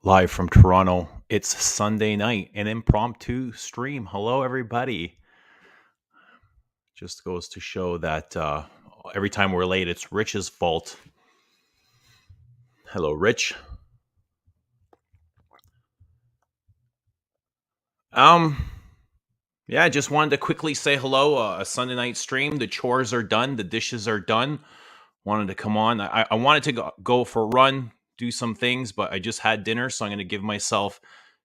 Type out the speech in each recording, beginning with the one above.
Live from Toronto. It's Sunday night, an impromptu stream. Hello, everybody. Just goes to show that every time we're late, it's Rich's fault. Hello, Rich. Um, yeah, I just wanted to quickly say hello. A Sunday night stream. The chores are done. The dishes are done. Wanted to come on. I wanted to go for a run, do some things, but I just had dinner, so I'm going to give myself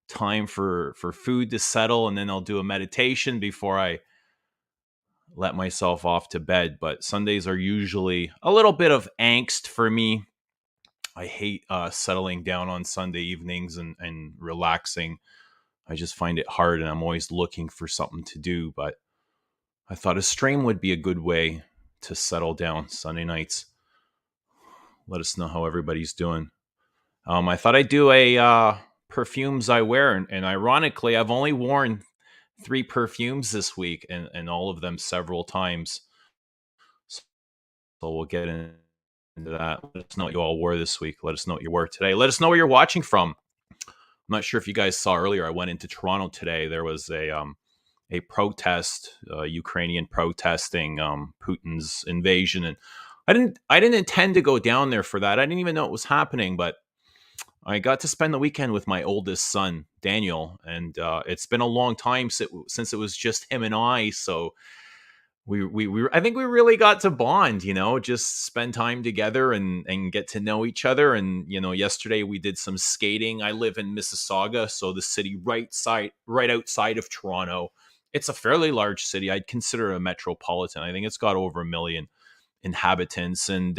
time for food to settle, and then I'll do a meditation before I let myself off to bed. But Sundays are usually a little bit of angst for me. I hate settling down on Sunday evenings and relaxing. I just find it hard, and I'm always looking for something to do. But I thought a stream would be a good way to settle down Sunday nights. Let us know how everybody's doing. I thought I'd do a perfumes I wear, and ironically, I've only worn 3 perfumes this week, and all of them several times. So we'll get into that. Let us know what you all wore this week. Let us know what you wore today. Let us know where you're watching from. I'm not sure if you guys saw earlier. I went into Toronto today. There was a protest, Ukrainian protesting Putin's invasion, and I didn't intend to go down there for that. I didn't even know it was happening, but I got to spend the weekend with my oldest son, Daniel, and it's been a long time since it was just him and I. So we I think we really got to bond, just spend time together and get to know each other. And yesterday we did some skating. I live in Mississauga, so the city right outside of Toronto. It's a fairly large city. I'd consider it a metropolitan. I think it's got over 1 million inhabitants, and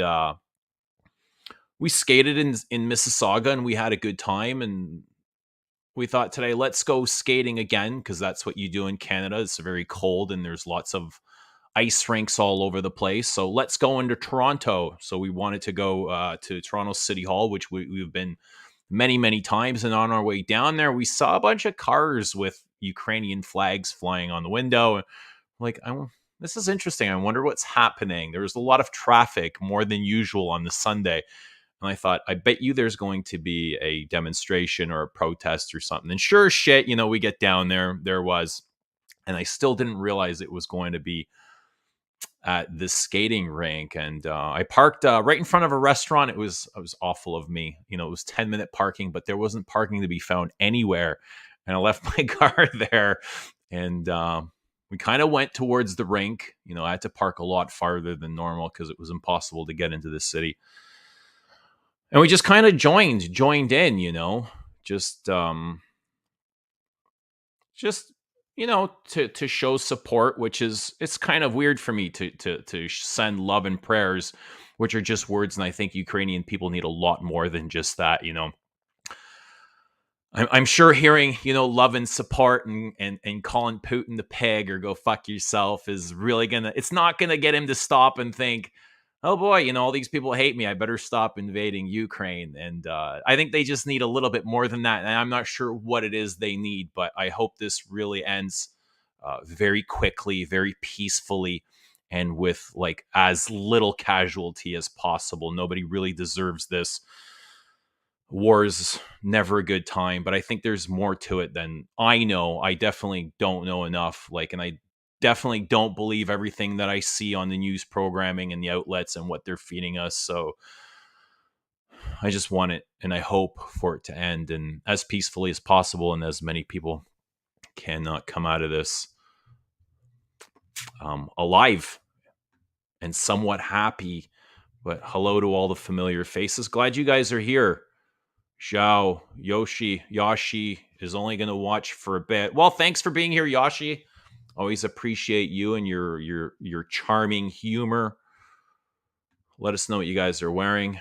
we skated in Mississauga, and we had a good time. And we thought today, let's go skating again, because that's what you do in Canada. It's very cold, and there's lots of ice rinks all over the place. So let's go into Toronto. So we wanted to go to Toronto City Hall, which we've been many, many times. And on our way down there, we saw a bunch of cars with Ukrainian flags flying on the window. Like, this is interesting. I wonder what's happening. There was a lot of traffic, more than usual on the Sunday. And I thought, I bet you there's going to be a demonstration or a protest or something. And sure as shit, we get down there. There was. And I still didn't realize it was going to be at this skating rink. And I parked right in front of a restaurant. It was awful of me. It was 10-minute parking, but there wasn't parking to be found anywhere. And I left my car there. And we kind of went towards the rink. I had to park a lot farther than normal because it was impossible to get into the city. And we just kind of joined in, just to show support, which it's kind of weird for me to send love and prayers, which are just words. And I think Ukrainian people need a lot more than just that. I'm sure hearing love and support and calling Putin the pig or go fuck yourself is really it's not gonna get him to stop and think, oh boy, all these people hate me, I better stop invading Ukraine. And I think they just need a little bit more than that, and I'm not sure what it is they need, but I hope this really ends very quickly, very peacefully, and with like as little casualty as possible. Nobody really deserves this. War is never a good time, but I think there's more to it than I know. I definitely don't know enough. And I definitely don't believe everything that I see on the news programming and the outlets and what they're feeding us. So I just want it, and I hope for it to end and as peacefully as possible, and as many people can come out of this alive and somewhat happy. But hello to all the familiar faces. Glad you guys are here. Zhao, Yoshi is only going to watch for a bit. Well, thanks for being here, Yoshi. Always appreciate you and your charming humor. Let us know what you guys are wearing.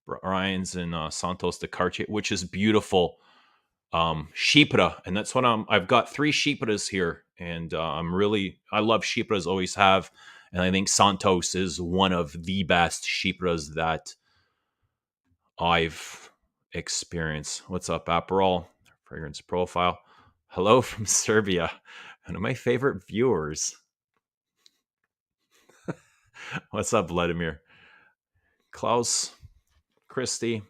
Brian's in Santos de Cartier, which is beautiful. Chypre, and that's what I've got 3 Chypres here, and I love Chypres, always have, and I think Santos is one of the best Chypres that I've experienced. What's up, Aperol? Fragrance profile. Hello from Serbia. One of my favorite viewers. What's up, Vladimir? Klaus, Christy.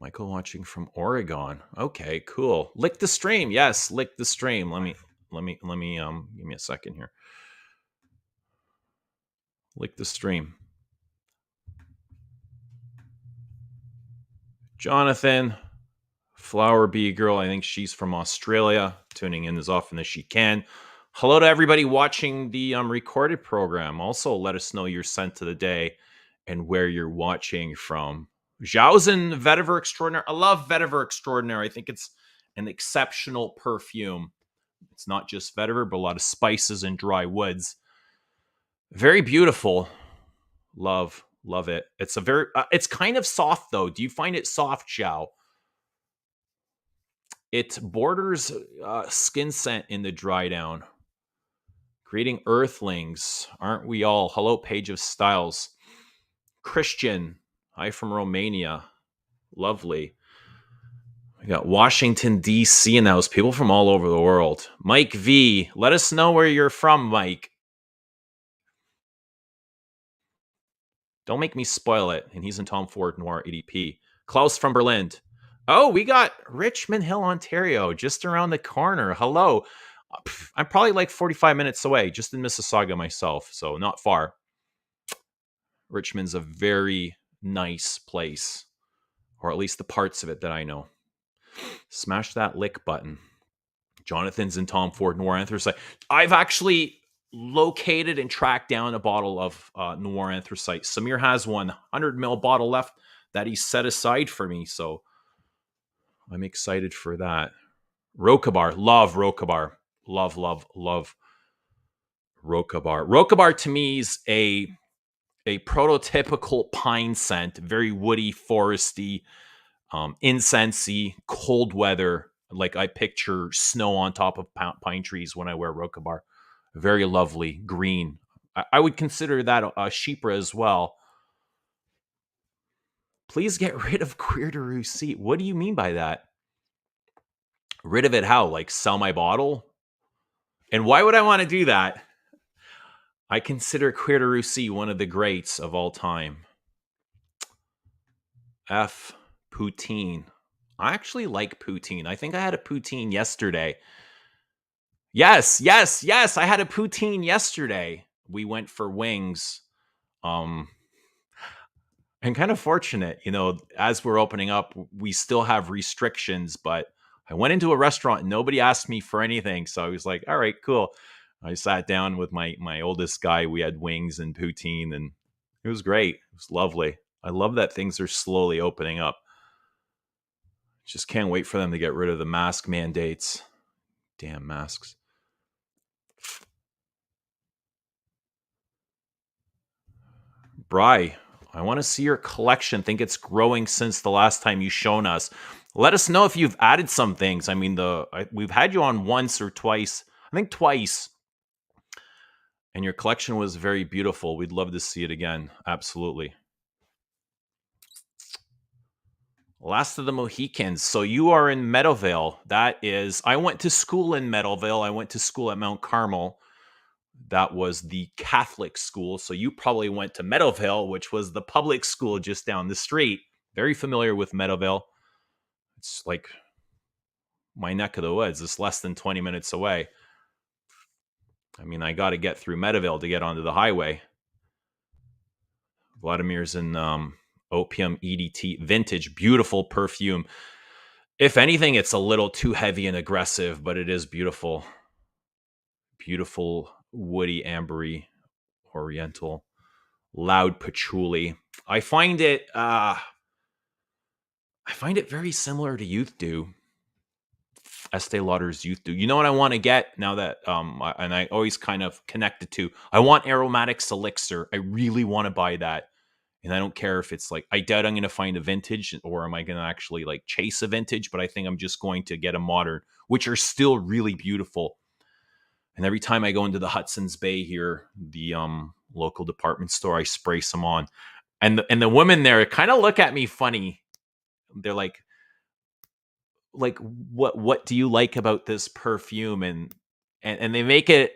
Michael watching from Oregon. Okay, cool. Lick the stream. Yes, lick the stream. Let me give me a second here. Lick the stream. Jonathan, Flower Bee Girl, I think she's from Australia, tuning in as often as she can. Hello to everybody watching the recorded program. Also, let us know your scent of the day and where you're watching from. Zhaozen Vetiver Extraordinary. I love Vetiver Extraordinary. I think it's an exceptional perfume. It's not just vetiver, but a lot of spices and dry woods. Very beautiful. Love it. It's a very. It's kind of soft though. Do you find it soft, Xiao? It borders skin scent in the dry down. Greeting Earthlings, aren't we all? Hello, Page of Styles. Christian, hi from Romania. Lovely. We got Washington, D.C. in the house. People from all over the world. Mike V. Let us know where you're from, Mike. Don't make me spoil it. And he's in Tom Ford Noir EDP. Klaus from Berlin. Oh, we got Richmond Hill, Ontario, just around the corner. Hello. I'm probably like 45 minutes away, just in Mississauga myself, so not far. Richmond's a very nice place, or at least the parts of it that I know. Smash that lick button. Jonathan's in Tom Ford Noir Anthracite. I've actually located and tracked down a bottle of Noir Anthracite. Samir has one 100 ml bottle left that he set aside for me, so I'm excited for that. Rokabar. Love Rokabar. Love Rokabar. Rokabar to me is a prototypical pine scent, very woody, foresty, incensey, cold weather. Like I picture snow on top of pine trees when I wear Rokabar. Very lovely, green. I would consider that a Chypre as well. Please get rid of Queer de Russie. What do you mean by that? Rid of it how? Like sell my bottle? And why would I want to do that? I consider Queer de Russie one of the greats of all time. F. Poutine. I actually like poutine. I think I had a poutine yesterday. Yes. I had a poutine yesterday. We went for wings. And kind of fortunate, as we're opening up, we still have restrictions, but I went into a restaurant and nobody asked me for anything. So I was like, all right, cool. I sat down with my oldest guy. We had wings and poutine, and it was great. It was lovely. I love that things are slowly opening up. Just can't wait for them to get rid of the mask mandates. Damn masks. Bri, I want to see your collection. Think it's growing since the last time you've shown us. Let us know if you've added some things. I mean, we've had you on once or twice. I think twice. And your collection was very beautiful. We'd love to see it again. Absolutely. Last of the Mohicans. So you are in Meadowvale. That is, I went to school in Meadowvale. I went to school at Mount Carmel. That was the Catholic school. So you probably went to Meadowvale, which was the public school just down the street. Very familiar with Meadowvale. It's like my neck of the woods. It's less than 20 minutes away. I mean, I got to get through Meadowvale to get onto the highway. Vladimir's in Opium EDT Vintage. Beautiful perfume. If anything, it's a little too heavy and aggressive, but it is beautiful. Beautiful, woody, ambery, oriental, loud patchouli. I find it very similar to Youth Dew. Estee Lauder's Youth Dew. You know what I want to get now that and I always kind of connect it to. I want Aromatics Elixir. I really want to buy that. And I don't care if it's like, I doubt I'm going to find a vintage, or am I going to actually like chase a vintage, but I think I'm just going to get a modern, which are still really beautiful. And every time I go into the Hudson's Bay here, the local department store, I spray some on. And the women there kind of look at me funny. They're like, what do you like about this perfume? And they make it,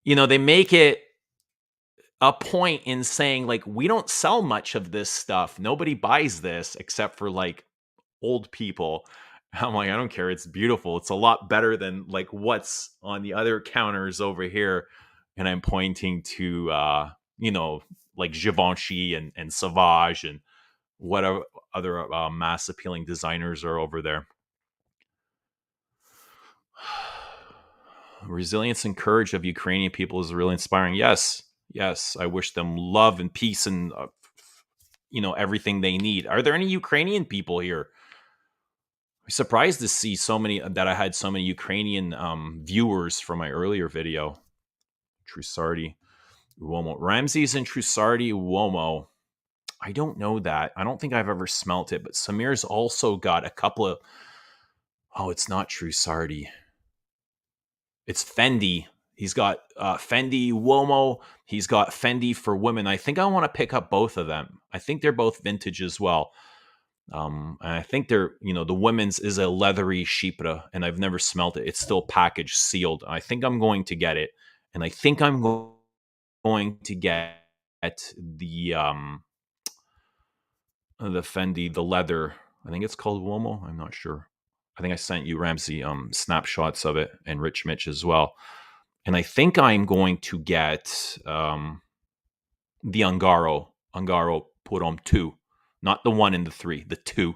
they make it a point in saying, like, we don't sell much of this stuff. Nobody buys this except for like old people. I'm like, I don't care. It's beautiful. It's a lot better than like what's on the other counters over here. And I'm pointing to, like Givenchy and Sauvage and whatever other mass appealing designers are over there. Resilience and courage of Ukrainian people is really inspiring. Yes, yes. I wish them love and peace and everything they need. Are there any Ukrainian people here? I'm surprised to see so many that I had so many Ukrainian viewers from my earlier video. Trussardi, Uomo, Ramses and Trussardi, Uomo. I don't know that. I don't think I've ever smelt it, but Samir's also got a couple of. Oh, it's not Trussardi. It's Fendi. He's got Fendi Uomo. He's got Fendi for women. I think I want to pick up both of them. I think they're both vintage as well. And I think they're, the women's is a leathery Chypre, and I've never smelt it. It's still packaged, sealed. I think I'm going to get it, and I think I'm going to get the Fendi, the leather. I think it's called Uomo. I'm not sure. I think I sent you, Ramsey, snapshots of it, and Rich Mitch as well. And I think I'm going to get the Ungaro Purom 2. Not the 1 and the 3, the 2.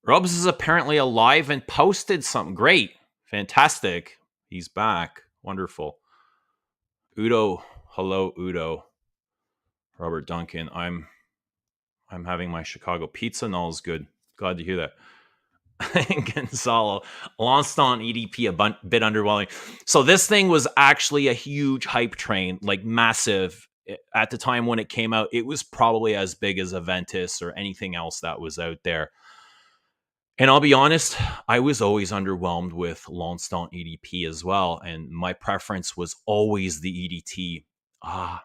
Rubs is apparently alive and posted something. Great. Fantastic. He's back. Wonderful. Udo. Hello, Udo. Robert Duncan. I'm having my Chicago pizza and all is good. Glad to hear that. Gonzalo. Lonston EDP a bit underwhelming. So this thing was actually a huge hype train, like massive. At the time when it came out, it was probably as big as Aventus or anything else that was out there. And I'll be honest, I was always underwhelmed with Lonston EDP as well. And my preference was always the EDT. I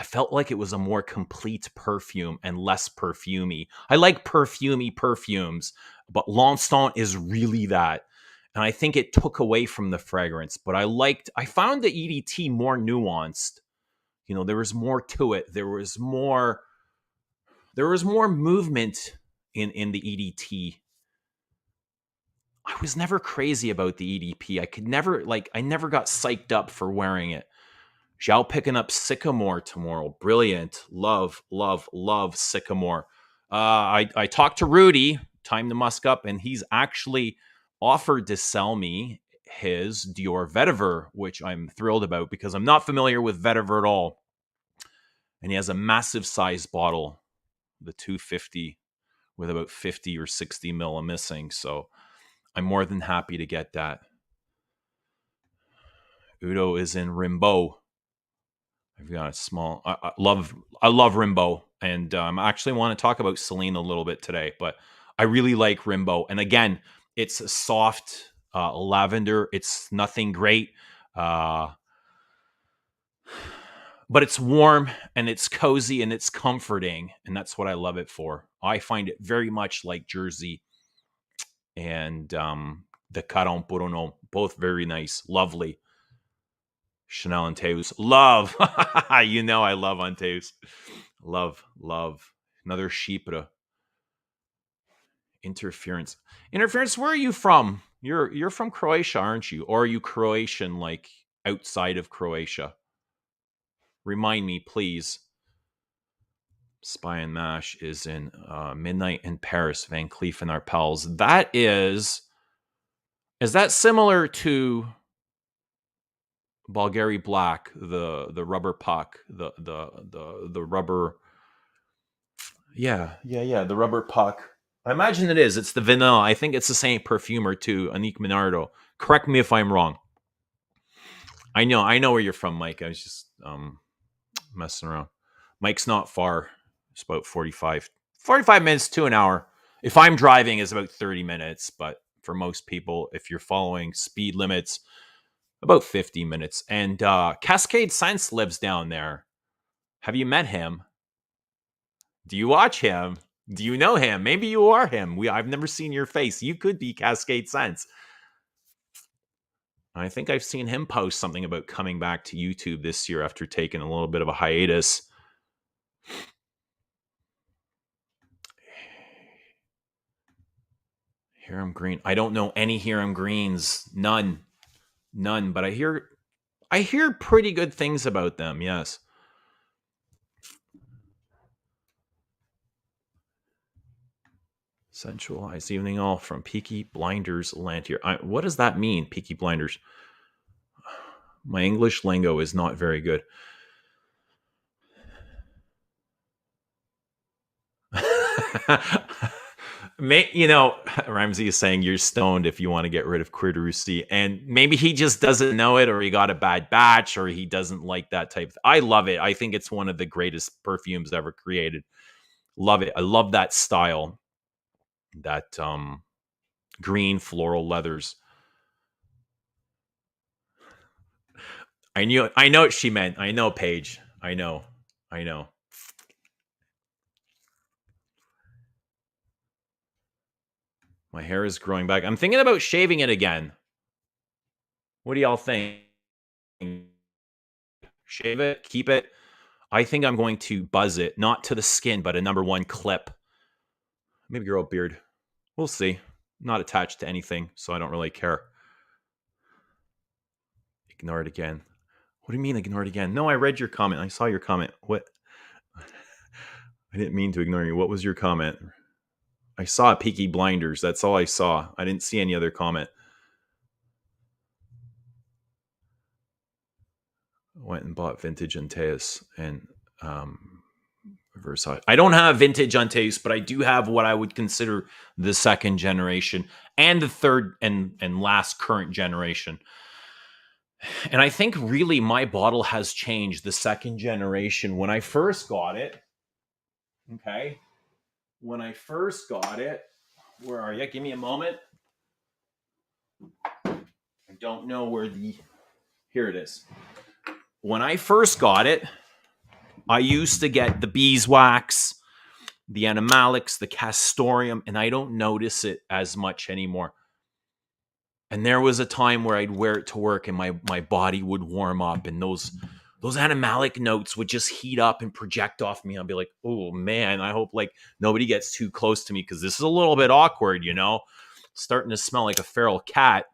felt like it was a more complete perfume and less perfumey. I like perfumey perfumes, but Lonston is really that. And I think it took away from the fragrance, but I found the EDT more nuanced. There was more to it. There was more movement in the EDT. I was never crazy about the EDP. I never got psyched up for wearing it. Zhao picking up Sycamore tomorrow. Brilliant. Love, love, love Sycamore. I talked to Rudy, time to musk up, and he's actually offered to sell me his Dior Vetiver, which I'm thrilled about because I'm not familiar with Vetiver at all. And he has a massive size bottle, the 250, with about 50 or 60 mil missing. So I'm more than happy to get that. Udo is in Rimbaud. I've got a small. I love Rimbaud, and I actually want to talk about Celine a little bit today. But I really like Rimbaud, and again, it's a soft lavender. It's nothing great, but it's warm and it's cozy and it's comforting, and that's what I love it for. I find it very much like Jersey and the Caron Porono, both very nice, lovely. Chanel and Teus. Love. I love Anteus. Love. Another Chypre. Interference. Where are you from? You're from Croatia, aren't you? Or are you Croatian, like outside of Croatia? Remind me, please. Spy and Mash is in Midnight in Paris, Van Cleef and Arpels. That is that similar to Bulgari Black, the rubber puck, the rubber, the rubber puck. I imagine it is. It's the vanilla. I think it's the same perfumer too, Anique Minardo. Correct me if I'm wrong. I know where you're from, Mike. I was just messing around. Mike's not far. It's about 45 minutes to an hour. If I'm driving, it's about 30 minutes. But for most people, if you're following speed limits, about 50 minutes. And Cascade Sense lives down there. Have you met him? Do you watch him? Do you know him? Maybe you are him. I've never seen your face. You could be Cascade Sense. I think I've seen him post something about coming back to YouTube this year after taking a little bit of a hiatus. Hiram Green. I don't know any Hiram Greens. None. But I hear pretty good things about them, yes. Sensualized Evening All from Peaky Blinders Lantier. What does that mean, Peaky Blinders? My English lingo is not very good. Ramsey is saying you're stoned if you want to get rid of Quidrusi, and maybe he just doesn't know it, or he got a bad batch, or he doesn't like that type. I love it. I think it's one of the greatest perfumes ever created. Love it. I love that style. That green floral leathers. I know what she meant. I know, Paige. I know. My hair is growing back. I'm thinking about shaving it again. What do y'all think? Shave it, keep it. I think I'm going to buzz it, not to the skin, but a number one clip. Maybe grow a beard. We'll see. Not attached to anything, so I don't really care. Ignore it again. What do you mean ignore it again? No, I read your comment. I saw your comment. What? I didn't mean to ignore you. What was your comment? I saw Peaky Blinders. That's all I saw. I didn't see any other comment. Went and bought vintage Antaeus and Versailles. I don't have vintage Antaeus, but I do have what I would consider the second generation and the third and last current generation. And I think really my bottle has changed. The second generation, when I first got it, okay, when I first got it, where are you? Give me a moment. I don't know where here it is. When I first got it, I used to get the beeswax, the animalics, the castoreum, and I don't notice it as much anymore. And there was a time where I'd wear it to work and my body would warm up, and those animalic notes would just heat up and project off me. I'd be like, oh man, I hope like nobody gets too close to me because this is a little bit awkward, starting to smell like a feral cat.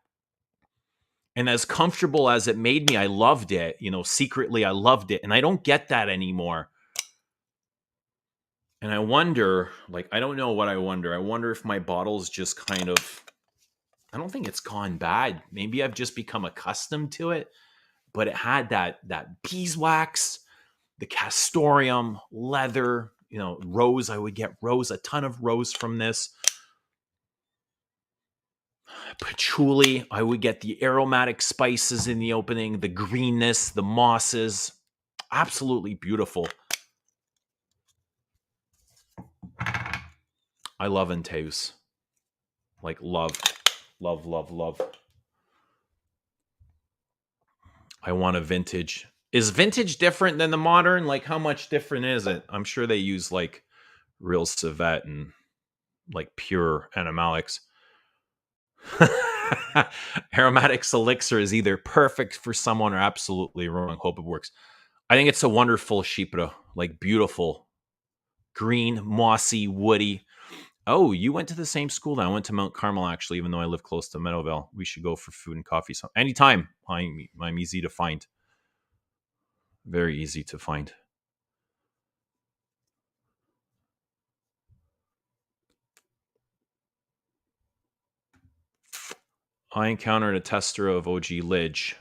And as comfortable as it made me, I loved it. Secretly, I loved it. And I don't get that anymore. And I wonder, I don't know what I wonder. I wonder if my bottle's just kind of, I don't think it's gone bad. Maybe I've just become accustomed to it. But it had that beeswax, the castoreum, leather, rose. I would get rose, a ton of rose from this. Patchouli, I would get the aromatic spices in the opening, the greenness, the mosses. Absolutely beautiful. I love Antaeus. Love. I want a vintage. Is vintage different than the modern? How much different is it? I'm sure they use real civet and pure animalics. Aromatics elixir is either perfect for someone or absolutely wrong. Hope it works. I think it's a wonderful Chypre, beautiful, green, mossy, woody. Oh, you went to the same school then. I went to Mount Carmel, actually, even though I live close to Meadowvale. We should go for food and coffee. So anytime. I'm easy to find. Very easy to find. I encountered a tester of OG Lidge.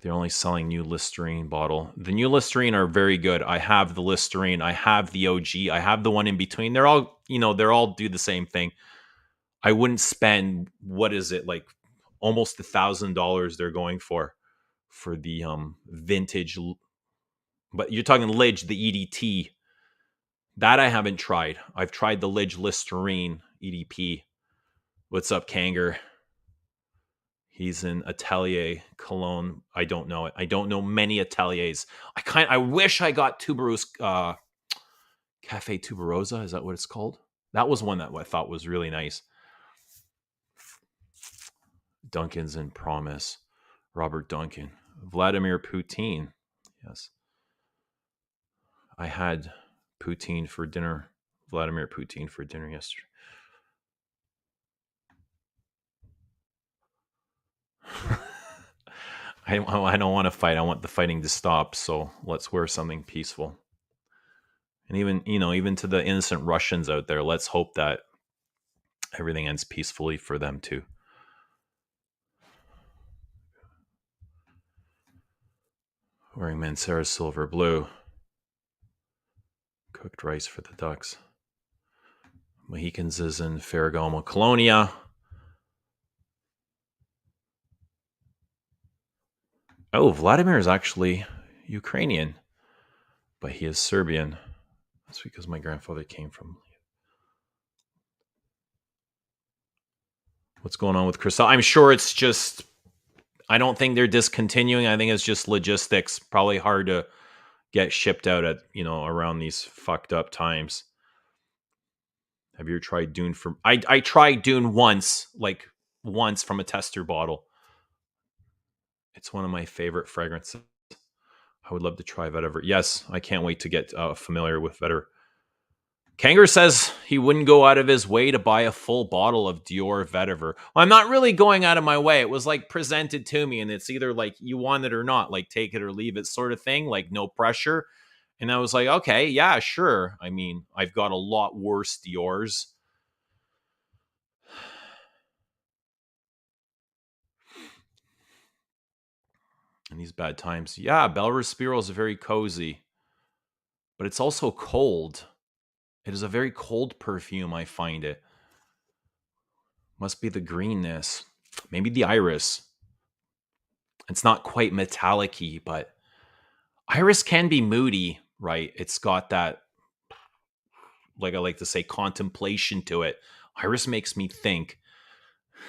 They're only selling new Listerine bottle. The new Listerine are very good. I have the Listerine. I have the OG. I have the one in between. They're all, they're all do the same thing. I wouldn't spend, what is it, almost $1,000 they're going for the vintage. But you're talking Lidge, the EDT. That I haven't tried. I've tried the Lidge Listerine EDP. What's up, Kanger? He's in Atelier Cologne. I don't know it. I don't know many ateliers. I wish I got Tuberose Cafe Tuberosa. Is that what it's called? That was one that I thought was really nice. Duncan's in Promise. Robert Duncan. Vladimir Putin. Yes. I had Putin for dinner. Vladimir Putin for dinner yesterday. I don't want to fight. I want the fighting to stop. So let's wear something peaceful. And even, even to the innocent Russians out there, let's hope that everything ends peacefully for them too. Wearing Mancera silver blue. Cooked rice for the ducks. Mohicans is in Ferragamo Colonia. Oh, Vladimir is actually Ukrainian, but he is Serbian. That's because my grandfather came from. What's going on with Crystal? I'm sure it's just. I don't think they're discontinuing. I think it's just logistics. Probably hard to get shipped out at around these fucked up times. Have you ever tried Dune from? I tried Dune once from a tester bottle. It's one of my favorite fragrances. I would love to try Vetiver. Yes, I can't wait to get familiar with Vetiver. Kanger says he wouldn't go out of his way to buy a full bottle of Dior Vetiver. Well, I'm not really going out of my way. It was like presented to me, and it's either like you want it or not, like take it or leave it sort of thing, like no pressure. And I was like, okay, yeah, sure. I mean, I've got a lot worse Dior's. In these bad times. Yeah, Bel Respiro is very cozy, but it's also cold. It is a very cold perfume, I find it. Must be the greenness. Maybe the iris. It's not quite metallic-y, but iris can be moody, right? It's got that, like I like to say, contemplation to it. Iris makes me think.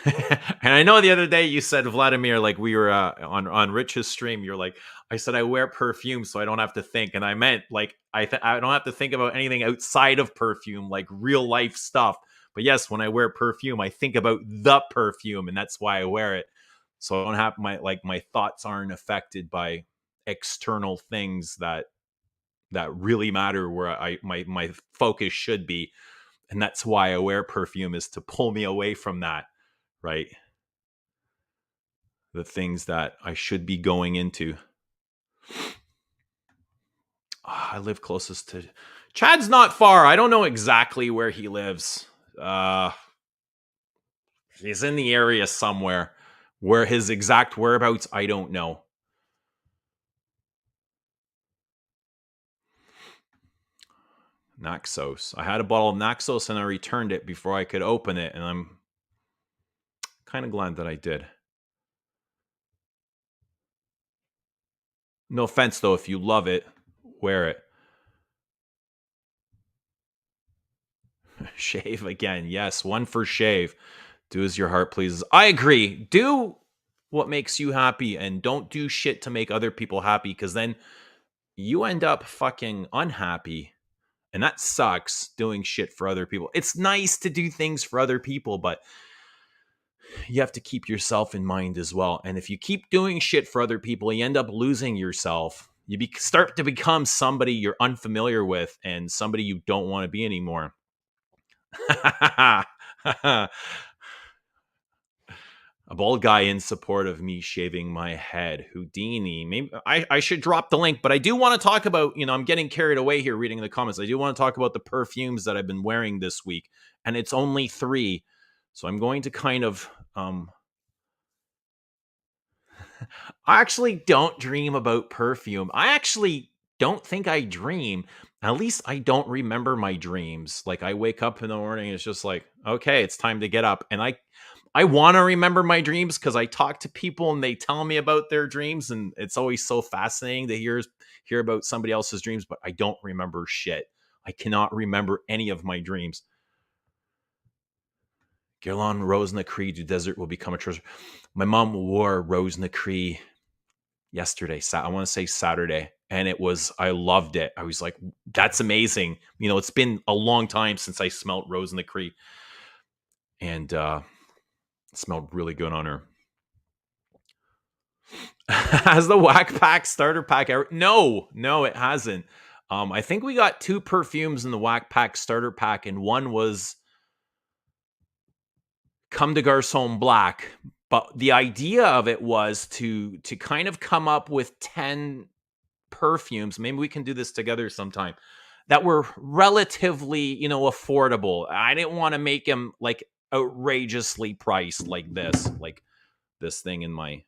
And I know the other day you said, Vladimir, like we were on Rich's stream, you're like, I said I wear perfume so I don't have to think. And I meant like I don't have to think about anything outside of perfume, like real life stuff. But yes, when I wear perfume, I think about the perfume, and that's why I wear it. So I don't have my thoughts aren't affected by external things that really matter, where my focus should be. And that's why I wear perfume, is to pull me away from that, right? The things that I should be going into. I live closest to Chad's not far. I don't know exactly where he lives. He's in the area somewhere. Where his exact whereabouts, I don't know. Naxos. I had a bottle of Naxos and I returned it before I could open it, and I'm kind of glad that I did. No offense, though, if you love it, wear it. Shave again. Yes, one for shave. Do as your heart pleases. I agree. Do what makes you happy and don't do shit to make other people happy, because then you end up fucking unhappy. And that sucks, doing shit for other people. It's nice to do things for other people, but you have to keep yourself in mind as well. And if you keep doing shit for other people, you end up losing yourself. You start to become somebody you're unfamiliar with and somebody you don't want to be anymore. A bald guy in support of me shaving my head. Houdini. Maybe I should drop the link, but I do want to talk about, I'm getting carried away here reading the comments. I do want to talk about the perfumes that I've been wearing this week, and it's only 3. So I'm going to kind of, I actually don't dream about perfume. I actually don't think I dream. At least I don't remember my dreams. Like I wake up in the morning and it's just like, okay, it's time to get up. And I want to remember my dreams because I talk to people and they tell me about their dreams, and it's always so fascinating to hear about somebody else's dreams, but I don't remember shit. I cannot remember any of my dreams. Guerlain Rose Nacree du Desert will become a treasure. My mom wore Rose Nacree yesterday. I want to say Saturday. And I loved it. I was like, that's amazing. It's been a long time since I smelled Rose Nacree. And it smelled really good on her. Has the Whack Pack starter pack ever? No, it hasn't. I think we got 2 perfumes in the Whack Pack starter pack, and one was Comme des Garçons Black. But the idea of it was to kind of come up with 10 perfumes. Maybe we can do this together sometime, that were relatively, affordable. I didn't want to make them like outrageously priced like this thing in my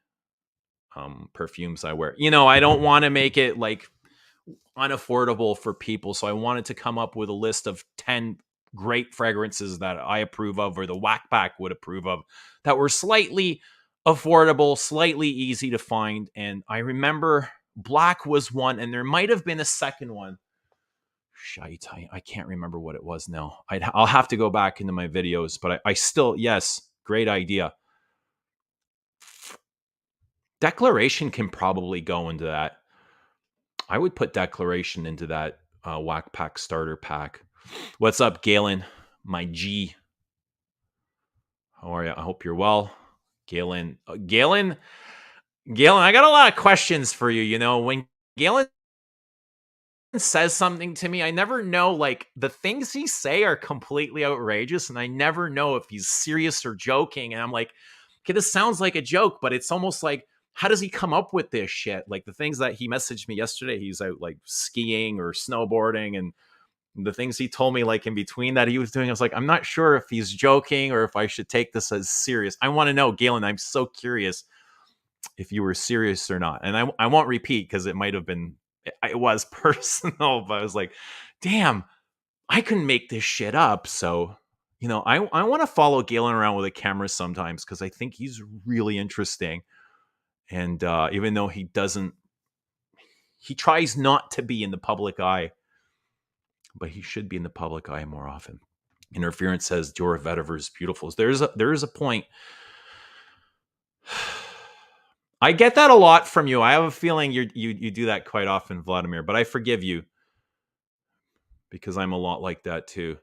perfumes I wear. I don't want to make it like unaffordable for people. So I wanted to come up with a list of 10 great fragrances that I approve of, or the Whack Pack would approve of, that were slightly affordable, slightly easy to find. And I remember Black was one, and there might have been a second one. Shite, I can't remember what it was now. I'll have to go back into my videos, but I still, yes, great idea. Declaration can probably go into that. I would put Declaration into that Whack Pack starter pack. What's up, Galen? My G. How are you? I hope you're well. Galen, I got a lot of questions for you. When Galen says something to me, I never know, like, the things he say are completely outrageous, and I never know if he's serious or joking. And I'm like, okay, this sounds like a joke, but it's almost like, how does he come up with this shit? Like the things that he messaged me yesterday, he's out like skiing or snowboarding, and the things he told me like in between that he was doing, I was like, I'm not sure if he's joking or if I should take this as serious. I want to know, Galen, I'm so curious if you were serious or not. And I won't repeat because it might have been, it was personal, but I was like, damn, I couldn't make this shit up. So, I want to follow Galen around with a camera sometimes because I think he's really interesting. And even though he tries not to be in the public eye, but he should be in the public eye more often. Interference says Dior Vetiver is beautiful. There is a point. I get that a lot from you. I have a feeling you do that quite often, Vladimir, but I forgive you because I'm a lot like that too.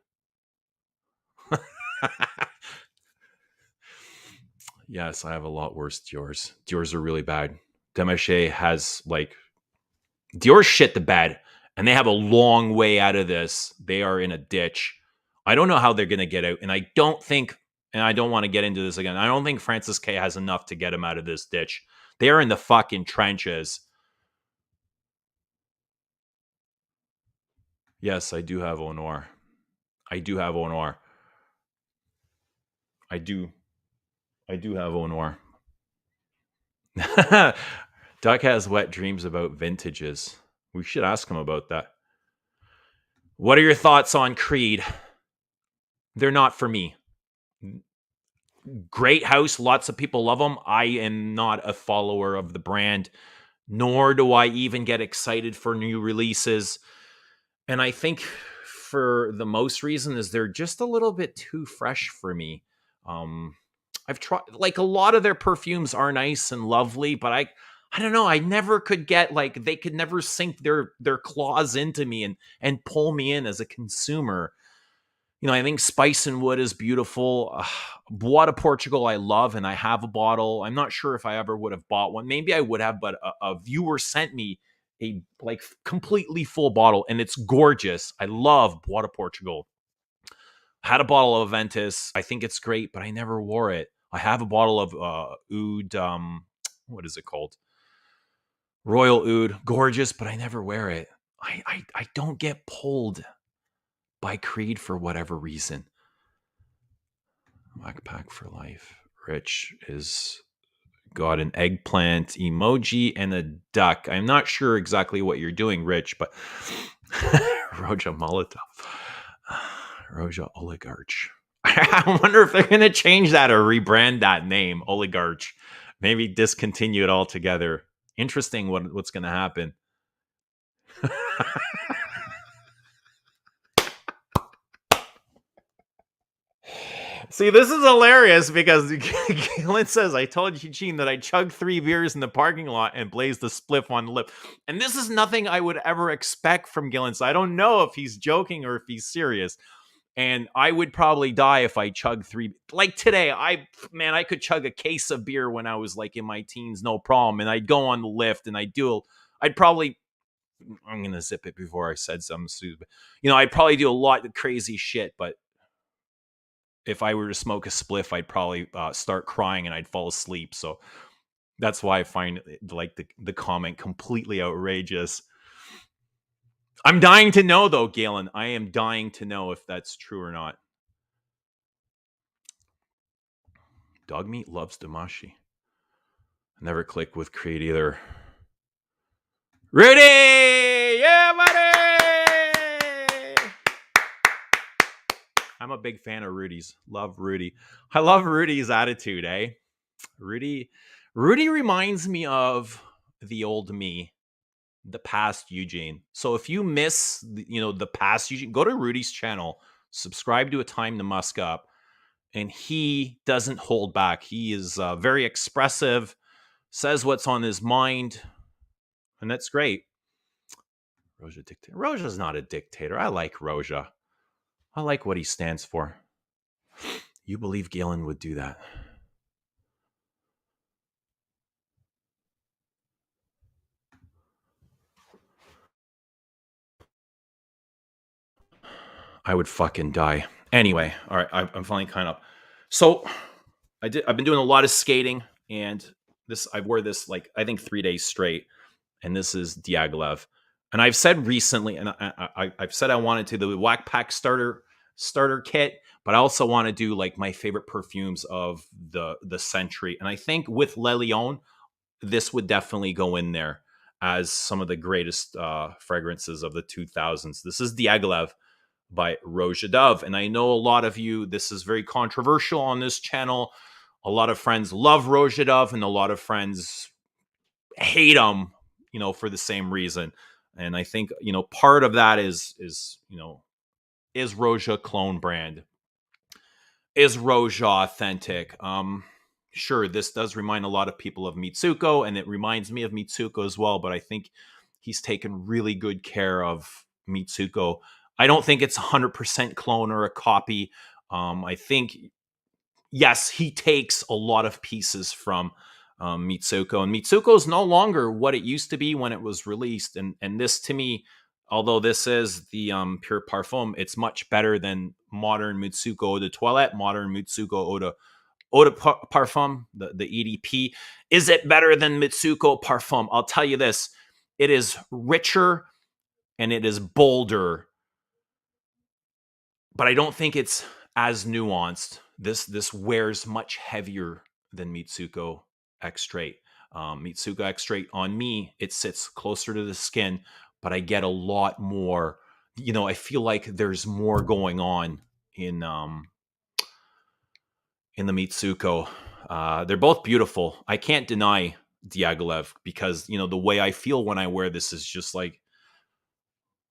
Yes, I have a lot worse Dior's. Dior's are really bad. Demaché has like Dior shit the bed, and they have a long way out of this. They are in a ditch. I don't know how they're going to get out, and I don't want to get into this again. I don't think Francis K has enough to get him out of this ditch. They are in the fucking trenches. Yes, I do have Honor. I do have Honor. I do have Honor. Doug has wet dreams about vintages. We should ask him about that. What are your thoughts on Creed? They're not for me. Great house. Lots of people love them. I am not a follower of the brand, nor do I even get excited for new releases. And I think for the most reason is they're just a little bit too fresh for me. I've tried, like, a lot of their perfumes are nice and lovely, but I don't know. I never could get, like, they could never sink their claws into me and pull me in as a consumer. I think Spice and Wood is beautiful. Bois de Portugal I love, and I have a bottle. I'm not sure if I ever would have bought one. Maybe I would have, but a viewer sent me a like completely full bottle, and it's gorgeous. I love Bois de Portugal. I had a bottle of Aventus. I think it's great, but I never wore it. I have a bottle of Oud. What is it called? Royal Oud. Gorgeous, but I never wear it. I don't get pulled by Creed for whatever reason. Whack Pack for life. Rich is got an eggplant emoji and a duck. I'm not sure exactly what you're doing, Rich, but Roja Molotov. Roja Oligarch. I wonder if they're going to change that or rebrand that name, Oligarch. Maybe discontinue it altogether. Interesting what's going to happen. See, this is hilarious because Galen says, I told Eugene that I chugged 3 beers in the parking lot and blazed the spliff on the lip. And this is nothing I would ever expect from Galen. So I don't know if he's joking or if he's serious. And I would probably die if I chugged 3. Like today, I could chug a case of beer when I was like in my teens, no problem. And I'd go on the lift and I'd probably, I'm going to zip it before I said something stupid. I'd probably do a lot of crazy shit, but if I were to smoke a spliff, I'd probably start crying and I'd fall asleep. So that's why I find like the comment completely outrageous. I'm dying to know though, Galen. I am dying to know if that's true or not. Dog meat loves Damashi. Never click with Creed either. Rudy! Yeah, buddy! I'm a big fan of Rudy's. Love Rudy. I love Rudy's attitude, eh? Rudy reminds me of the old me, the past Eugene. So if you miss, the past Eugene, go to Rudy's channel, subscribe to A Time to Musk Up, and he doesn't hold back. He is very expressive, says what's on his mind, and that's great. Roja dictator. Roja's not a dictator. I like Roja. I like what he stands for. You believe Galen would do that? I would fucking die. Anyway, all right, I'm finally kind of. So I've been doing a lot of skating, and I wore this like I think 3 days straight, and this is Diaghilev. And I've said recently, and I've said I wanted to the Whack Pack starter kit, but I also want to do like my favorite perfumes of the century. And I think with Le Lion, this would definitely go in there as some of the greatest fragrances of the 2000s. This is Diaghilev by Roja Dove. And I know a lot of you, this is very controversial on this channel. A lot of friends love Roja Dove, and a lot of friends hate them, for the same reason. And I think, part of that is Roja clone brand? Is Roja authentic? Sure, this does remind a lot of people of Mitsuko, and it reminds me of Mitsuko as well, but I think he's taken really good care of Mitsuko. I don't think it's 100% clone or a copy. I think, yes, he takes a lot of pieces from Mitsuko, and Mitsuko is no longer what it used to be when it was released. And this, to me, although this is the Pure Parfum, it's much better than modern Mitsuko Eau de Toilette, modern Mitsuko Eau de Parfum, the EDP. Is it better than Mitsuko Parfum? I'll tell you this. It is richer and it is bolder, but I don't think it's as nuanced. This wears much heavier than Mitsuko X Straight. Mitsuko X Straight, on me, it sits closer to the skin, but I get a lot more. I feel like there's more going on in the Mitsuko. They're both beautiful. I can't deny Diaghilev because the way I feel when I wear this is just like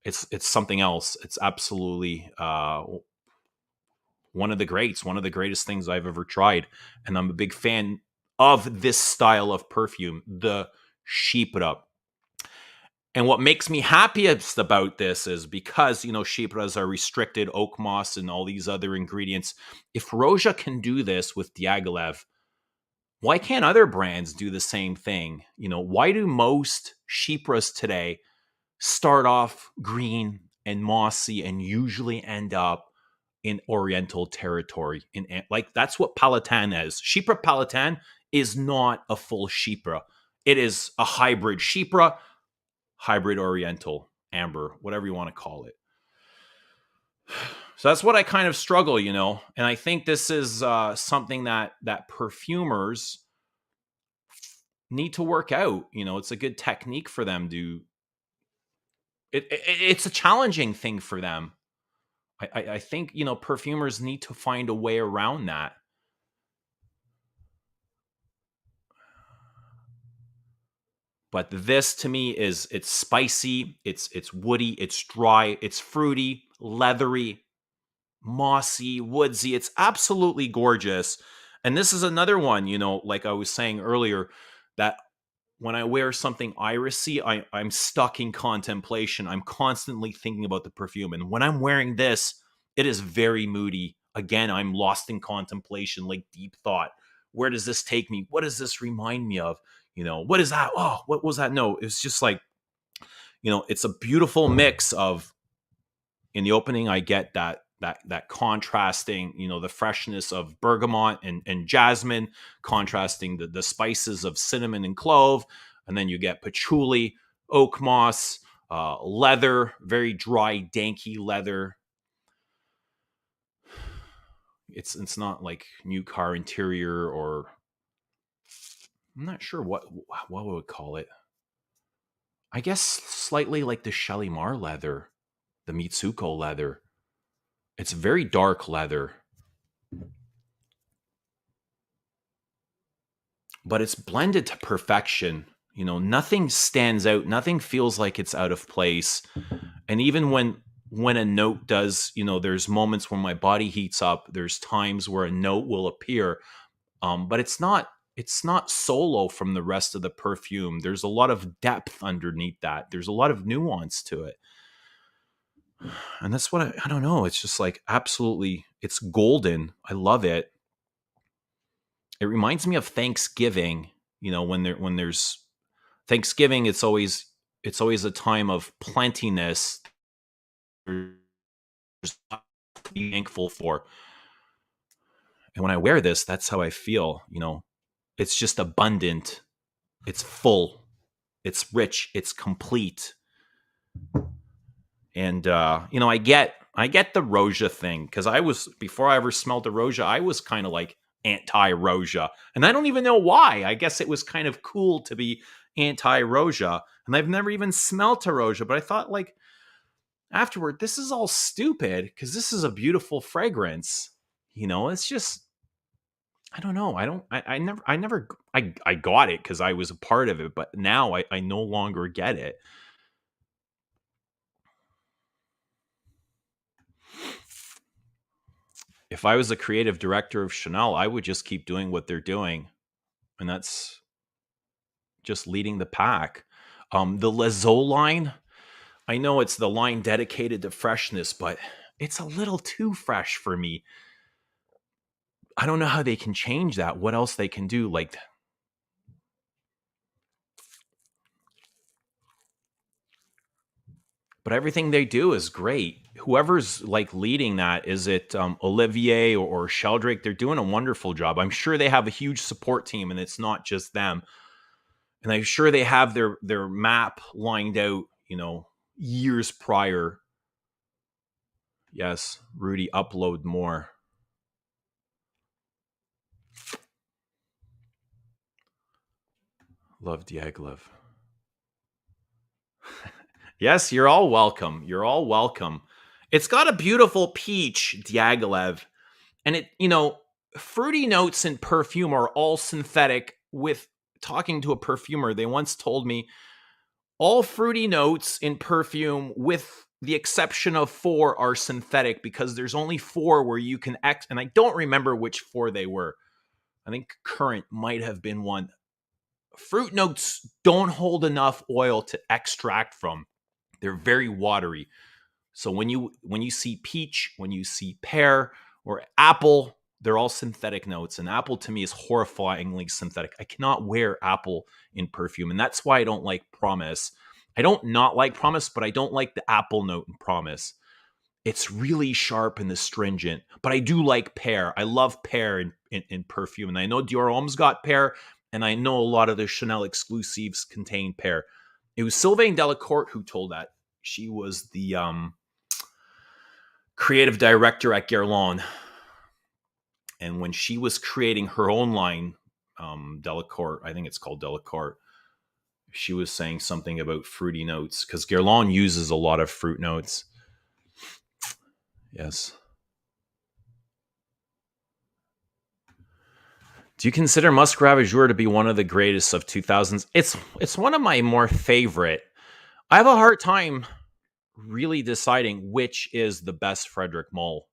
it's something else. It's absolutely one of the greats, one of the greatest things I've ever tried. And I'm a big fan of this style of perfume, the Chypre. And what makes me happiest about this is because, Chypres are restricted, oak moss and all these other ingredients. If Roja can do this with Diaghilev, why can't other brands do the same thing? Why do most Chypres today start off green and mossy and usually end up in Oriental territory? Like that's what Palatin is. Chypre Palatin is not a full Chypre. It is a hybrid Chypre, hybrid Oriental, amber, whatever you want to call it. So that's what I kind of struggle, and I think this is something that perfumers need to work out. It's a good technique for them to. It's a challenging thing for them. I think perfumers need to find a way around that. But this to me it's spicy, it's woody, it's dry, it's fruity, leathery, mossy, woodsy. It's absolutely gorgeous. And this is another one, like I was saying earlier, that when I wear something irisy, I'm stuck in contemplation. I'm constantly thinking about the perfume. And when I'm wearing this, It is very moody. Again, I'm lost in contemplation, like deep thought. Where does this take me? What does this remind me of? What is that? Oh, what was that? No, it's just like, it's a beautiful mix of, in the opening, I get that contrasting, the freshness of bergamot and jasmine, contrasting the spices of cinnamon and clove, and then you get patchouli, oak moss, leather, very dry, danky leather. It's not like new car interior, or I'm not sure what we would call it. I guess slightly like the Shalimar leather, the Mitsuko leather. It's very dark leather, but it's blended to perfection. Nothing stands out. Nothing feels like it's out of place. And even when a note does, there's moments when my body heats up. There's times where a note will appear, but it's not solo from the rest of the perfume. There's a lot of depth underneath that. There's a lot of nuance to it. And that's what I don't know. It's just like, absolutely, it's golden. I love it. It reminds me of Thanksgiving. When there's Thanksgiving, it's always a time of plentiness. There's to be thankful for. And when I wear this, that's how I feel. It's just abundant. It's full. It's rich. It's complete. And I get the Roja thing, because before I ever smelled the Roja, I was kind of like anti-Roja, and I don't even know why. I guess it was kind of cool to be anti-Roja, and I've never even smelled a Roja, but I thought, like, afterward, this is all stupid, because this is a beautiful fragrance. It's just, I don't know. I got it because I was a part of it, but now I no longer get it. If I was a creative director of Chanel, I would just keep doing what they're doing, and that's just leading the pack. The Lezo line, I know it's the line dedicated to freshness, but it's a little too fresh for me. I don't know how they can change that. What else they can do? Like, but everything they do is great. Whoever's like leading that, is it Olivier or Sheldrake? They're doing a wonderful job. I'm sure they have a huge support team, and it's not just them. And I'm sure they have their map lined out, years prior. Yes, Rudy, upload more. Love Diaghilev. Yes, you're all welcome. You're all welcome. It's got a beautiful peach, Diaghilev. And fruity notes in perfume are all synthetic. With talking to a perfumer, they once told me all fruity notes in perfume, with the exception of 4, are synthetic, because there's only 4 where you can and I don't remember which 4 they were. I think currant might have been one. Fruit notes don't hold enough oil to extract from. They're very watery. So when you see peach, when you see pear or apple, they're all synthetic notes. And apple to me is horrifyingly synthetic. I cannot wear apple in perfume. And that's why I don't like Promise. I don't not like Promise, but I don't like the apple note in Promise. It's really sharp and astringent, but I do like pear. I love pear in perfume. And I know Dior Homme got pear, and I know a lot of the Chanel exclusives contain pear. It was Sylvain Delacourt who told that. She was the creative director at Guerlain. And when she was creating her own line, Delacourt, I think it's called Delacourt, she was saying something about fruity notes, because Guerlain uses a lot of fruit notes. Yes. Do you consider Musk Ravageur to be one of the greatest of 2000s? It's one of my more favorite. I have a hard time really deciding which is the best Frederic Mull.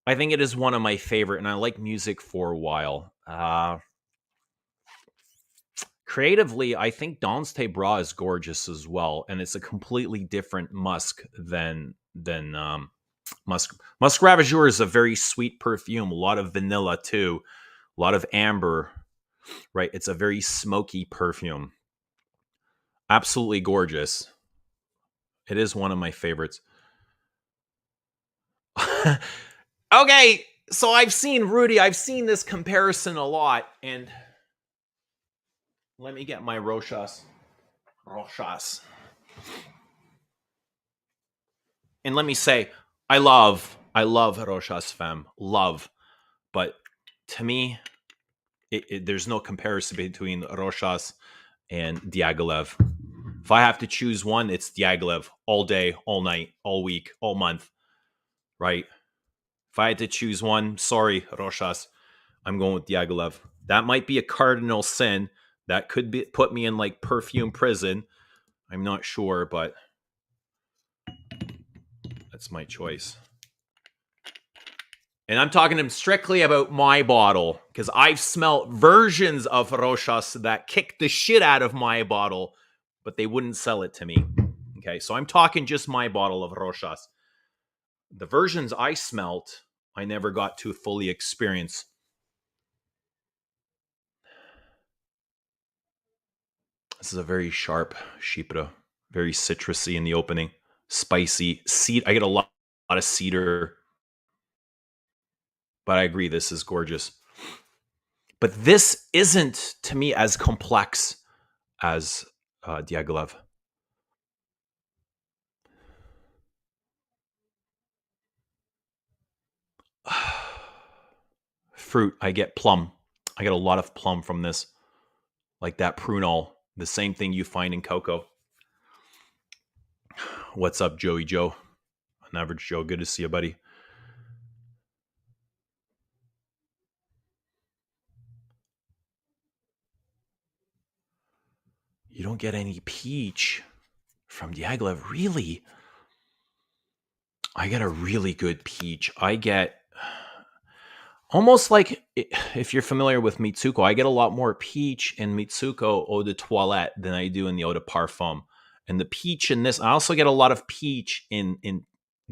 I think it is one of my favorite, and I like music for a while. Creatively, I think Danse Tes Bras is gorgeous as well, and it's a completely different Musk than Musk Ravageur is a very sweet perfume. A lot of vanilla too. A lot of amber. Right? It's a very smoky perfume. Absolutely gorgeous. It is one of my favorites. Okay, so I've seen this comparison a lot, and let me get my Rochas. And let me say, I love Rochas Femme, love, but to me, there's no comparison between Rochas and Diaghilev. If I have to choose one, it's Diaghilev all day, all night, all week, all month, right? If I had to choose one, sorry, Rochas, I'm going with Diaghilev. That might be a cardinal sin. That could put me in like perfume prison. I'm not sure, but that's my choice. And I'm talking strictly about my bottle because I've smelt versions of Rochas that kicked the shit out of my bottle, but they wouldn't sell it to me. Okay, so I'm talking just my bottle of Rochas. The versions I smelt, I never got to fully experience. This is a very sharp Chypre, very citrusy in the opening, spicy. I get a lot of cedar, but I agree, this is gorgeous. But this isn't, to me, as complex as Diaghilev. Fruit, I get plum. I get a lot of plum from this, like that prunol, the same thing you find in cocoa. What's up, Joey Joe? An average Joe, good to see you, buddy. You don't get any peach from Diaghilev, really? I get a really good peach. I get almost like, if you're familiar with Mitsuko, I get a lot more peach in Mitsuko Eau de Toilette than I do in the Eau de Parfum. And the peach in this, I also get a lot of peach in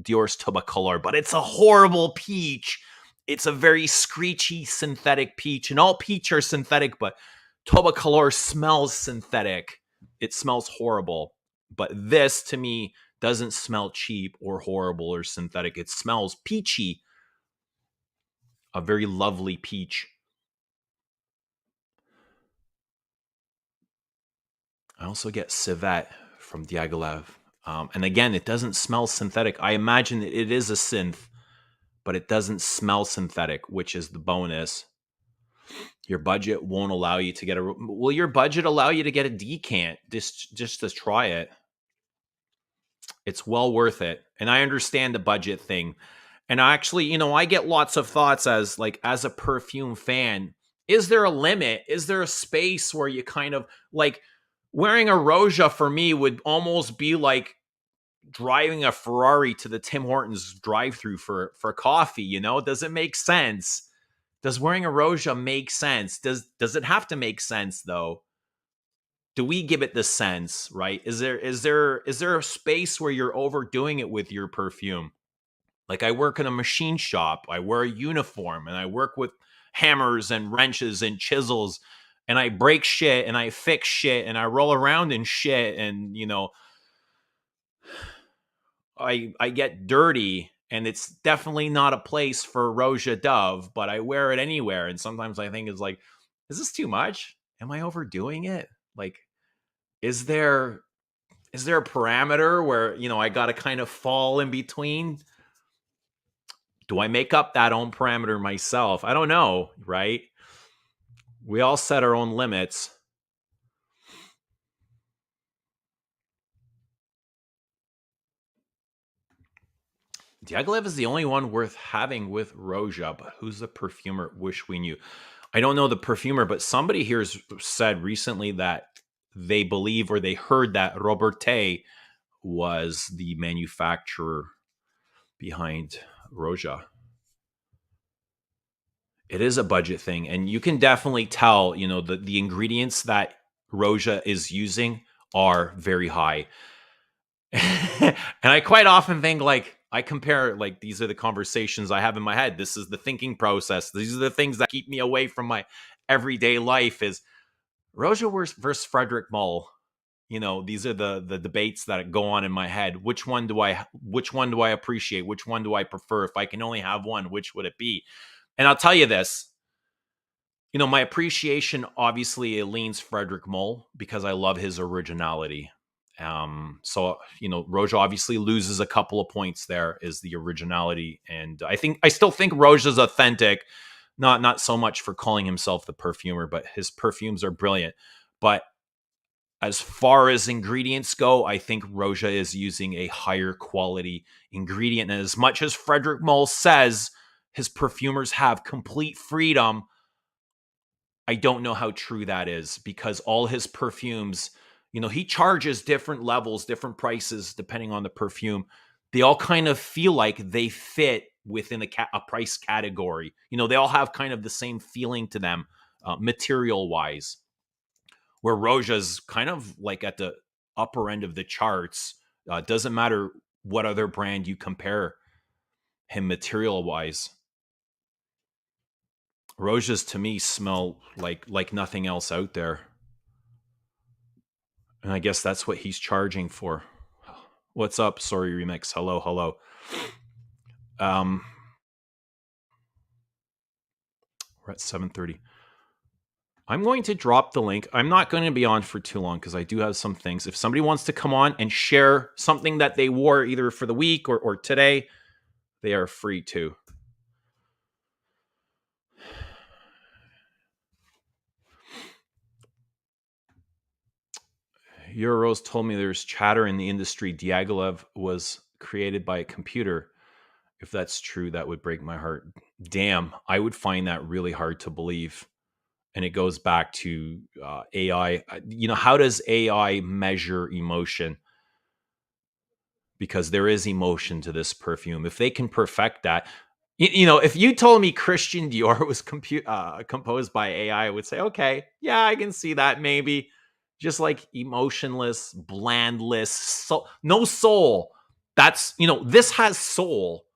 Dior's Toubacolor, but it's a horrible peach. It's a very screechy synthetic peach, and all peach are synthetic, but Toubacolor smells synthetic. It smells horrible. But this, to me, doesn't smell cheap or horrible or synthetic. It smells peachy. A very lovely peach. I also get civet from Diaghilev. And again, it doesn't smell synthetic. I imagine it is a synth, but it doesn't smell synthetic, which is the bonus. Your budget won't allow you to get a... Will your budget allow you to get a decant just to try it? It's well worth it. And I understand the budget thing. And actually, I get lots of thoughts as a perfume fan. Is there a limit? Is there a space where you kind of like wearing a Roja for me would almost be like driving a Ferrari to the Tim Hortons drive-through for coffee, Does it make sense? Does wearing a Roja make sense? Does it have to make sense though? Do we give it the sense, right? Is there a space where you're overdoing it with your perfume? Like, I work in a machine shop, I wear a uniform, and I work with hammers and wrenches and chisels, and I break shit and I fix shit and I roll around in shit, and I get dirty, and it's definitely not a place for Roja Dove, but I wear it anywhere. And sometimes I think it's like, is this too much? Am I overdoing it? Like, is there a parameter where I got to kind of fall in between? Do I make up that own parameter myself? I don't know, right? We all set our own limits. Diaghilev is the only one worth having with Roja, but who's the perfumer? Wish we knew. I don't know the perfumer, but somebody here has said recently that they believe or they heard that Robertet was the manufacturer behind Roja. It is a budget thing, and you can definitely tell, the ingredients that Roja is using are very high. And I quite often think, like, I compare, like, these are the conversations I have in my head. This is the thinking process. These are the things that keep me away from my everyday life is Roja versus Frederick Mull. These are the debates that go on in my head. Which one do I appreciate? Which one do I prefer? If I can only have one, which would it be? And I'll tell you this, my appreciation, obviously, it leans Frederick Mull because I love his originality. So Roja obviously loses a couple of points. There is the originality, and I still think Roja's authentic. Not so much for calling himself the perfumer, but his perfumes are brilliant. But as far as ingredients go, I think Roja is using a higher quality ingredient. And as much as Frederick Mull says his perfumers have complete freedom, I don't know how true that is because all his perfumes, he charges different levels, different prices depending on the perfume. They all kind of feel like they fit within a price category. They all have kind of the same feeling to them, material wise, where Roja's kind of like at the upper end of the charts. Doesn't matter what other brand you compare him material wise. Rojas to me smell like nothing else out there. And I guess that's what he's charging for. What's up? Sorry, Remix. Hello, hello. Um, we're at 7:30. I'm going to drop the link. I'm not going to be on for too long because I do have some things. If somebody wants to come on and share something that they wore either for the week or today, they are free to. Euros told me there's chatter in the industry. Diaghilev was created by a computer. If that's true, that would break my heart. Damn, I would find that really hard to believe. And it goes back to AI. How does AI measure emotion? Because there is emotion to this perfume. If they can perfect that, if you told me Christian Dior was composed by AI, I would say, okay, yeah, I can see that maybe. Just like emotionless, blandless, no soul. This has soul.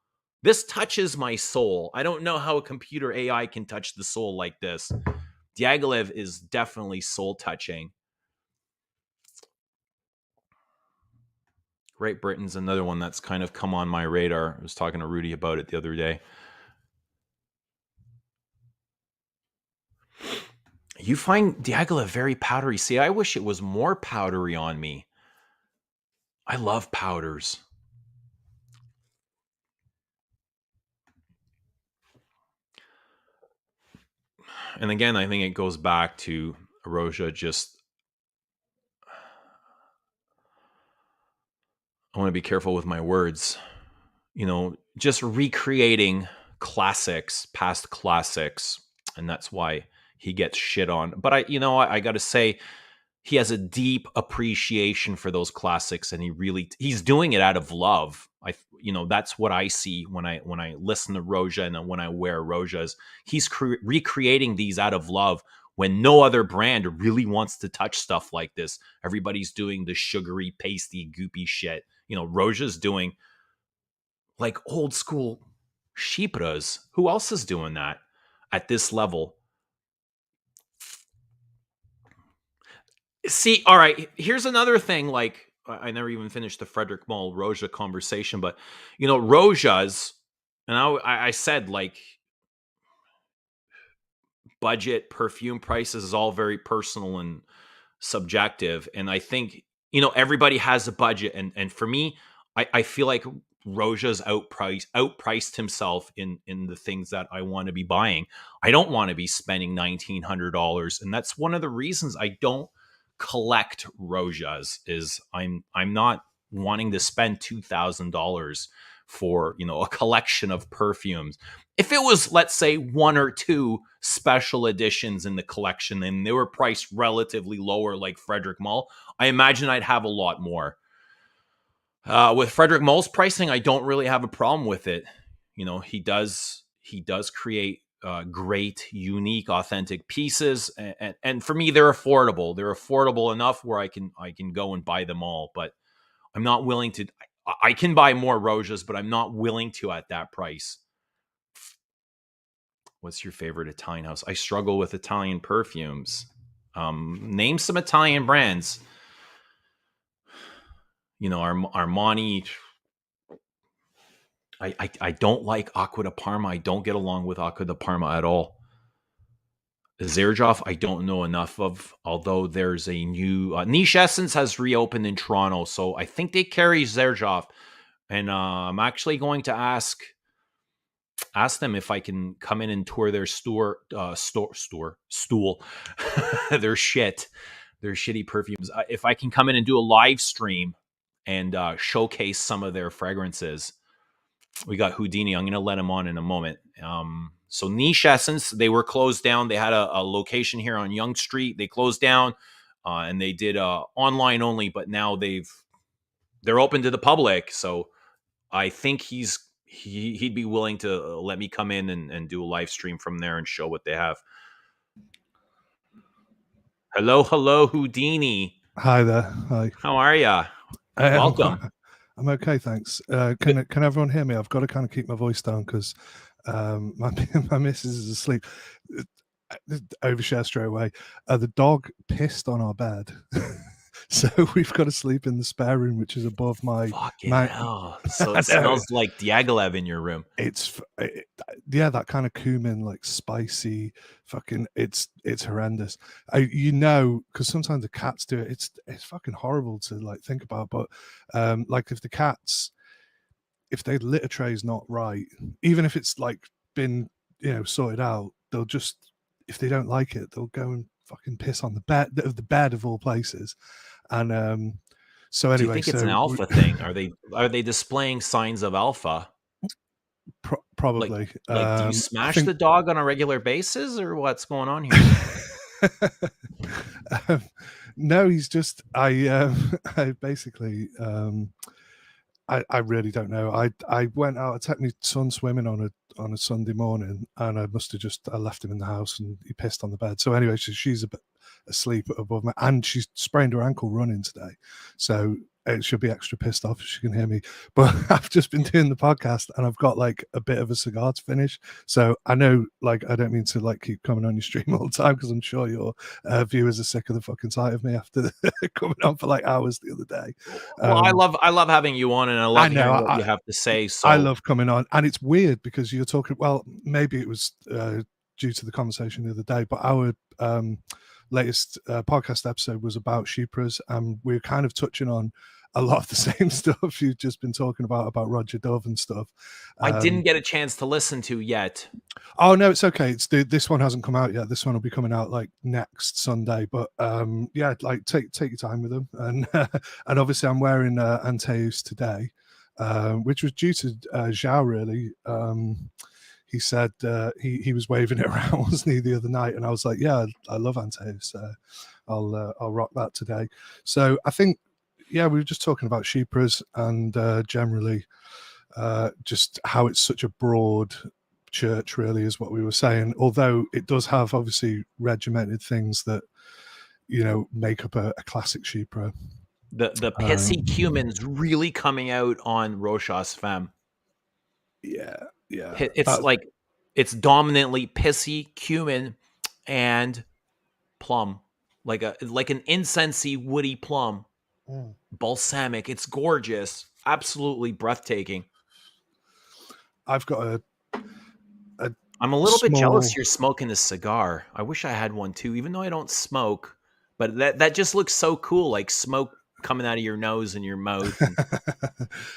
This touches my soul. I don't know how a computer AI can touch the soul like this. Diaghilev is definitely soul touching. Great Britain's another one that's kind of come on my radar. I was talking to Rudy about it the other day. You find Diaghilev very powdery. See, I wish it was more powdery on me. I love powders. And again, I think it goes back to Roja just... I want to be careful with my words. Just recreating classics, past classics. And that's why he gets shit on. But I got to say, he has a deep appreciation for those classics, and he's doing it out of love. That's what I see when I listen to Roja and when I wear Rojas. He's recreating these out of love when no other brand really wants to touch stuff like this. Everybody's doing the sugary, pasty, goopy shit. Roja's doing like old school Chypras. Who else is doing that at this level? See, all right, here's another thing. Like, I never even finished the Frederick Mull Roja conversation, but Rojas, and I said, like, budget perfume prices is all very personal and subjective, and I think everybody has a budget, and for me, I feel like Roja's outpriced himself in the things that I want to be buying. I don't want to be spending $1,900, and that's one of the reasons I don't collect Rojas. Is I'm not wanting to spend $2,000 for a collection of perfumes. If it was, let's say, one or two special editions in the collection and they were priced relatively lower, like Frederick Mull, I imagine I'd have a lot more. With Frederick Mull's pricing, I don't really have a problem with it. He does create great, unique, authentic pieces, and for me, they're affordable. They're affordable enough where I can go and buy them all. But I'm not willing to. I can buy more Rojas, but I'm not willing to at that price. What's your favorite Italian house? I struggle with Italian perfumes. Name some Italian brands. Armani. I don't like Acqua di Parma. I don't get along with Acqua di Parma at all. Zerjoff, I don't know enough of, although there's a new Niche Essence has reopened in Toronto, so I think they carry Zerjoff, and I'm actually going to ask them if I can come in and tour their stool. Their shitty perfumes. If I can come in and do a live stream and showcase some of their fragrances. We got Houdini. I'm going to let him on in a moment. So Niche Essence, they were closed down. They had a location here on Yonge Street. They closed down, and they did online only. But now they're open to the public. So I think he'd be willing to let me come in and do a live stream from there and show what they have. Hello, Houdini. Hi there. Hi. How are ya? Welcome. I'm okay, thanks. Can everyone hear me? I've got to kind of keep my voice down because my missus is asleep. Overshare straight away. The dog pissed on our bed. So we've got to sleep in the spare room, which is above my. Fucking hell! So it smells like Diaghilev in your room. That kind of cumin, like spicy, fucking. It's horrendous. Because sometimes the cats do it. It's fucking horrible to like think about. But like if their litter tray is not right, even if it's like been sorted out, they'll just, if they don't like it, they'll go and fucking piss on the bed of all places. And so anyway, do you think it's an alpha thing? Are they displaying signs of alpha? Probably. Like do you smash the dog on a regular basis, or what's going on here? No, he's just I basically I really don't know. I went out. I took my son swimming on a Sunday morning, and I must have I left him in the house, and he pissed on the bed. So anyway, she's a bit asleep above me, and she's sprained her ankle running today, so she'll be extra pissed off if she can hear me. But I've just been doing the podcast, and I've got like a bit of a cigar to finish. So I know, like, I don't mean to like keep coming on your stream all the time, because I'm sure your viewers are sick of the fucking sight of me after coming on for like hours the other day. Well, I love having you on, and I love hearing what you have to say. So I love coming on, and it's weird because you're talking. Well, maybe it was due to the conversation the other day, but our latest podcast episode was about Chypres, and we're kind of touching on a lot of the same stuff you've just been talking about Roger Dove and stuff. I didn't get a chance to listen to yet. Oh no, it's okay. This one hasn't come out yet. This one will be coming out like next Sunday. But yeah, like take your time with them. And and obviously I'm wearing Antaeus today, which was due to Zhao really. He said he was waving it around, wasn't he, the other night? And I was like, yeah, I love Antaeus. I'll rock that today. So I think, yeah, we were just talking about Chypres and generally just how it's such a broad church, really, is what we were saying. Although it does have obviously regimented things that make up a classic Chypre. The pissy cumin's really coming out on Rochas Femme. Yeah. It's dominantly pissy cumin and plum, like an incensey woody plum. Balsamic. It's gorgeous, absolutely breathtaking. I've got I'm a little bit jealous you're smoking a cigar. I wish I had one too, even though I don't smoke. But that just looks so cool, like smoke coming out of your nose and your mouth.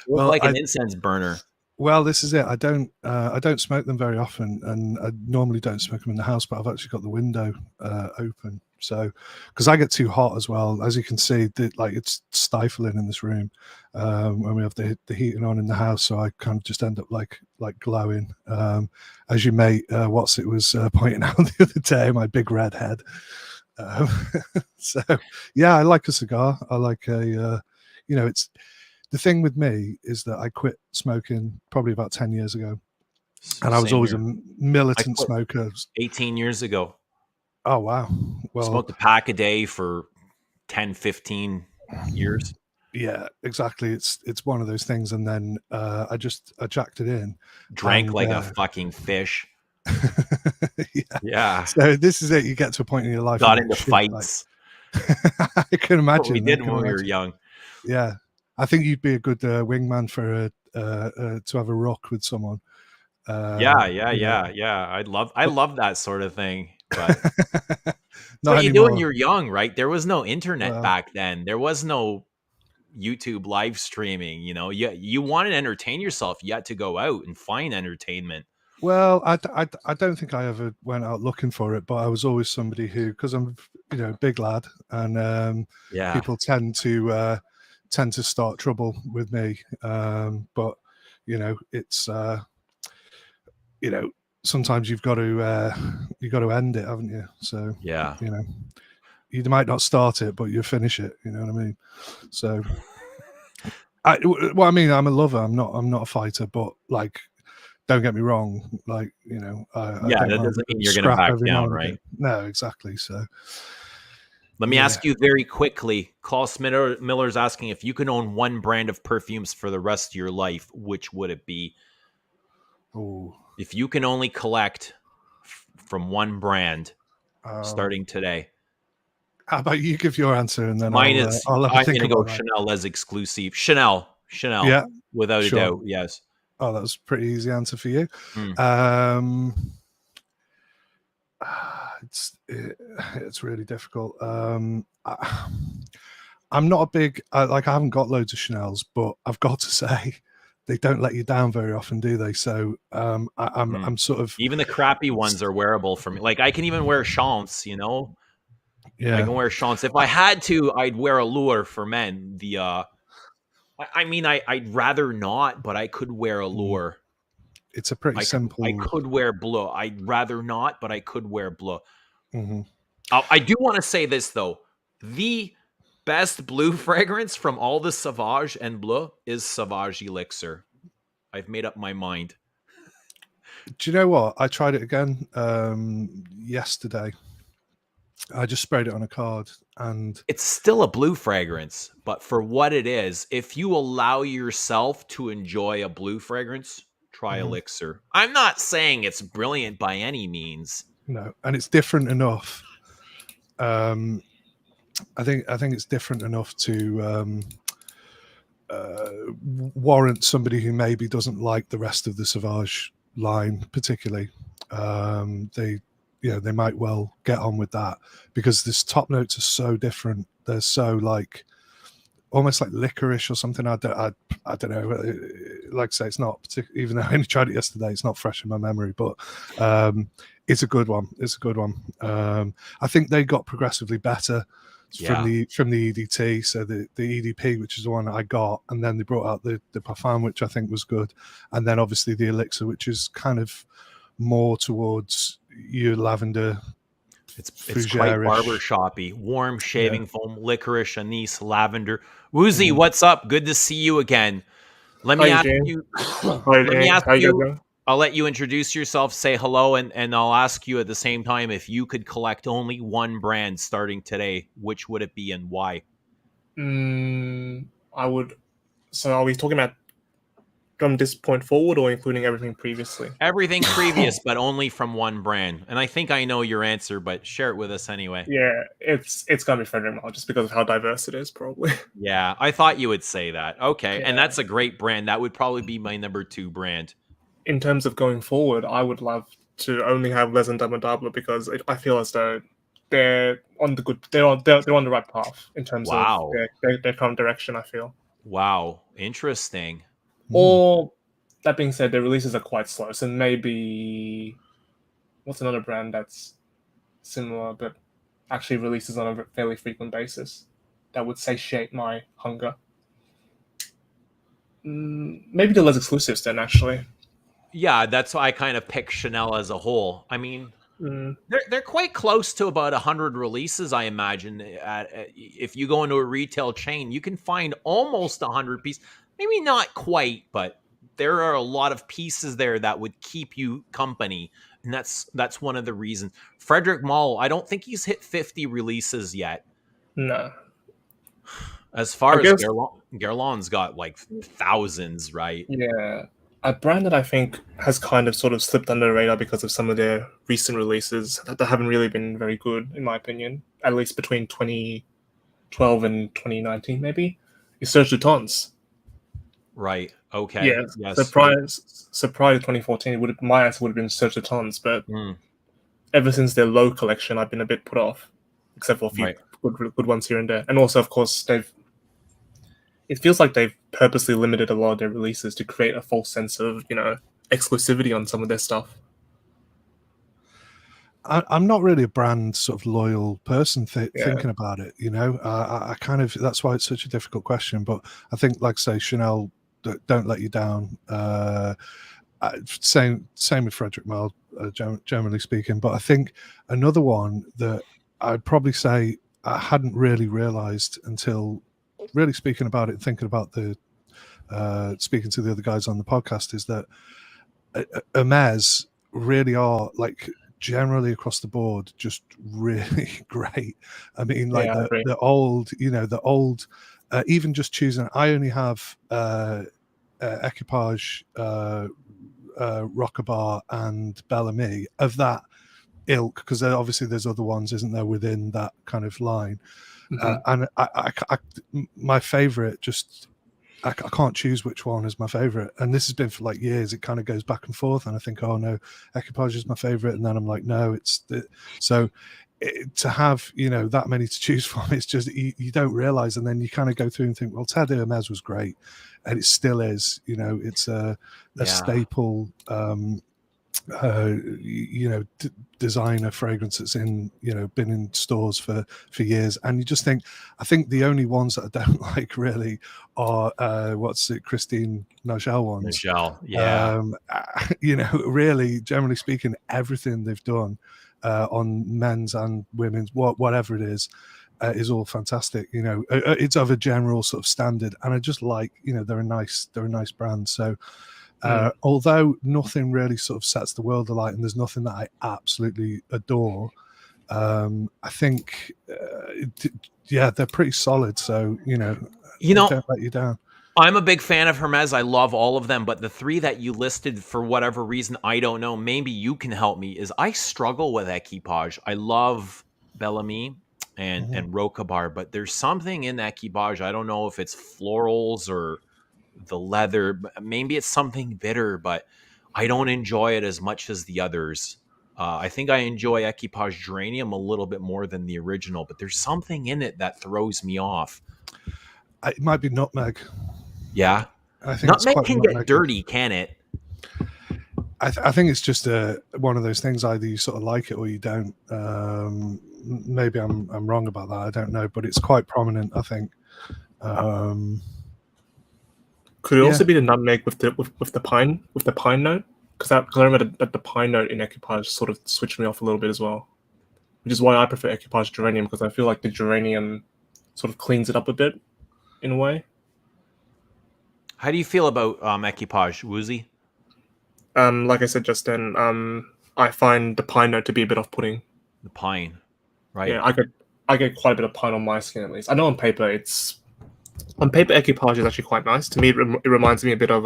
Well, like an incense burner. Well, this is it. I don't smoke them very often, and I normally don't smoke them in the house. But I've actually got the window open, so because I get too hot as well. As you can see, it's stifling in this room when we have the heating on in the house. So I kind of just end up like glowing. As your mate Watson was pointing out the other day, my big red head. So yeah, I like a cigar. I like it's. The thing with me is that I quit smoking probably about 10 years ago. And I was always a militant smoker. 18 years ago. Oh, wow. Well, smoked a pack a day for 10, 15 years. Yeah, exactly. It's one of those things, and then I jacked it in, Drank and like a fucking fish. yeah. Yeah. So this is it. You get to a point in your life where Got you think, into shit, like fights. I can What we imagine. I did can when we were imagine. young. Yeah, I think you'd be a good wingman for to have a rock with someone. Yeah, yeah, You know, yeah, yeah. I but love that sort of thing. But it's not what you do when anymore. you're young, right? There was no internet Well, back then. There was no YouTube live streaming. You wanted to entertain yourself. You had to go out and find entertainment. I don't think I ever went out looking for it, but I was always somebody who, because I'm, a big lad, and Yeah, people tend to start trouble with me. But it's sometimes you've got to end it, haven't you? So yeah. you know, you might not start it, but you finish it. You know what I mean? So well, I mean, I'm a lover. I'm not a fighter, but like, don't get me wrong. Like, I Yeah, don't that mind a doesn't bit mean of you're gonna scrap back every now down, and right? again. No, exactly. So Let me yeah. ask you very quickly. Miller's asking if you can own one brand of perfumes for the rest of your life, which would it be? Oh, If you can only collect from one brand um, starting today. how about you give your answer and then Mine is I'll have a I'm think gonna go about that. Chanel as exclusive. Chanel, Yeah, without a sure. doubt. Yes. Oh, that was a pretty easy answer for you. Mm, Um, it's really difficult. I'm not a big like I haven't got loads of Chanel's, but I've got to say they don't let you down very often, do they? So mm. I'm sort of Even the crappy ones are wearable for me. Like I can even wear Chance. I yeah. can wear Chance. If I, I had to, I'd wear Allure for men. I mean, I'd rather not, but I could wear mm, Allure. it's a pretty I simple. could wear Bleu. I'd rather not, but I could wear Bleu. Mhm. I do want to say this though. The best blue fragrance from all the Sauvage and Bleu is Sauvage Elixir. I've made up my mind. Do you know what? I tried it again yesterday. I just sprayed it on a card, and It's still a blue fragrance, but for what it is, if you allow yourself to enjoy a blue fragrance, try mhm, Elixir. I'm not saying it's brilliant by any means. no, and it's different enough. Um, I think it's different enough to uh, warrant somebody who maybe doesn't like the rest of the Sauvage line particularly. They they might well get on with that because this top notes are so different. They're so like almost like licorice or something. I don't know. Like I say, it's not even though I only tried it yesterday. It's not fresh in my memory, but it's a good one. It's a good one. I think they got progressively better Yeah. from the EDT. So the EDP, which is the one I got, and then they brought out the Parfum, which I think was good, and then obviously the Elixir, which is kind of more towards your lavender It's quite fougere-ish. barbershoppy. Warm Yeah. shaving foam, licorice, anise, lavender. Woozy, Mhm. what's up? Good to see you again. Let me Hi, ask Jane. you Hi, let me Jane. ask How you guys you doing? I'll let you introduce yourself, say hello, and I'll ask you at the same time if you could collect only one brand starting today, which would it be and why? I would. So, are we talking about from this point forward, or including everything previously? Everything previous, but only from one brand. And I think I know your answer, but share it with us anyway. Yeah, it's gonna be Frederick Malle just because of how diverse it is, probably. Yeah, I thought you would say that. Okay, and Yeah. that's a great brand. That would probably be my number 2 brand. In terms of going forward, I would love to only have Les and Damodable because I feel as though they're on the good. They're on the right path in terms of Wow. their current direction. I feel. Wow, interesting. Mm. Or that being said, their releases are quite slow. So maybe what's another brand that's similar but actually releases on a fairly frequent basis that would satiate my hunger. Maybe the less exclusives then, actually. Yeah, that's why I kind of pick Chanel as a whole. I mean, Mm, they're quite close to about 100 releases, I imagine. If you go into a retail chain, you can find almost 100 pieces. Maybe not quite, but there are a lot of pieces there that would keep you company, and that's one of the reasons. Frederick Malle, I don't think he's hit 50 releases yet. no. As I far as guess, Guerlain's got like thousands, right? yeah. A brand that I think has kind of sort of slipped under the radar because of some of their recent releases that haven't really been very good, in my opinion, at least between 2012 and 2019, maybe, is Serge Lutens. Right. Okay. Yeah, Yes. so prior to 2014, my answer would have been Serge Lutens, but Mm, ever since their low collection, I've been a bit put off, except for a few right. good ones here and there. And also, of course, it feels like they've purposely limited a lot of their releases to create a false sense of, exclusivity on some of their stuff. I'm not really a brand sort of loyal person Yeah, thinking about it. I kind of, that's why it's such a difficult question. But I think, like say, Chanel don't let you down. Same with Frederick Malle, generally speaking. But I think another one that I'd probably say I hadn't really realised until really speaking about it and thinking about the speaking to the other guys on the podcast is that Hermes really are like generally across the board just really great. I mean, like yeah, I agree. the old, even just choosing. I only have Equipage, Rockabar, and Bellamy of that ilk, because obviously there's other ones, isn't there, within that kind of line. Mhm. And my favorite, just I can't choose which one is my favorite, and this has been for like years. It kind of goes back and forth, and I think, oh no, Equipage is my favorite, and then I'm like, no, so to have that many to choose from, it's just you don't realize, and then you kind of go through and think, well, Ted Hermes was great, and it still is. It's a Yeah. staple. Designer fragrance that's been in stores for years, and you just think, I think the only ones that I don't like really are Christine Nagel ones. Michelle. Yeah. Really, generally speaking, everything they've done on men's and women's, whatever it is all fantastic. It's of a general sort of standard, and I just like, they're a nice brand. So although nothing really sort of sets the world alight, and there's nothing that I absolutely adore, I think, they're pretty solid. So, don't let you down. I'm a big fan of Hermes. I love all of them, but the three that you listed, for whatever reason, I don't know, maybe you can help me, is I struggle with Equipage. I love Bellamy and Rocabar, but there's something in Equipage. I don't know if it's florals or the leather. Maybe it's something bitter, but I don't enjoy it as much as the others. I think I enjoy Equipage Geranium a little bit more than the original, but there's something in it that throws me off. It might be nutmeg. Yeah. I think Nutmeg can get dirty, can it? I think it's just one of those things. Either you sort of like it or you don't. Maybe I'm wrong about that. I don't know, but it's quite prominent, I think. Could it also be the nutmeg with the pine note? Because I remember that the pine note in Equipage sort of switched me off a little bit as well, which is why I prefer Equipage Geranium, because I feel like the geranium sort of cleans it up a bit in a way. How do you feel about Equipage, Woozy? Like I said just then, I find the pine note to be a bit off-putting. The pine, right? Yeah, I get quite a bit of pine on my skin, at least. I know on paper Equipage is actually quite nice. To me, it reminds me a bit of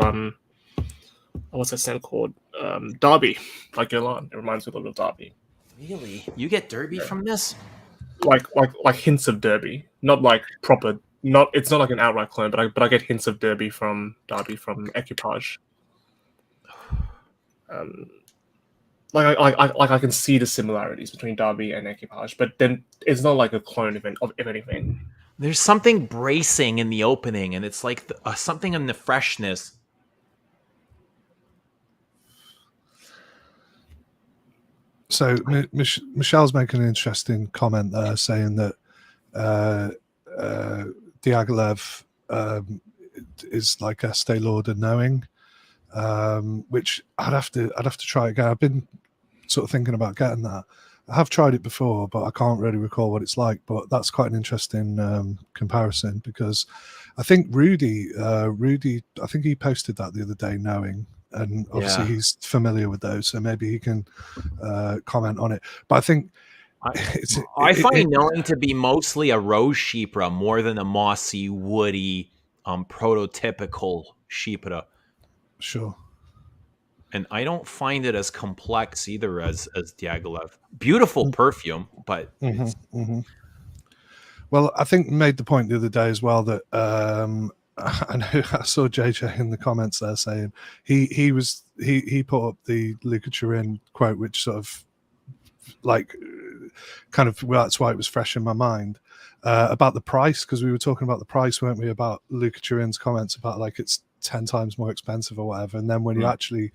what's that scent called? Derby, like Guerlain. It reminds me a little bit of Derby. Really? You get Derby from this? Like hints of Derby, not like proper. It's not like an outright clone, but I get hints of Derby from Equipage. I can see the similarities between Derby and Equipage, but then it's not like a clone of anything. There's something bracing in the opening, and it's like something in the freshness. So Michelle's making an interesting comment there, saying that Diaghilev is like Estee Lauder knowing, which I'd have to try again. I've been sort of thinking about getting that. I have tried it before, but I can't really recall what it's like. But that's quite an interesting comparison, because I think Rudy, I think he posted that the other day, knowing, and obviously he's familiar with those, so maybe he can comment on it. But I think I find Knowing to be mostly a rose chypre more than a mossy, woody, prototypical chypre. Sure. And I don't find it as complex either as Diaghilev. Beautiful perfume, but it's Well, I think made the point the other day as well that I know I saw JJ in the comments there saying he put up the Luca Turin quote, which sort of like kind of, well, that's why it was fresh in my mind about the price, because we were talking about the price, weren't we, about Luca Turin's comments about like it's 10 times more expensive or whatever, and then when you actually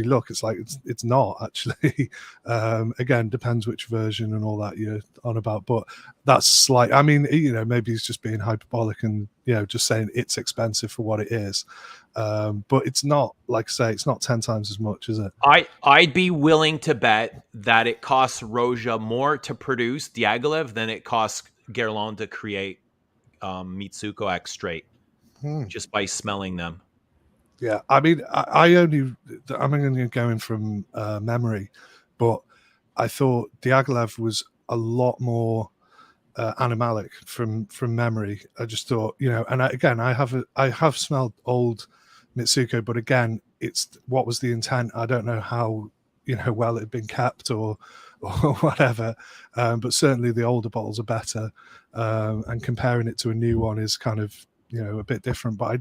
look, it's like it's not actually. Again, depends which version and all that you're on about, but that's slight. I mean, maybe he's just being hyperbolic and just saying it's expensive for what it is, but it's not, like I say, it's not 10 times as much, is it? I'd be willing to bet that it costs Roja more to produce Diaghilev than it costs Guerlain to create Mitsuko X Straight, just by smelling them. Yeah, I mean, I'm only going from memory, but I thought Diaghilev was a lot more animalic from memory. I just thought, and I have smelled old Mitsuko, but again, it's what was the intent? I don't know how well it had been kept or whatever, but certainly the older bottles are better, and comparing it to a new one is kind of a bit different. But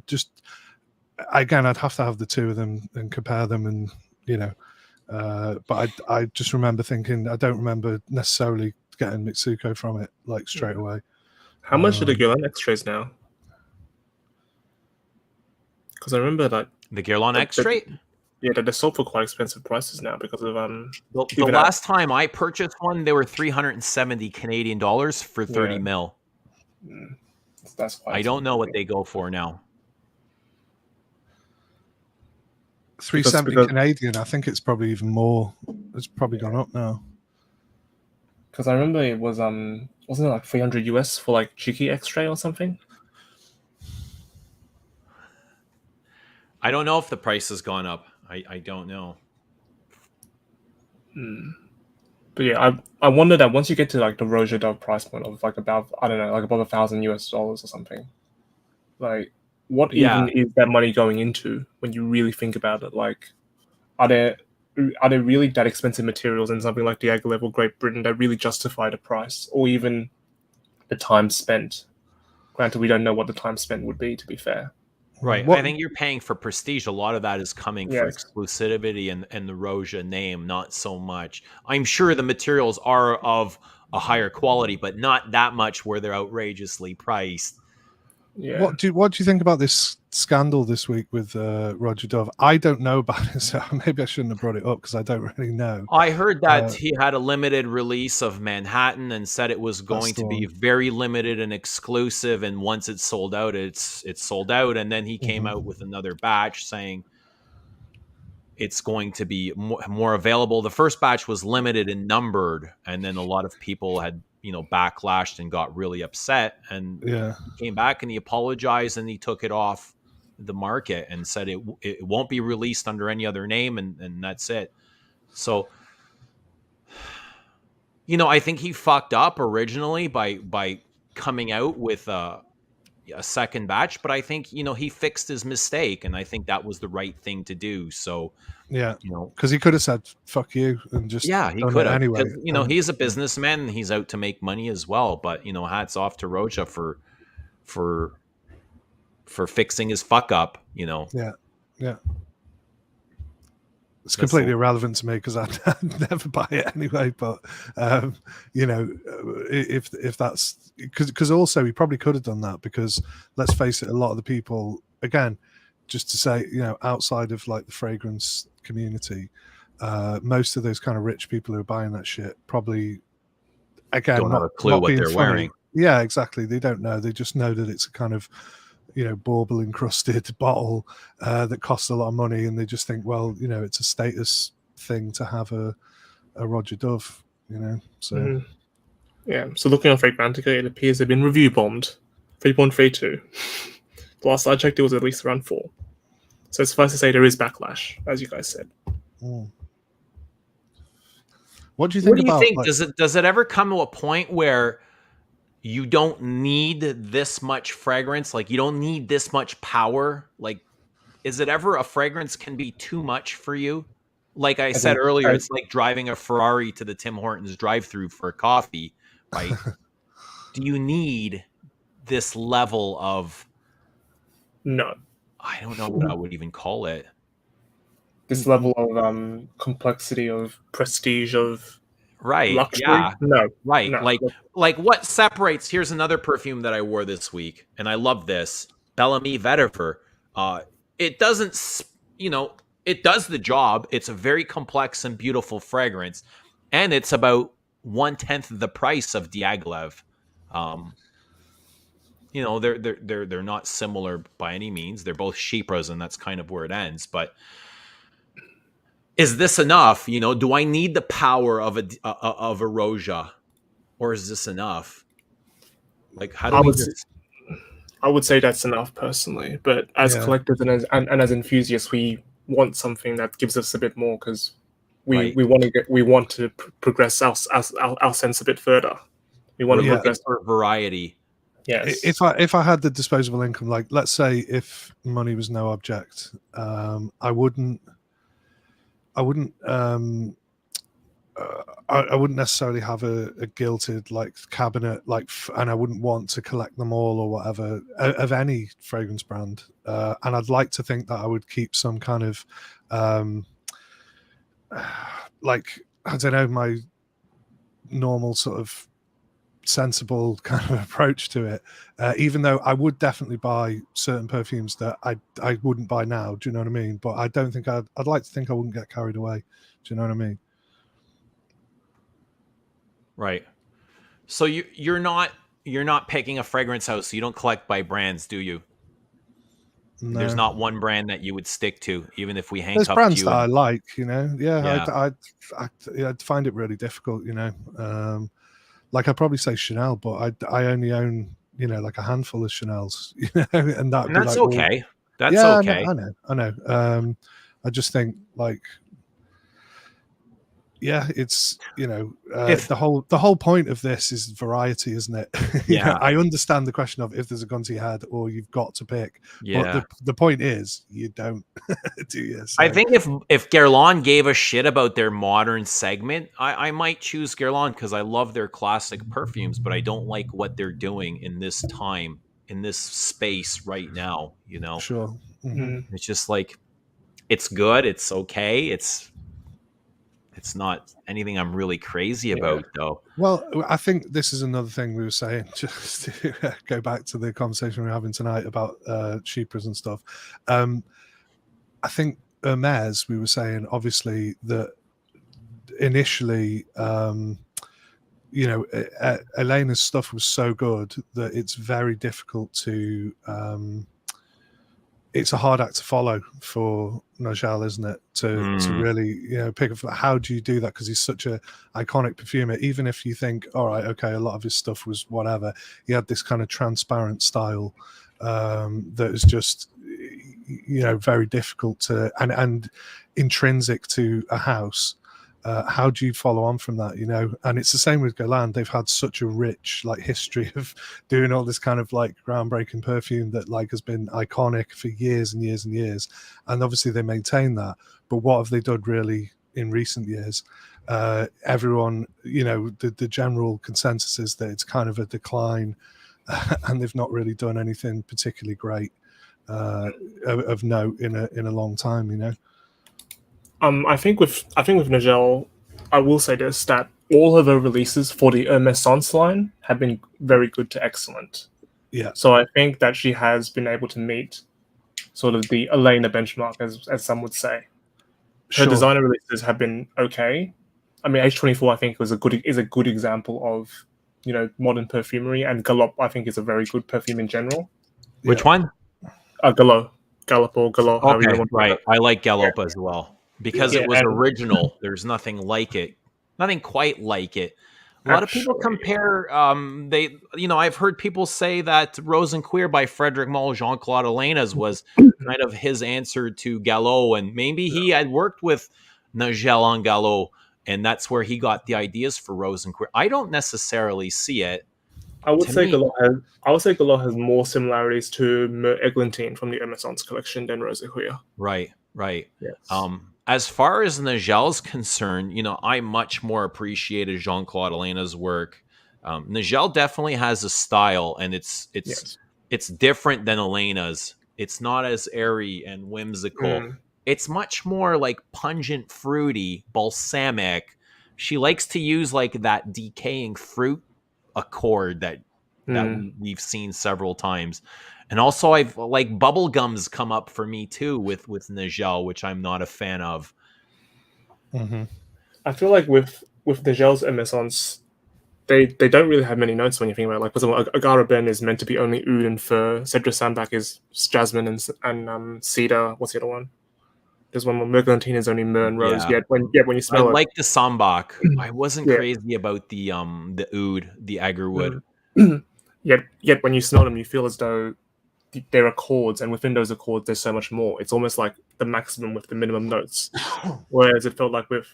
I'd have to have the two of them and compare them, and but I just remember thinking, I don't remember necessarily getting Mitsuko from it like straight away. How much are the Guerlain X-rays now? Because I remember that the Guerlain X Straight. Yeah, they're sold for quite expensive prices now because of The last time I purchased one, they were 370 Canadian dollars for 30 mil. That's quite. I don't know what they go for now. 370 Canadian. I think it's probably even more. It's probably gone up now. Because I remember it was wasn't it like 300 US for like cheeky X-ray or something? I don't know if the price has gone up. I don't know. But yeah, I wonder that once you get to like the Roja Dove price point of like about, I don't know, like above $1,000 US or something, like what even is that money going into when you really think about it? Like, are there really that expensive materials in something like Diaghilev or Great Britain that really justify the price, or even the time spent? Granted, we don't know what the time spent would be, to be fair. Right. I think you're paying for prestige. A lot of that is coming for exclusivity and the Roja name, not so much. I'm sure the materials are of a higher quality, but not that much where they're outrageously priced. Yeah. What do you think about this scandal this week with Roger Dove? I don't know about it, so maybe I shouldn't have brought it up because I don't really know. I heard that he had a limited release of Manhattan and said it was going to be very limited and exclusive, and once it's sold out, it's sold out. And then he came out with another batch saying it's going to be more available. The first batch was limited and numbered, and then a lot of people had backlashed and got really upset, and he came back and he apologized and he took it off the market and said it won't be released under any other name, and that's it. So I think he fucked up originally by coming out with a second batch, but I think he fixed his mistake, and I think that was the right thing to do. So because he could have said "fuck you" and just he could have anyway. He's a businessman and he's out to make money as well. But hats off to Roja for fixing his fuck up. Yeah. It's completely irrelevant to me because I'd never buy it anyway. But if that's because also he probably could have done that, because let's face it, a lot of the people, again, just to say, outside of like the fragrance community, most of those kind of rich people who are buying that shit probably, again, don't have a clue what they're wearing. Yeah, exactly. They don't know. They just know that it's a kind of bauble encrusted bottle that costs a lot of money, and they just think, well, it's a status thing to have a Roger Dove, so So looking on Fragrantica, it appears they've been review bombed 3.32. The last I checked, it was at least around 4. So suffice to say, there is backlash, as you guys said. Well, What do you What think do you about think? like? Does it ever come to a point where you don't need this much fragrance? Like you don't need this much power? Like, is it ever a fragrance can be too much for you? Like I As said in, earlier, it's like driving a Ferrari to the Tim Hortons drive-through for a coffee, right? Do you need this level of, no, I don't know what I would even call it. this level of complexity, of prestige, of Right. luxury. Yeah. No, Right. no. Like what separates, here's another perfume that I wore this week, and I love this. Bellamy Vetiver. Uh it doesn't it does the job. It's a very complex and beautiful fragrance, and it's about 1/10 the price of Diaghilev. Um they're not similar by any means. They're both Chypras, and that's kind of where it ends. But is this enough? Do I need the power of a Roja, or is this enough? Like, how do I we would just I would say that's enough personally, but as Yeah, collectors and as enthusiasts, we want something that gives us a bit more because right? we want to progress our sense a bit further. We want We're to yeah. looking progress. for variety, Yes, If I had the disposable income, like let's say if money was no object, I wouldn't I wouldn't necessarily have a gilded like cabinet and I wouldn't want to collect them all or whatever of any fragrance brand. And I'd like to think that I would keep some kind of um, like I don't know, my normal sort of sensible kind of approach to it. Even though I would definitely buy certain perfumes that I wouldn't buy now. Do you know what I mean? But I don't think I'd like to think I wouldn't get carried away. Do you know what I mean? right? So you're not picking a fragrance house. So you don't collect by brands, do you? There's No. not one brand that you would stick to, even if we There's handcuffed brands you that I and like, you know. Yeah, yeah, I'd find it really difficult, you know. Like I'd probably say Chanel, but I only own, you know, like a handful of Chanels, you know, and that'd and be that's like, well, okay. That's yeah, okay. I know. I just think like, yeah, it's you know, If the whole point of this is variety, isn't it? You know, yeah, I understand the question of if there's a gun to your head or you've got to pick, but yeah. the point is you don't, do you? I So think if Guerlain gave a shit about their modern segment, I might choose Guerlain because I love their classic perfumes, but I don't like what they're doing in this time, in this space right now. sure. Hmm. mm, It's just like it's good, it's okay, it's not anything I'm really crazy yeah. about though. Well, I think this is another thing we were saying, just to go back to the conversation we were having tonight about Chypras and stuff. I think Hermes, we were saying, obviously, that initially, you know, Elena's stuff was so good that it's very difficult to. It's a hard act to follow for Nigel, isn't it? To Mm, really, you know, pick up. How do you do that? Because he's such a iconic perfumer. Even if you think, all right, okay, a lot of his stuff was whatever, he had this kind of transparent style that is just, you know, very difficult to and intrinsic to a house. How do you follow on from that, you know? And it's the same with Guerlain. They've had such a rich like history of doing all this kind of like groundbreaking perfume that like has been iconic for years and years and years, and obviously they maintain that. But what have they done really in recent years? Everyone, you know, the general consensus is that it's kind of a decline, and they've not really done anything particularly great of note in a long time, you know. I think with Nigel, I will say this that all of her releases for the Hermès line have been very good to excellent. Yeah, So I think that she has been able to meet sort of the Elena benchmark, as some would say. Her sure. designer releases have been okay. I mean, H24 I think is a good example of modern perfumery, and Galop I think is a very good perfume in general. which Yeah, one? Galop or Galop, however you Okay, want to say right. it. I like Yeah, Gallup as well because yeah. it yeah, was and original. There's nothing like it, nothing quite like it. A lot of people actually, compare. I've heard people say that Rose and Queer by Frederic Malle, Jean Claude Elena's was kind of his answer to Gallo, and maybe he had worked with Nigel on Gallo, and that's where he got the ideas for Rose and Queer. I don't necessarily see it. I would To say me, Galore has more similarities to Mer Eglantine from the Renaissance collection than Rose Queer. right, right. Yes. As far as Nigel's concerned, I much more appreciated Jean-Claude Elena's work. Nigel definitely has a style, and Yes. it's different than Elena's. It's not as airy and whimsical. Mm. It's much more like pungent, fruity, balsamic. She likes to use like that decaying fruit accord that Mm. we've seen several times. And also I've like bubblegums come up for me too with Nigel, which I'm not a fan of. Mm-hmm. I feel like with Nigel's Renaissance, they don't really have many notes when you think about it. Like, for example, Agara Ben is meant to be only oud and fir. Cedra Sandbach is jasmine and cedar. What's the other one? There's one more. Merglantine is only myrrh and rose. Yeah. When you I smell it, like the Sambach. I wasn't yeah. crazy about the oud, the agarwood. Yet when you smell them, you feel as though there are chords, and within those accords, there's so much more. It's almost like the maximum with the minimum notes. Whereas it felt like with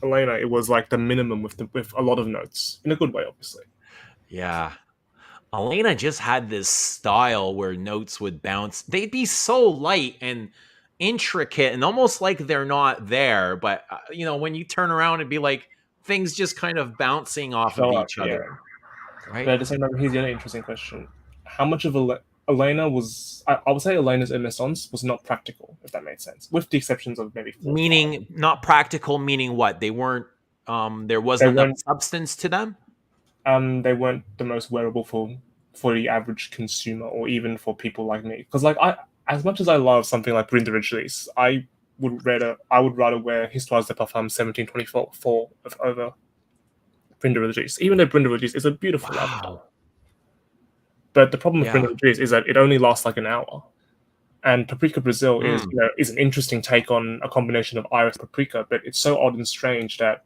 Elena, it was like the minimum with a lot of notes in a good way, obviously. Yeah. Elena just had this style where notes would bounce. They'd be so light and intricate and almost like they're not there. But, when you turn around and be like things just kind of bouncing off of each Yeah. other. Right. But at the same time, here's the other interesting question: how much of Elena was? I would say Elena's Renaissance was not practical, if that made sense, with the exceptions of maybe 4 Meaning not practical, meaning what? They weren't, there wasn't enough substance to them? They weren't the most wearable for the average consumer, or even for people like me. Because like as much as I love something like Brinde Regis, I would rather wear Histoire de Parfum 1724 over Brinde Regis, even though Brinde Regis is a beautiful lavender. But the problem with Brinde Regis is that it only lasts like an hour. And Paprika Brazil is an interesting take on a combination of iris paprika, but it's so odd and strange that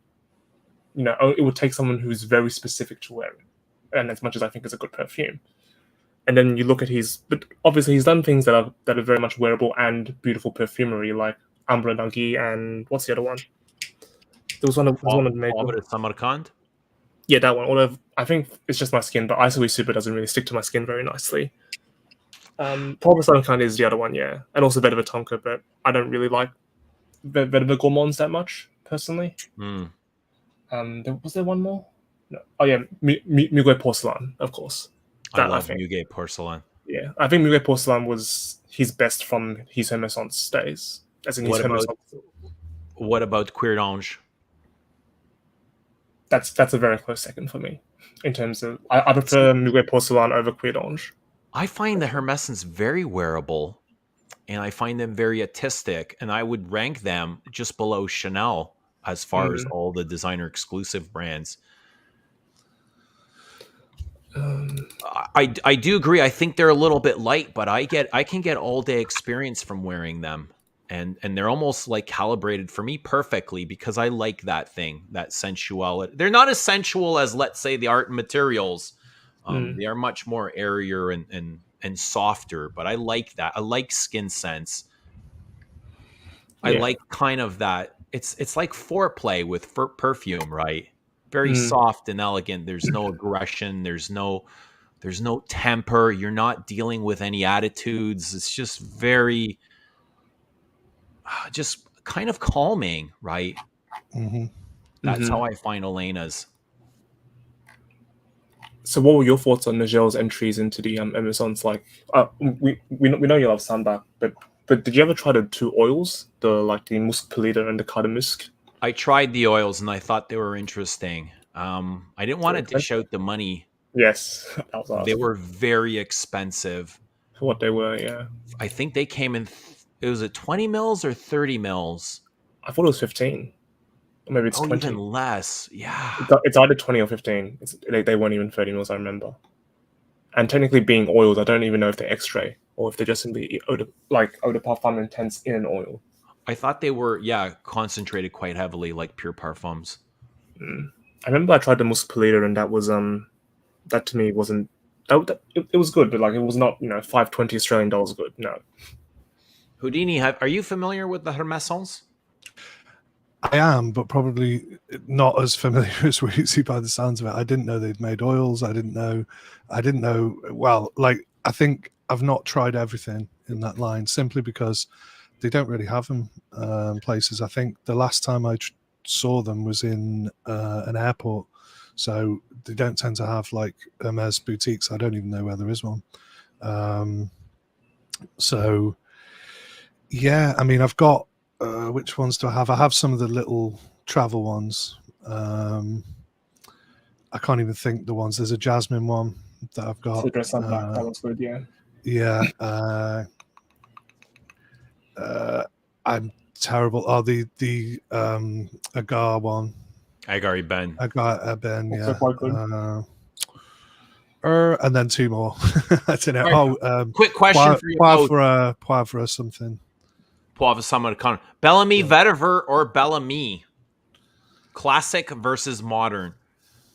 it would take someone who's very specific to wear it. And as much as I think it's a good perfume, and then you look at but obviously he's done things that are very much wearable and beautiful perfumery, like Ambra Nagi and what's the other one? There was one of the Samarkand. Yeah, that one. Although I think it's just my skin, but Isoe Super doesn't really stick to my skin very nicely. Paul Samarkand is the other one, yeah, and also Vetiver Tonka, but I don't really like Vetiver Gourmands that much personally. Was there one more? No. Oh yeah, Muguet Porcelain, of course. I love Muguet Porcelain. Yeah, I think Muguet Porcelain was his best from his Renaissance days. What about Queer d'Ange? That's a very close second for me. In terms of, I prefer Muguet Porcelain over Queer d'Ange. I find the Hermescents very wearable, and I find them very artistic, and I would rank them just below Chanel as far as all the designer exclusive brands. I do agree. I think they're a little bit light, but I can get all day experience from wearing them, and they're almost like calibrated for me perfectly because I like that thing, that sensuality. They're not as sensual as, let's say, the Art and Materials. They are much more airier and softer, but I like that. I like skin sense. I like kind of that. It's like foreplay with perfume, right? Very soft and elegant. There's no aggression. There's no temper. You're not dealing with any attitudes. It's just very, just kind of calming, right? Mm-hmm. That's how I find Elena's. So, what were your thoughts on Nigel's entries into the Renaissance? Like, we know you love Sandbach, but did you ever try the 2 oils, the Musc Pelida and the Cardamusc? I tried the oils and I thought they were interesting. I didn't want to dish out the money. Yes, that was awesome. They were very expensive. For what they were, yeah. I think they came in. It was at 20 mils or 30 mils. I thought it was 15. Or maybe it's 20. Even less. Yeah. It's either 20 or 15. They weren't even 30 mils, I remember. And technically, being oils, I don't even know if they're extrait or if they're just simply eau de parfum intense in an oil. I thought they were, concentrated quite heavily, like pure parfums. I remember I tried the Musc Pelida, and that was that to me wasn't. It was good, but like it was not $520 Australian good. No. Houdini, are you familiar with the Hermescents? I am, but probably not as familiar as Wootsy by the sounds of it. I didn't know they'd made oils. I didn't know. Well, like, I think I've not tried everything in that line simply because they don't really have them places. I think the last time I saw them was in an airport, so they don't tend to have like Hermes boutiques. I don't even know where there is one. So yeah, I mean, I've got which ones do I have? I have some of the little travel ones. I can't even think the ones. There's a jasmine one that I've got. Citrus and black, that one's good, yeah. Yeah. I'm terrible. Oh, the agar one. Agari Ben. Agar Ben, Also yeah. quite good. And then two more. I don't know. Right. Quick question for you both. Poivre something. Bellamy Vetiver or Bellamy? Classic versus modern.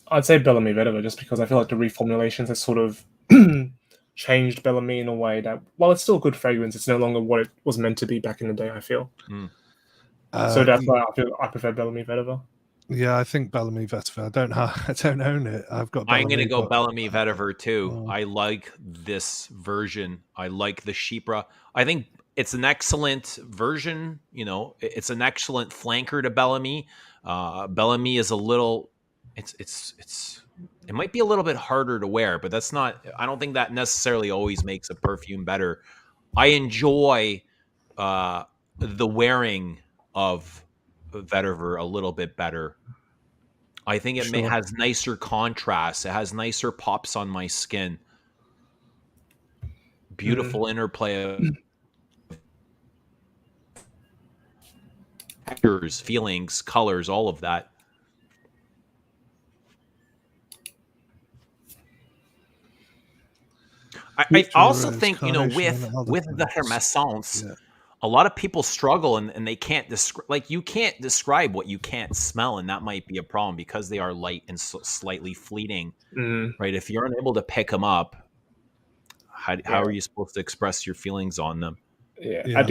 I'd say Bellamy Vetiver, just because I feel like the reformulations have sort of changed Bellamy in a way that, while it's still a good fragrance, it's no longer what it was meant to be back in the day, I feel. So that's why I prefer Bellamy Vetiver. Yeah, I think Bellamy Vetiver. I don't own it. I've got. I'm going to go Bellamy Vetiver too. I like this version. I like the Chypre. I think it's an excellent version. You know, it's an excellent flanker to Bellamy. Bellamy is a little. It might be a little bit harder to wear, but that's not. I don't think that necessarily always makes a perfume better. I enjoy the wearing of Vetiver a little bit better. I think it has nicer contrast. It has nicer pops on my skin. Beautiful interplay of textures, feelings, colors, all of that. I also think, you know, with the Hermescence, a lot of people struggle and they can't describe, like, you can't describe what you can't smell, and that might be a problem because they are light and slightly fleeting, right? If you're unable to pick them up, how are you supposed to express your feelings on them? Yeah.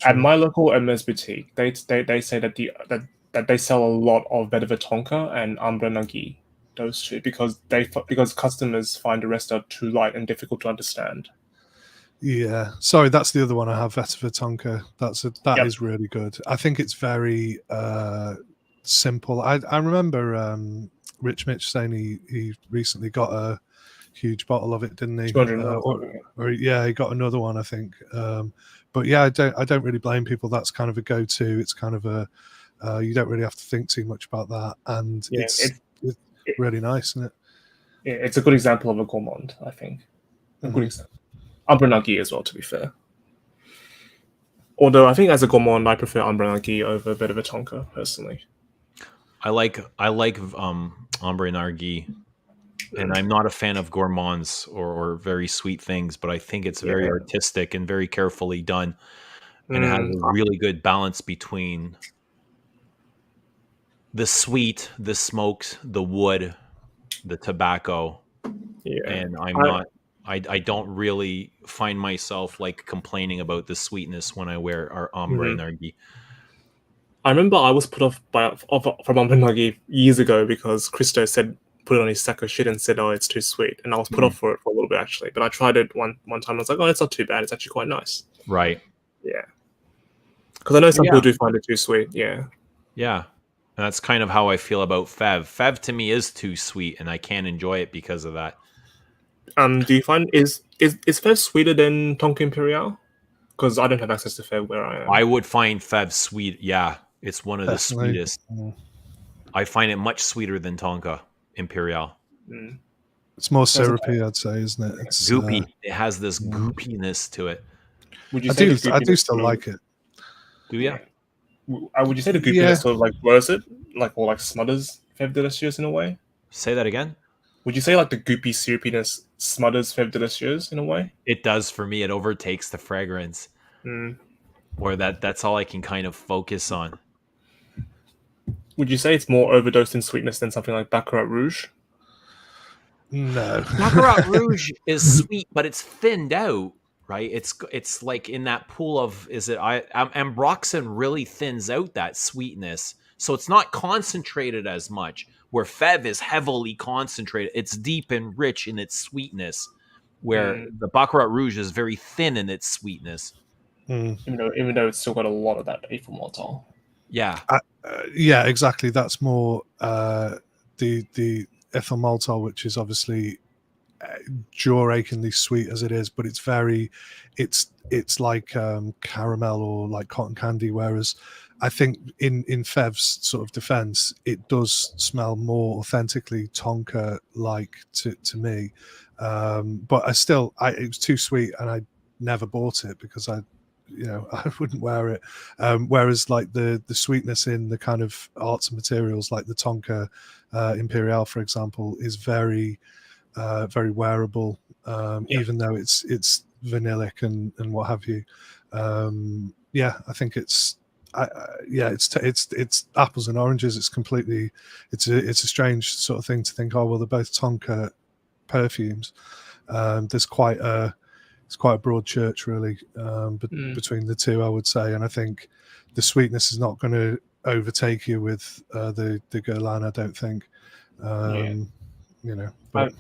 At my local Hermes boutique, they say that that they sell a lot of Vetiver Tonka and Ambre Nagui, those two, because customers find the rest are too light and difficult to understand. Yeah, sorry, that's the other one I have, Vetiver Tonka. That is really good. I think it's very simple. I remember Rich Mitch saying he recently got a huge bottle of it, didn't he? He got another one, I think. But yeah, I don't really blame people. That's kind of a go-to. It's kind of a you don't really have to think too much about that, and it's really nice, isn't it? Yeah, it's a good example of a gourmand, I think. A good example. Ambre Nagui as well, to be fair. Although I think as a gourmand, I prefer Ambre Nagui over Vetiver Tonka personally. I like Ambre Nagui, and I'm not a fan of gourmands or very sweet things, but I think it's very artistic and very carefully done, and it has a really good balance between the sweet, the smoked, the wood, the tobacco, and I don't really find myself like complaining about the sweetness when I wear our Ambre Nagui. I remember I was put off from Ambre Nagui years ago because Christo put it on his sack of shit and said, "Oh, it's too sweet," and I was put off for it for a little bit actually. But I tried it one time. I was like, "Oh, it's not too bad. It's actually quite nice." Right. Yeah. Because I know some people do find it too sweet. Yeah. Yeah. And that's kind of how I feel about Fev. Fev to me is too sweet, and I can't enjoy it because of that. Do you find is Fev sweeter than Tonka Imperial? Because I don't have access to Fev where I am. I would find Fev sweet. Yeah, it's one of the sweetest. I find it much sweeter than Tonka Imperial. It's more syrupy, I'd say, isn't it? It's goopy. It has this goopiness to it. Would you I do still like it. Do you? Would you say the goopiness sort of like blurs it, or like smothers Fev Delicieux in a way? Say that again. Would you say like the goopy syrupiness smothers Fev Delicieux in a way? It does for me. It overtakes the fragrance. Or that's all I can kind of focus on. Would you say it's more overdosed in sweetness than something like Baccarat Rouge? No. Baccarat Rouge is sweet, but it's thinned out, right? It's like in that pool of, is it Ambroxan really thins out that sweetness. So it's not concentrated as much, where Fev is heavily concentrated. It's deep and rich in its sweetness, where the Baccarat Rouge is very thin in its sweetness. Even though it's still got a lot of that ethyl maltol. Yeah. Yeah, exactly. That's more the ethyl maltol, which is obviously jaw-achingly sweet as it is, but it's like caramel or like cotton candy. Whereas I think in Fev's sort of defense, it does smell more authentically Tonka like to me. But it was too sweet, and I never bought it because I wouldn't wear it. Whereas like the sweetness in the kind of arts and materials like the Tonka Imperial, for example, is very very wearable, even though it's vanillic and what have you. I think it's apples and oranges. It's completely it's a strange sort of thing to think, oh well, they're both Tonka perfumes. There's quite a broad church really between the two, I would say, and I think the sweetness is not going to overtake you with the Guerlain, I don't think. But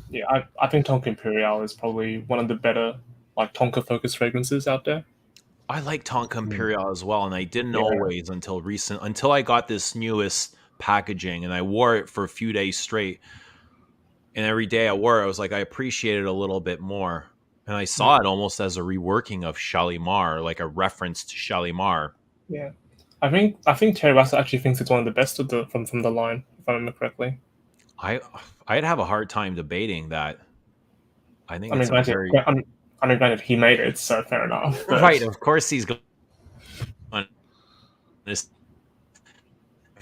I think Tonka Imperial is probably one of the better like Tonka focused fragrances out there. I like Tonka Imperial as well, and I didn't always until I got this newest packaging, and I wore it for a few days straight. And every day I wore it, I was like, I appreciate it a little bit more. And I saw it almost as a reworking of Shalimar, like a reference to Shalimar. Yeah, I think Terry Russell actually thinks it's one of the best of from the line, if I remember correctly. I'd have a hard time debating that. I think granted, he made it, so fair enough. But... Right, of course he's going. Of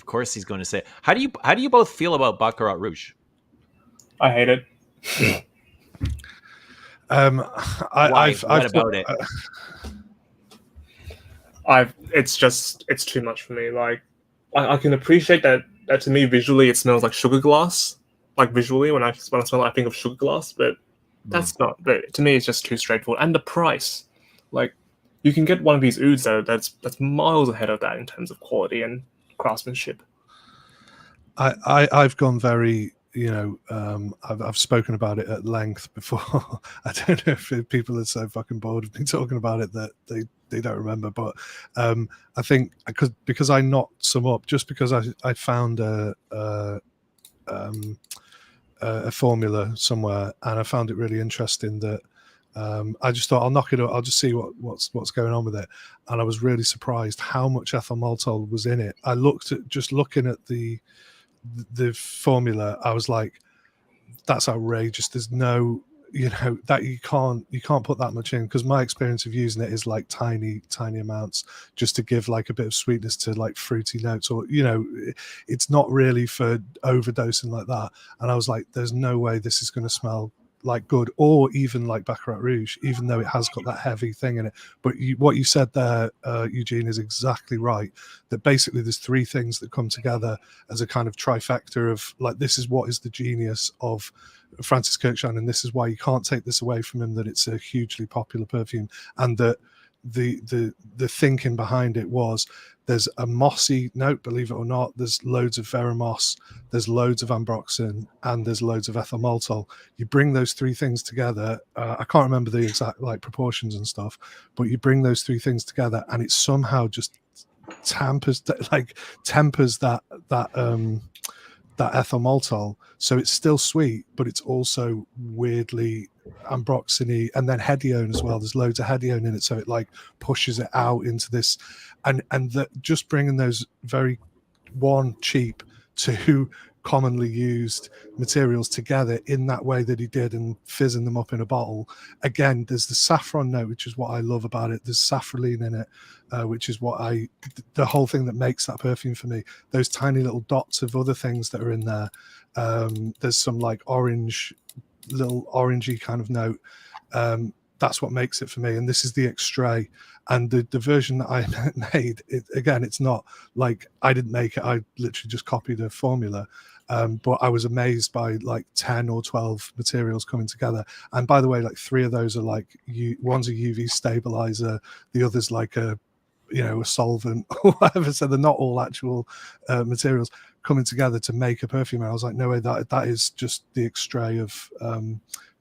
course he's going to say. How do you both feel about Baccarat Rouge? I hate it. What about it? It's too much for me. Like, I can appreciate that to me visually it smells like sugar glass. Like visually, when I smell it, I think of sugar glass, but that's not. But to me, it's just too straightforward. And the price, like, you can get one of these ouds that's miles ahead of that in terms of quality and craftsmanship. I've gone very. I've spoken about it at length before. I don't know if people are so fucking bored of me talking about it that they don't remember. But I think because I knocked some up just because I found a formula somewhere and I found it really interesting that I just thought I'll knock it up. I'll just see what's going on with it. And I was really surprised how much ethyl maltol was in it. I looked at just looking at the formula, I was like, that's outrageous. There's no, that you can't put that much in, because my experience of using it is like tiny amounts just to give like a bit of sweetness to like fruity notes, or it's not really for overdosing like that. And I was like, there's no way this is going to smell like good, or even like Baccarat Rouge, even though it has got that heavy thing in it. But what you said there, Eugene, is exactly right, that basically there's three things that come together as a kind of trifecta of like, this is what is the genius of Francis Kirkshine, and this is why you can't take this away from him, that it's a hugely popular perfume, and that the thinking behind it was there's a mossy note, believe it or not, there's loads of Verimoss, there's loads of ambroxan, and there's loads of ethyl maltol. You bring those three things together, I can't remember the exact like proportions and stuff, but you bring those three things together and it somehow just tempers that ethyl maltol, so it's still sweet, but it's also weirdly ambroxany, and then hedione as well. There's loads of hedione in it, so it like pushes it out into this, and that just bringing those very cheap, two commonly used materials together in that way that he did, and fizzing them up in a bottle. Again, there's the saffron note, which is what I love about it. There's safraline in it, which is the whole thing that makes that perfume for me. Those tiny little dots of other things that are in there. There's some like little orangey kind of note. That's what makes it for me. And this is the extrait. And the version that I made, it's not like I didn't make it. I literally just copied a formula. But I was amazed by like 10 or 12 materials coming together. And by the way, like 3 of those are like, one's a UV stabilizer, the other's like a solvent or whatever. So they're not all actual materials coming together to make a perfume. And I was like, no way, that is just the extrait of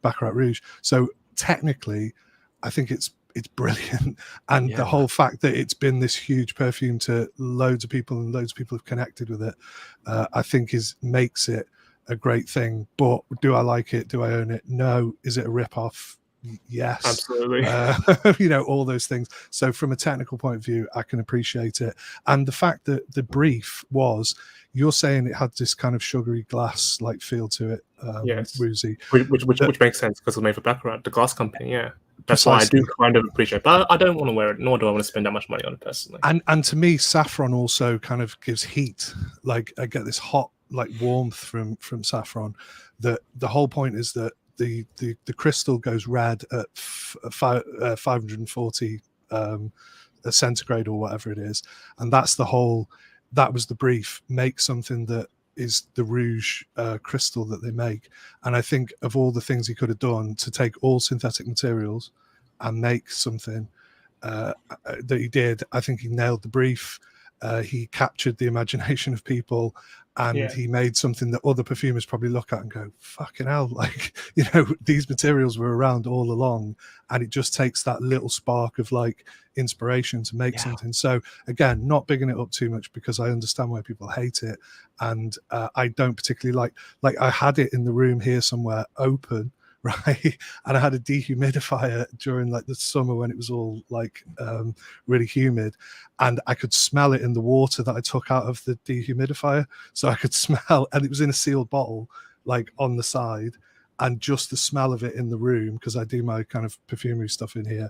Baccarat Rouge. So technically, I think it's brilliant, and the whole fact that it's been this huge perfume to loads of people and loads of people have connected with it, I think makes it a great thing. But do I like it? Do I own it? No. Is it a rip-off? Yes, absolutely. All those things. So from a technical point of view, I can appreciate it. And the fact that the brief was, you're saying it had this kind of sugary glass like feel to it, yes, woozy, which makes sense because it's made for Baccarat, the glass company. Yeah, that's why I do kind of appreciate, but I don't want to wear it, nor do I want to spend that much money on it personally. And to me, saffron also kind of gives heat. Like I get this hot like warmth from saffron. That the whole point is that the crystal goes red at 540 centigrade or whatever it is, and that was the brief. Make something that is the rouge crystal that they make. And I think of all the things he could have done to take all synthetic materials and make something that he did, I think he nailed the brief. He captured the imagination of people, and he made something that other perfumers probably look at and go, fucking hell, like, these materials were around all along, and it just takes that little spark of like inspiration to make something. So again, not bigging it up too much, because I understand why people hate it, and I don't particularly like I had it in the room here somewhere open, right, and I had a dehumidifier during like the summer when it was all like really humid, and I could smell it in the water that I took out of the dehumidifier. So I could smell, and it was in a sealed bottle like on the side, and just the smell of it in the room, because I do my kind of perfumery stuff in here,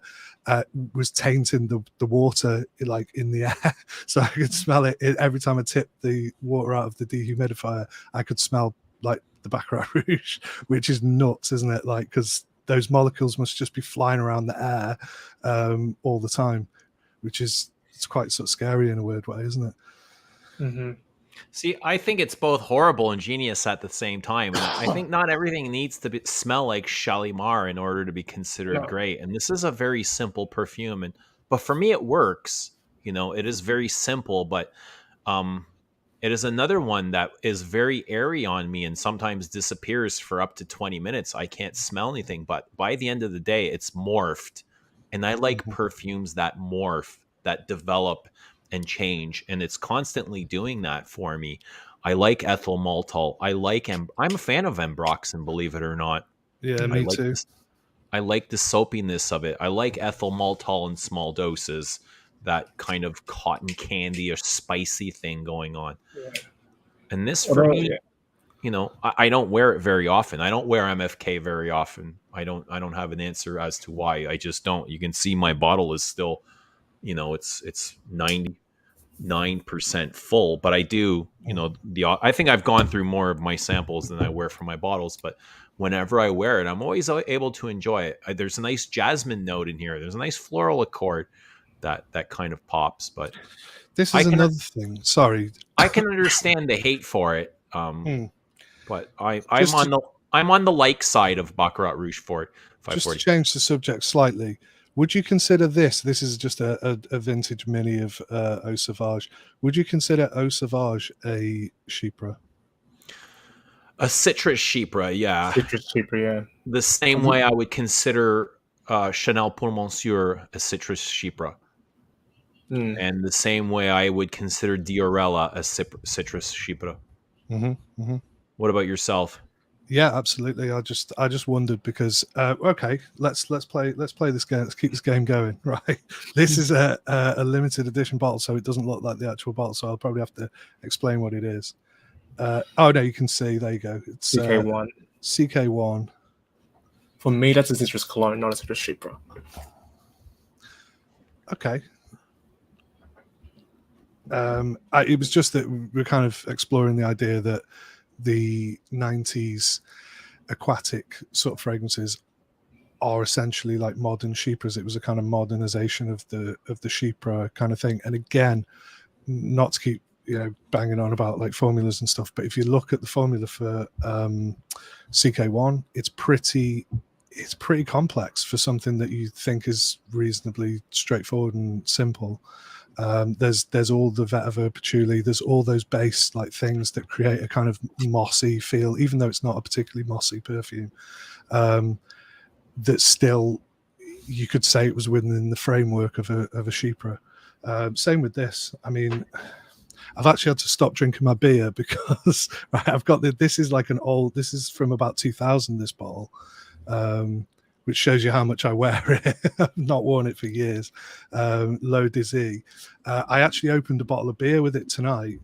was tainting the water like in the air. So I could smell it every time I tipped the water out of the dehumidifier. I could smell like the Baccarat Rouge, which is nuts, isn't it? Like, because those molecules must just be flying around the air all the time, it's quite sort of scary in a weird way, isn't it? Mm-hmm. See, I think it's both horrible and genius at the same time. And I think not everything needs to smell like Shalimar in order to be considered great. And this is a very simple perfume, but for me, it works. It is very simple, but it is another one that is very airy on me and sometimes disappears for up to 20 minutes. I can't smell anything, but by the end of the day, it's morphed. And I like perfumes that morph, that develop and change. And it's constantly doing that for me. I like ethyl maltol. I'm a fan of ambroxan, believe it or not. Yeah, me too. I like the soapiness of it. I like ethyl maltol in small doses. That kind of cotton candy or spicy thing going on. And this for me, I don't wear it very often. I don't wear MFK very often. I don't have an answer as to why. I just don't. You can see my bottle is still, it's 99% full, but I do, I think I've gone through more of my samples than I wear for my bottles, but whenever I wear it, I'm always able to enjoy it. There's a nice jasmine note in here. There's a nice floral accord that kind of pops. But this is another thing. Sorry, I can understand the hate for it, but I'm on the like side of Baccarat Rouge for it. Just to change the subject slightly, would you consider this is just a vintage mini of Eau Sauvage? Would you consider Eau Sauvage a chypre? A citrus chypre, yeah. Citrus chypre, yeah. The same way I would consider Chanel Pour Monsieur a citrus chypre. And the same way I would consider Diorella a citrus chypre. What about yourself? Yeah, absolutely. I just wondered because okay, let's play this game. Let's keep this game going, right? This is a limited edition bottle, so it doesn't look like the actual bottle. So I'll probably have to explain what it is. Oh no, you can see. There you go. It's CK1. CK1. For me, that's a citrus cologne, not a citrus chypre. Okay. It was just that we're kind of exploring the idea that the 90s aquatic sort of fragrances are essentially like modern chypres. It was a kind of modernization of the chypre kind of thing. And again, not to keep banging on about like formulas and stuff, but if you look at the formula for CK1, it's pretty complex for something that you think is reasonably straightforward and simple. There's all the vetiver, patchouli. There's all those base like things that create a kind of mossy feel, even though it's not a particularly mossy perfume. That still, you could say it was within the framework of a Chypre. Same with this. I mean, I've actually had to stop drinking my beer because right, I've got this is like this is from about 2000, this bottle, which shows you how much I wear it. I've not worn it for years. Low Dizzy. I actually opened a bottle of beer with it tonight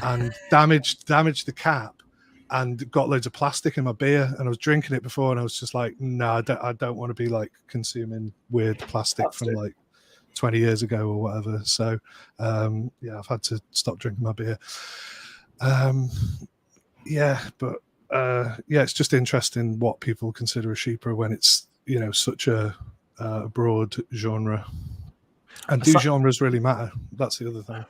and damaged the cap and got loads of plastic in my beer, and I was drinking it before and I was just like, no, I don't want to be like consuming weird plastic from like 20 years ago or whatever. So yeah, I've had to stop drinking my beer. Yeah, but yeah, it's just interesting what people consider a Chypre when it's, you know, such a broad genre. And do genres really matter? That's the other thing.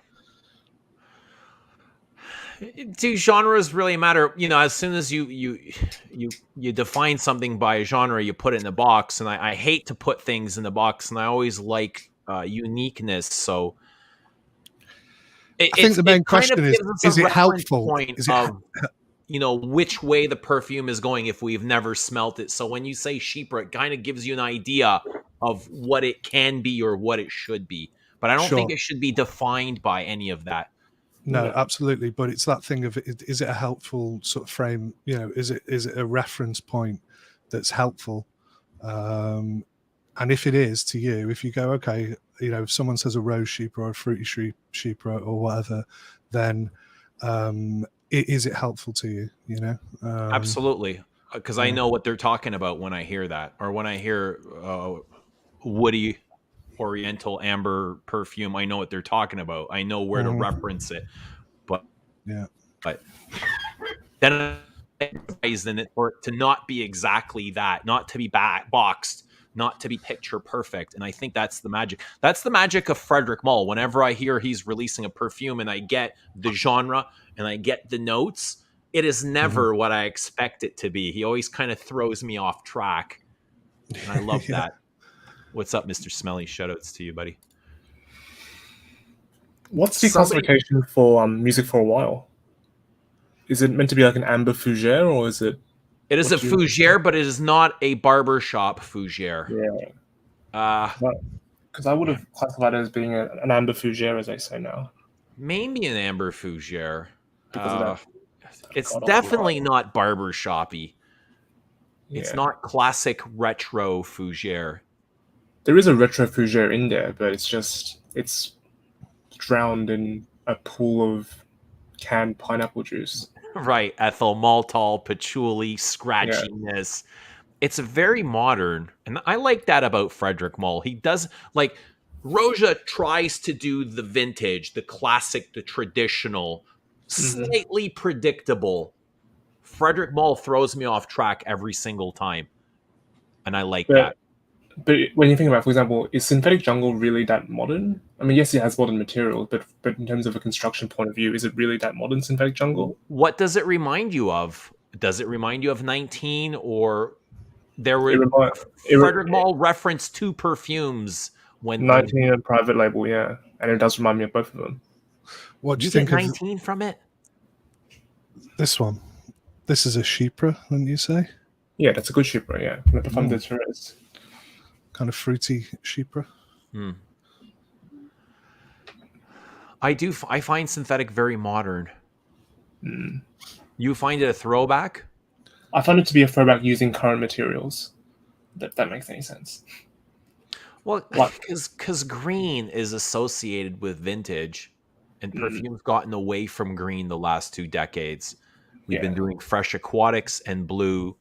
Do genres really matter? You know, as soon as you define something by a genre, you put it in a box. And I hate to put things in the box, and I always like uniqueness. So I think the main question is it helpful? Is it you know, which way the perfume is going if we've never smelt it. So when you say Chypre, it kind of gives you an idea of what it can be or what it should be. But I don't think it should be defined by any of that. No, absolutely. But it's that thing of, is it a helpful sort of frame? You know, is it a reference point that's helpful? And if it is to you, if you go, okay, you know, if someone says a rose Chypre or a fruity Chypre or whatever, then is it helpful to you? You know, absolutely, because I know what they're talking about when I hear that, or when I hear woody oriental amber perfume. I know what they're talking about. I know where to reference it, but then in it for it to not be exactly that, not to be boxed, not to be picture perfect. And I think that's the magic. That's the magic of Frederic Malle. Whenever I hear he's releasing a perfume and I get the genre and I get the notes, it is never what I expect it to be. He always kind of throws me off track. And I love that. What's up, Mr. Smelly? Shoutouts to you, buddy. What's the classification for music for a while? Is it meant to be like an amber fougere, or is it? It is a fougere, but it is not a barbershop fougere. Yeah. Because I would have classified it as being an amber fougere, as they say now. Maybe an amber fougere. Because of that. It's definitely not barbershoppy. Yeah. It's not classic retro fougere. There is a retro fougere in there, but it's drowned in a pool of canned pineapple juice. Right, ethyl maltol, patchouli, scratchiness. Yeah. It's very modern, and I like that about Frederic Malle. He does, like, Roja tries to do the vintage, the classic, the traditional, slightly predictable. Frederic Malle throws me off track every single time, and I like that. But when you think about it, for example, is Synthetic Jungle really that modern? I mean, yes, it has modern materials, but in terms of a construction point of view, is it really that modern, Synthetic Jungle? What does it remind you of? Does it remind you of 19, or there were Frederic Malle referenced 2 perfumes when 19 and Private Label, yeah, and it does remind me of both of them. What do you think of 19 from it? This one, this is a Chypre, wouldn't you say? Yeah, that's a good Chypre. Yeah, the Parfum de Thérèse. Kind of fruity Chypre. I find synthetic very modern. You find it a throwback? I find it to be a throwback using current materials. That makes any sense. Well, because green is associated with vintage, and perfume's gotten away from green the last 2 decades. We've been doing fresh aquatics and blue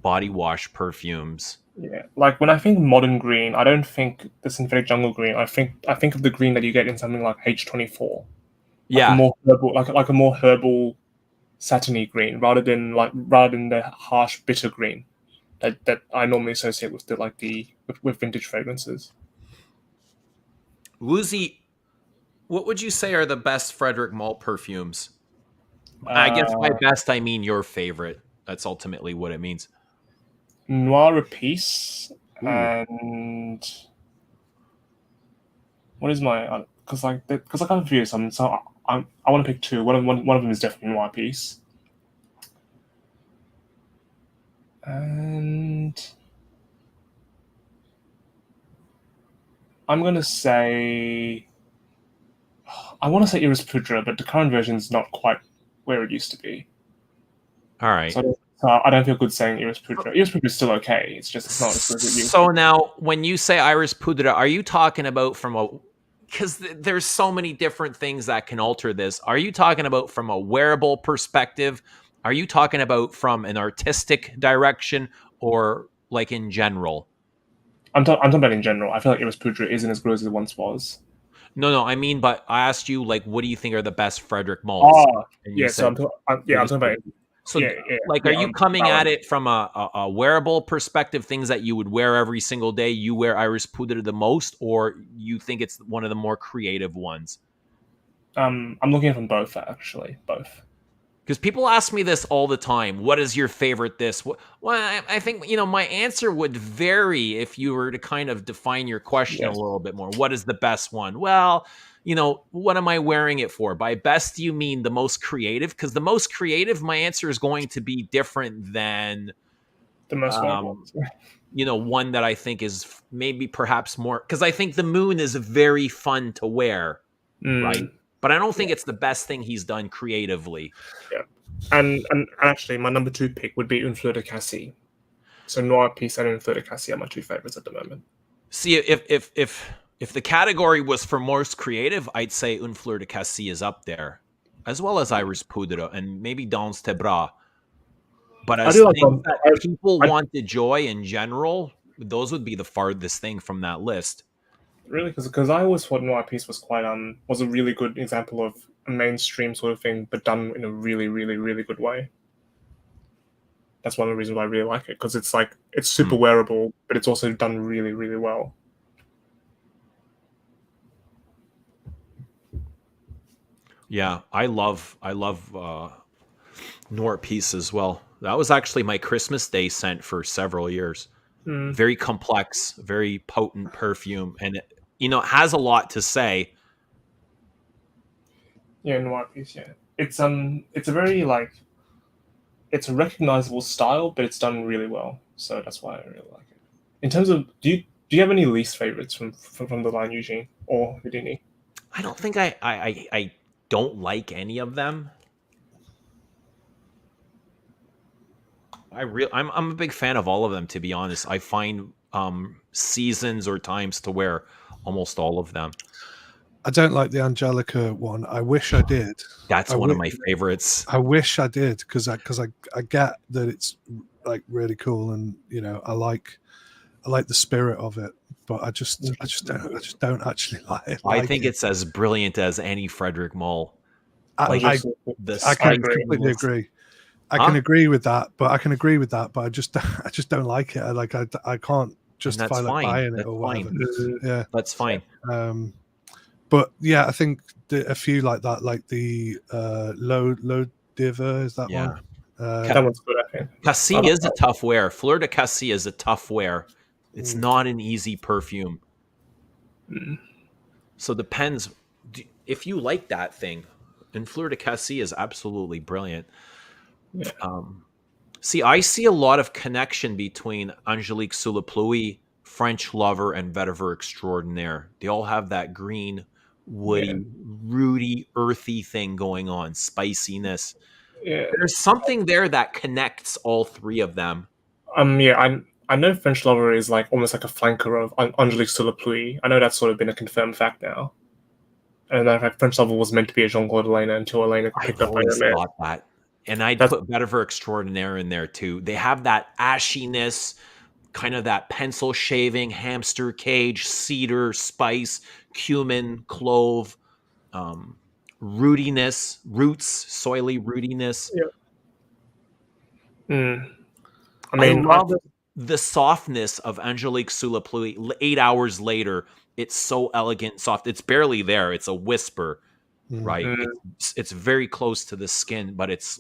body wash perfumes. Yeah, like when I think modern green, I don't think the Synthetic Jungle green. I think of the green that you get in something like H24. Yeah, a more herbal, like a more herbal, satiny green, rather than the harsh bitter green that I normally associate with with vintage fragrances. Woozy, what would you say are the best Frederic Malle perfumes? I guess by best I mean your favorite. That's ultimately what it means. Noir Peace and what is my because I got a few some, so I want to pick two. One of them is definitely Noir Piece, and I'm gonna say I want to say Iris Pudra, but the current version is not quite where it used to be. All right. So I don't feel good saying Iris Pudra. Iris Pudra is still okay. It's not as good as it used So to. now, when you say Iris Pudra, are you talking about from a? Because there's so many different things that can alter this. Are you talking about from a wearable perspective? Are you talking about from an artistic direction, or like in general? I'm talking about in general. I feel like Iris Pudra isn't as good as it once was. No. I mean, but I asked you, like, what do you think are the best Frederick malts? Oh, And you yeah. So said I'm Iris talking about Pudra. So, like, are yeah you on coming that at one. it from a wearable perspective, things that you would wear every single day? You wear Iris Pudra the most, or you think it's one of the more creative ones? I'm looking at them both actually, both. Because people ask me this all the time. What is your favorite this? Well, I think, my answer would vary if you were to kind of define your question a Yes, little bit more. What is the best one? Well, what am I wearing it for? By best, do you mean the most creative? Because the most creative, my answer is going to be different than, the most wearable. um, one that I think is maybe perhaps more. Because I think the moon is very fun to wear, right? Mm, But I don't yeah, think it's the best thing he's done creatively. yeah. And actually, my number two pick would be Un Fleur de Cassis. So Noir Piece and Un Fleur de Cassis are my two favorites at the moment. See, if the category was for most creative, I'd say Un Fleur de Cassis is up there, as well as Iris Pudra and maybe Dans Tes Bras. But I as do like things that people I want to enjoy in general, those would be the farthest thing from that list. really because I always thought Noir Piece was quite was a really good example of a mainstream sort of thing, but done in a really really really good way. That's one of the reasons why I really like it because it's super Hmm. wearable, but it's also done really really well. Yeah, I love Nort Peace as well. That was actually my Christmas Day scent for several years. Mm. Very complex, very potent perfume, and it has a lot to say. Yeah, Noir Piece. Yeah, it's a very it's a recognizable style, but it's done really well. So that's why I really like it. In terms of, do you have any least favorites from the line Eugene or Houdini? I don't think I don't like any of them. I'm a big fan of all of them, to be honest. I find seasons or times to wear almost all of them. I don't like the Angelica one. I wish I did. That's I one of wish my favorites. I wish I did because I get that it's like really cool and I like the spirit of it, but I just don't actually I like think it. it's as brilliant as any Frederick Mull. I Like I, the I can agree. completely spikiness. agree. I can Huh? agree with that, but I just I just don't like it. I can't And justify that's like fine. buying it That's or fine. whatever. Mm, Yeah. That's fine. But yeah, I think a few like that, like the low diver is that one. Yeah. that one's good, I think. I Cassis like is a that. tough wear. Fleur de Cassis is a tough wear. It's Mm. not an easy perfume. Mm. So depends if you like that thing. And Fleur de Cassis is absolutely brilliant. Yeah, Um, See, I see a lot of connection between Angelique sous la pluie, French Lover, and Vetiver Extraordinaire. They all have that green, yeah, woody, rooty, earthy thing going on, spiciness. yeah. There's something there that connects all three of them. Yeah. I know French Lover is like almost like a flanker of Angelique sur la pluie. I know that's sort of been a confirmed fact now. And in fact, French Lover was meant to be a Jean Claude Elena until Elena I've picked up by always Hermès. thought that. And I'd That's put Vetiver Extraordinaire in there too. They have that ashiness, kind of that pencil shaving, hamster cage, cedar, spice, cumin, clove, um, rootiness, roots, soily rootiness. yeah. Mm. I I mean, love the softness of Angelique sous la pluie. 8 hours later, it's so elegant, and soft. It's barely there. It's a whisper, Mm. right? mm, It's very close to the skin, but it's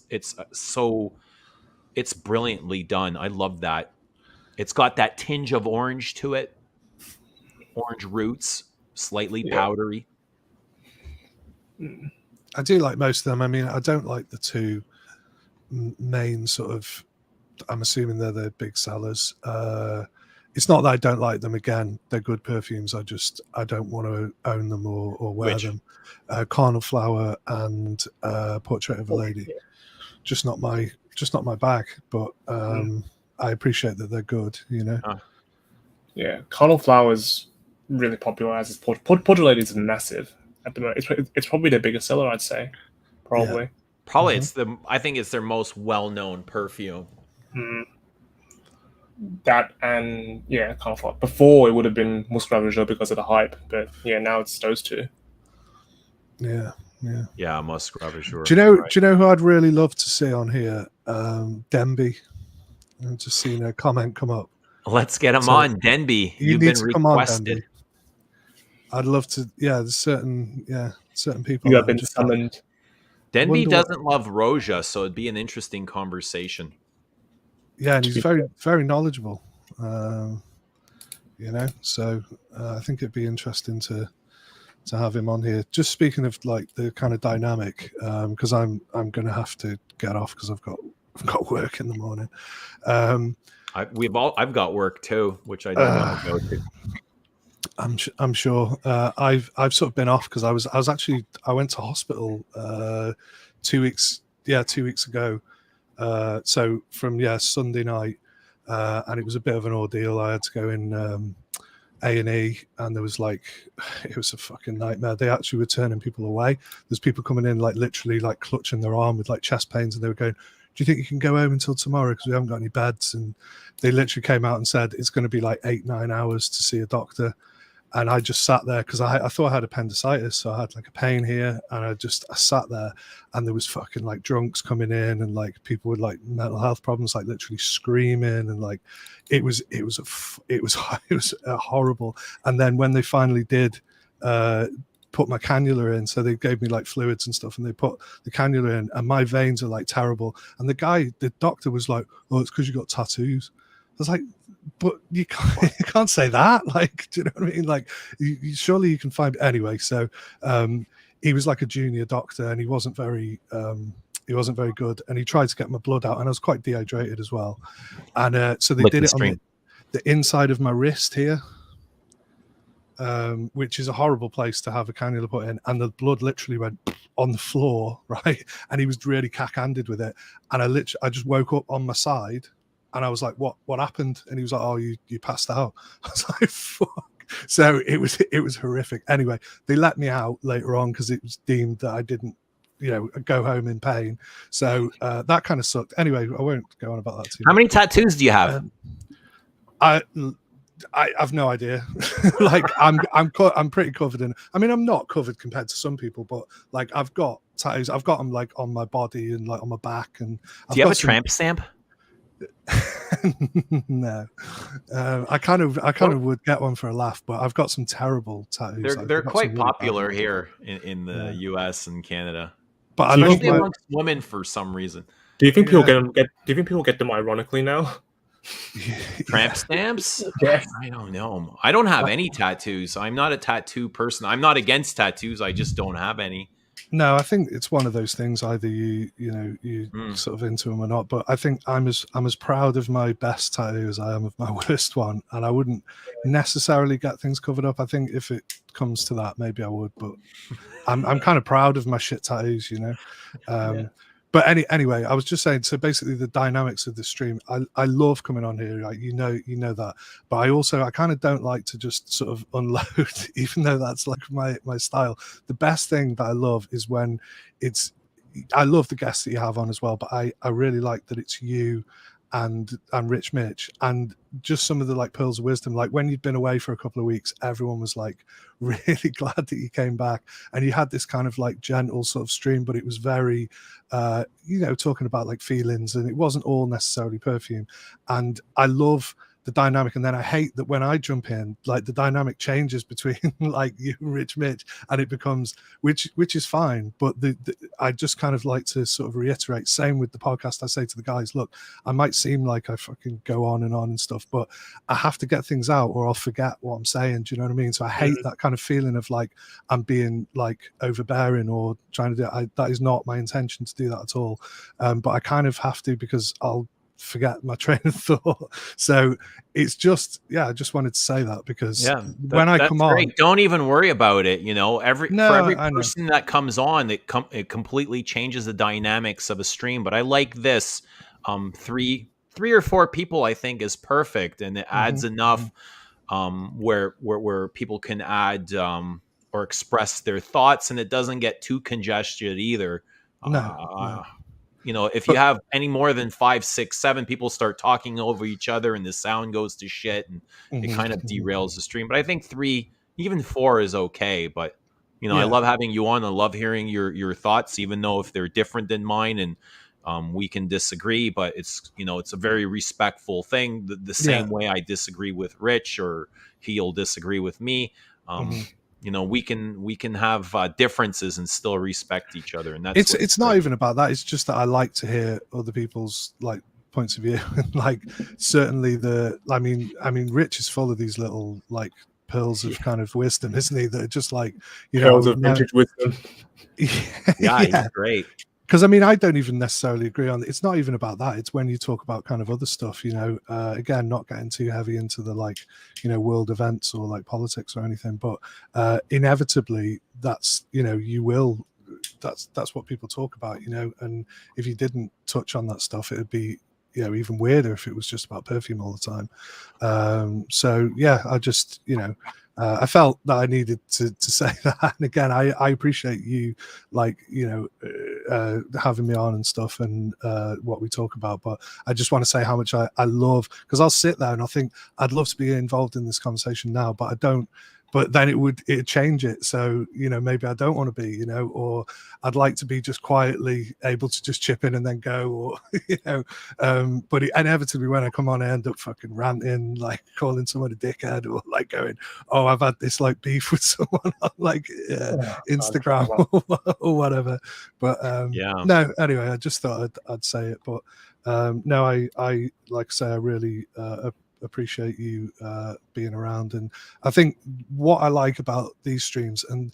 brilliantly done. I love that. It's got that tinge of orange to it, orange roots, slightly yeah. powdery. I do like most of them. I mean, I don't like the two main sort of. I'm assuming they're the big sellers. It's not that I don't like them. Again, they're good perfumes. I don't want to own them or wear Which? them. Carnal Flower and Portrait of a Lady. Yeah. Just not my bag. But I appreciate that they're good. You know. Yeah, Carnal Flower is really popular as its Portrait Lady is massive at the moment. It's probably their biggest seller, I'd say. Probably. Probably I think it's their most well-known perfume. That and Carnal Flower. Before it would have been Musk Ravageur because of the hype, but now it's those two. Yeah, Musk Ravageur. Do you know who I'd really love to see on here? Denby. I've just seen a comment come up. Let's get him on, Denby. You've been to requested. come on, Denby. I'd love to. Yeah, there's certain people. You have been summoned. Denby doesn't love Roja, so it'd be an interesting conversation. Yeah, and he's very, very knowledgeable. So I think it'd be interesting to have him on here. Just speaking of like the kind of dynamic, because I'm going to have to get off because I've got work in the morning. I've got work too, which I don't want to go to. I'm sure. I've sort of been off because I went to hospital 2 weeks. Yeah, 2 weeks ago. So from Sunday night, and it was a bit of an ordeal. I had to go in A&E, and there was it was a fucking nightmare. They actually were turning people away. There's people coming in literally clutching their arm with chest pains, and they were going, "Do you think you can go home until tomorrow because we haven't got any beds?" And they literally came out and said it's going to be 8-9 hours to see a doctor. And I just sat there because I thought I had appendicitis, so I had a pain here, and I sat there, and there was fucking drunks coming in, and people with mental health problems, literally screaming, and it was horrible. And then when they finally did put my cannula in, so they gave me fluids and stuff, and they put the cannula in, and my veins are terrible. And the doctor was like, "Oh, it's because you got tattoos." I was like, but you can't say that. Do you know what I mean? Surely you can find anyway. So he was a junior doctor, and he wasn't very good. And he tried to get my blood out, and I was quite dehydrated as well. And so they did it on the inside of my wrist here, which is a horrible place to have a cannula put in. And the blood literally went on the floor, right? And he was really cack-handed with it. And I just woke up on my side. And I was like, what happened? And he was like, "Oh, you passed out." I was like, fuck. So it was horrific. Anyway, they let me out later on because it was deemed that I didn't, go home in pain. So that kind of sucked. Anyway, I won't go on about that too much. How many tattoos do you have? I have no idea. I'm pretty covered in. I mean, I'm not covered compared to some people, but I've got tattoos. I've got them on my body and on my back. And do you have a tramp stamp? No, I kind of would get one for a laugh, but I've got some terrible tattoos. They're quite popular here in the US and Canada, but I love amongst women for some reason. Do you think people get them ironically now? Tramp stamps? Yes. I don't know. I don't have any tattoos. I'm not a tattoo person. I'm not against tattoos. I just don't have any. No, I think it's one of those things. Either you sort of into them or not. But I think I'm as proud of my best tattoo as I am of my worst one, and I wouldn't necessarily get things covered up. I think if it comes to that, maybe I would. But I'm kind of proud of my shit tattoos, But anyway, I was just saying. So basically, the dynamics of the stream, I love coming on here. You know that. But I kind of don't like to just sort of unload, even though that's my style. The best thing that I love is when I love the guests that you have on as well. But I really like that it's you and Rich Mitch, and just some of the pearls of wisdom. When you'd been away for a couple of weeks, everyone was really glad that you came back, and you had this kind of gentle sort of stream, but it was very talking about feelings, and it wasn't all necessarily perfume. And I love the dynamic. And then I hate that when I jump in, like the dynamic changes between like you and Rich Mitch, and it becomes which is fine. But I just kind of like to sort of reiterate. Same with the podcast. I say to the guys, look, I might seem like I fucking go on and stuff, but I have to get things out or I'll forget what I'm saying. Do you know what I mean? So I hate that kind of feeling of like I'm being like overbearing or trying to do. That is not my intention to do that at all. But I kind of have to because I'll forget my train of thought. So it's just, I just wanted to say that because when I come on, don't even worry about it. For every I person that comes on, it completely changes the dynamics of a stream. But I like this. Three or four people, I think, is perfect, and it adds enough where people can add or express their thoughts, and it doesn't get too congested either. No. If you have any more than 5, 6, 7 people start talking over each other and the sound goes to shit and it kind of derails the stream. But I think 3, even 4 is okay. But, I love having you on. I love hearing your thoughts, even though if they're different than mine and we can disagree, but it's a very respectful thing. The same way I disagree with Rich or he'll disagree with me. We can have differences and still respect each other, and that's it's not even about that. It's just that I like to hear other people's like points of view, and like certainly I mean, Rich is full of these little like pearls of kind of wisdom, isn't he? That are just like pearls of vintage wisdom. He's great. Because I mean, I don't even necessarily agree on it. It's not even about that. It's when you talk about kind of other stuff, again, not getting too heavy into the like, world events or like politics or anything. But inevitably, that's that's what people talk about, And if you didn't touch on that stuff, it'd be even weirder if it was just about perfume all the time. So yeah, I just I felt that I needed to say that. And again, I appreciate you, like, having me on and stuff and what we talk about. But I just want to say how much I love, because I'll sit there and I think I'd love to be involved in this conversation now, but I don't. But then it'd change it. So, maybe I don't want to be, or I'd like to be just quietly able to just chip in and then go, or, but inevitably when I come on, I end up fucking ranting, like calling someone a dickhead or like going, oh, I've had this like beef with someone on like Instagram or whatever. But no, anyway, I just thought I'd say it. But no, I like I say, I really appreciate you being around, and I think what I like about these streams, and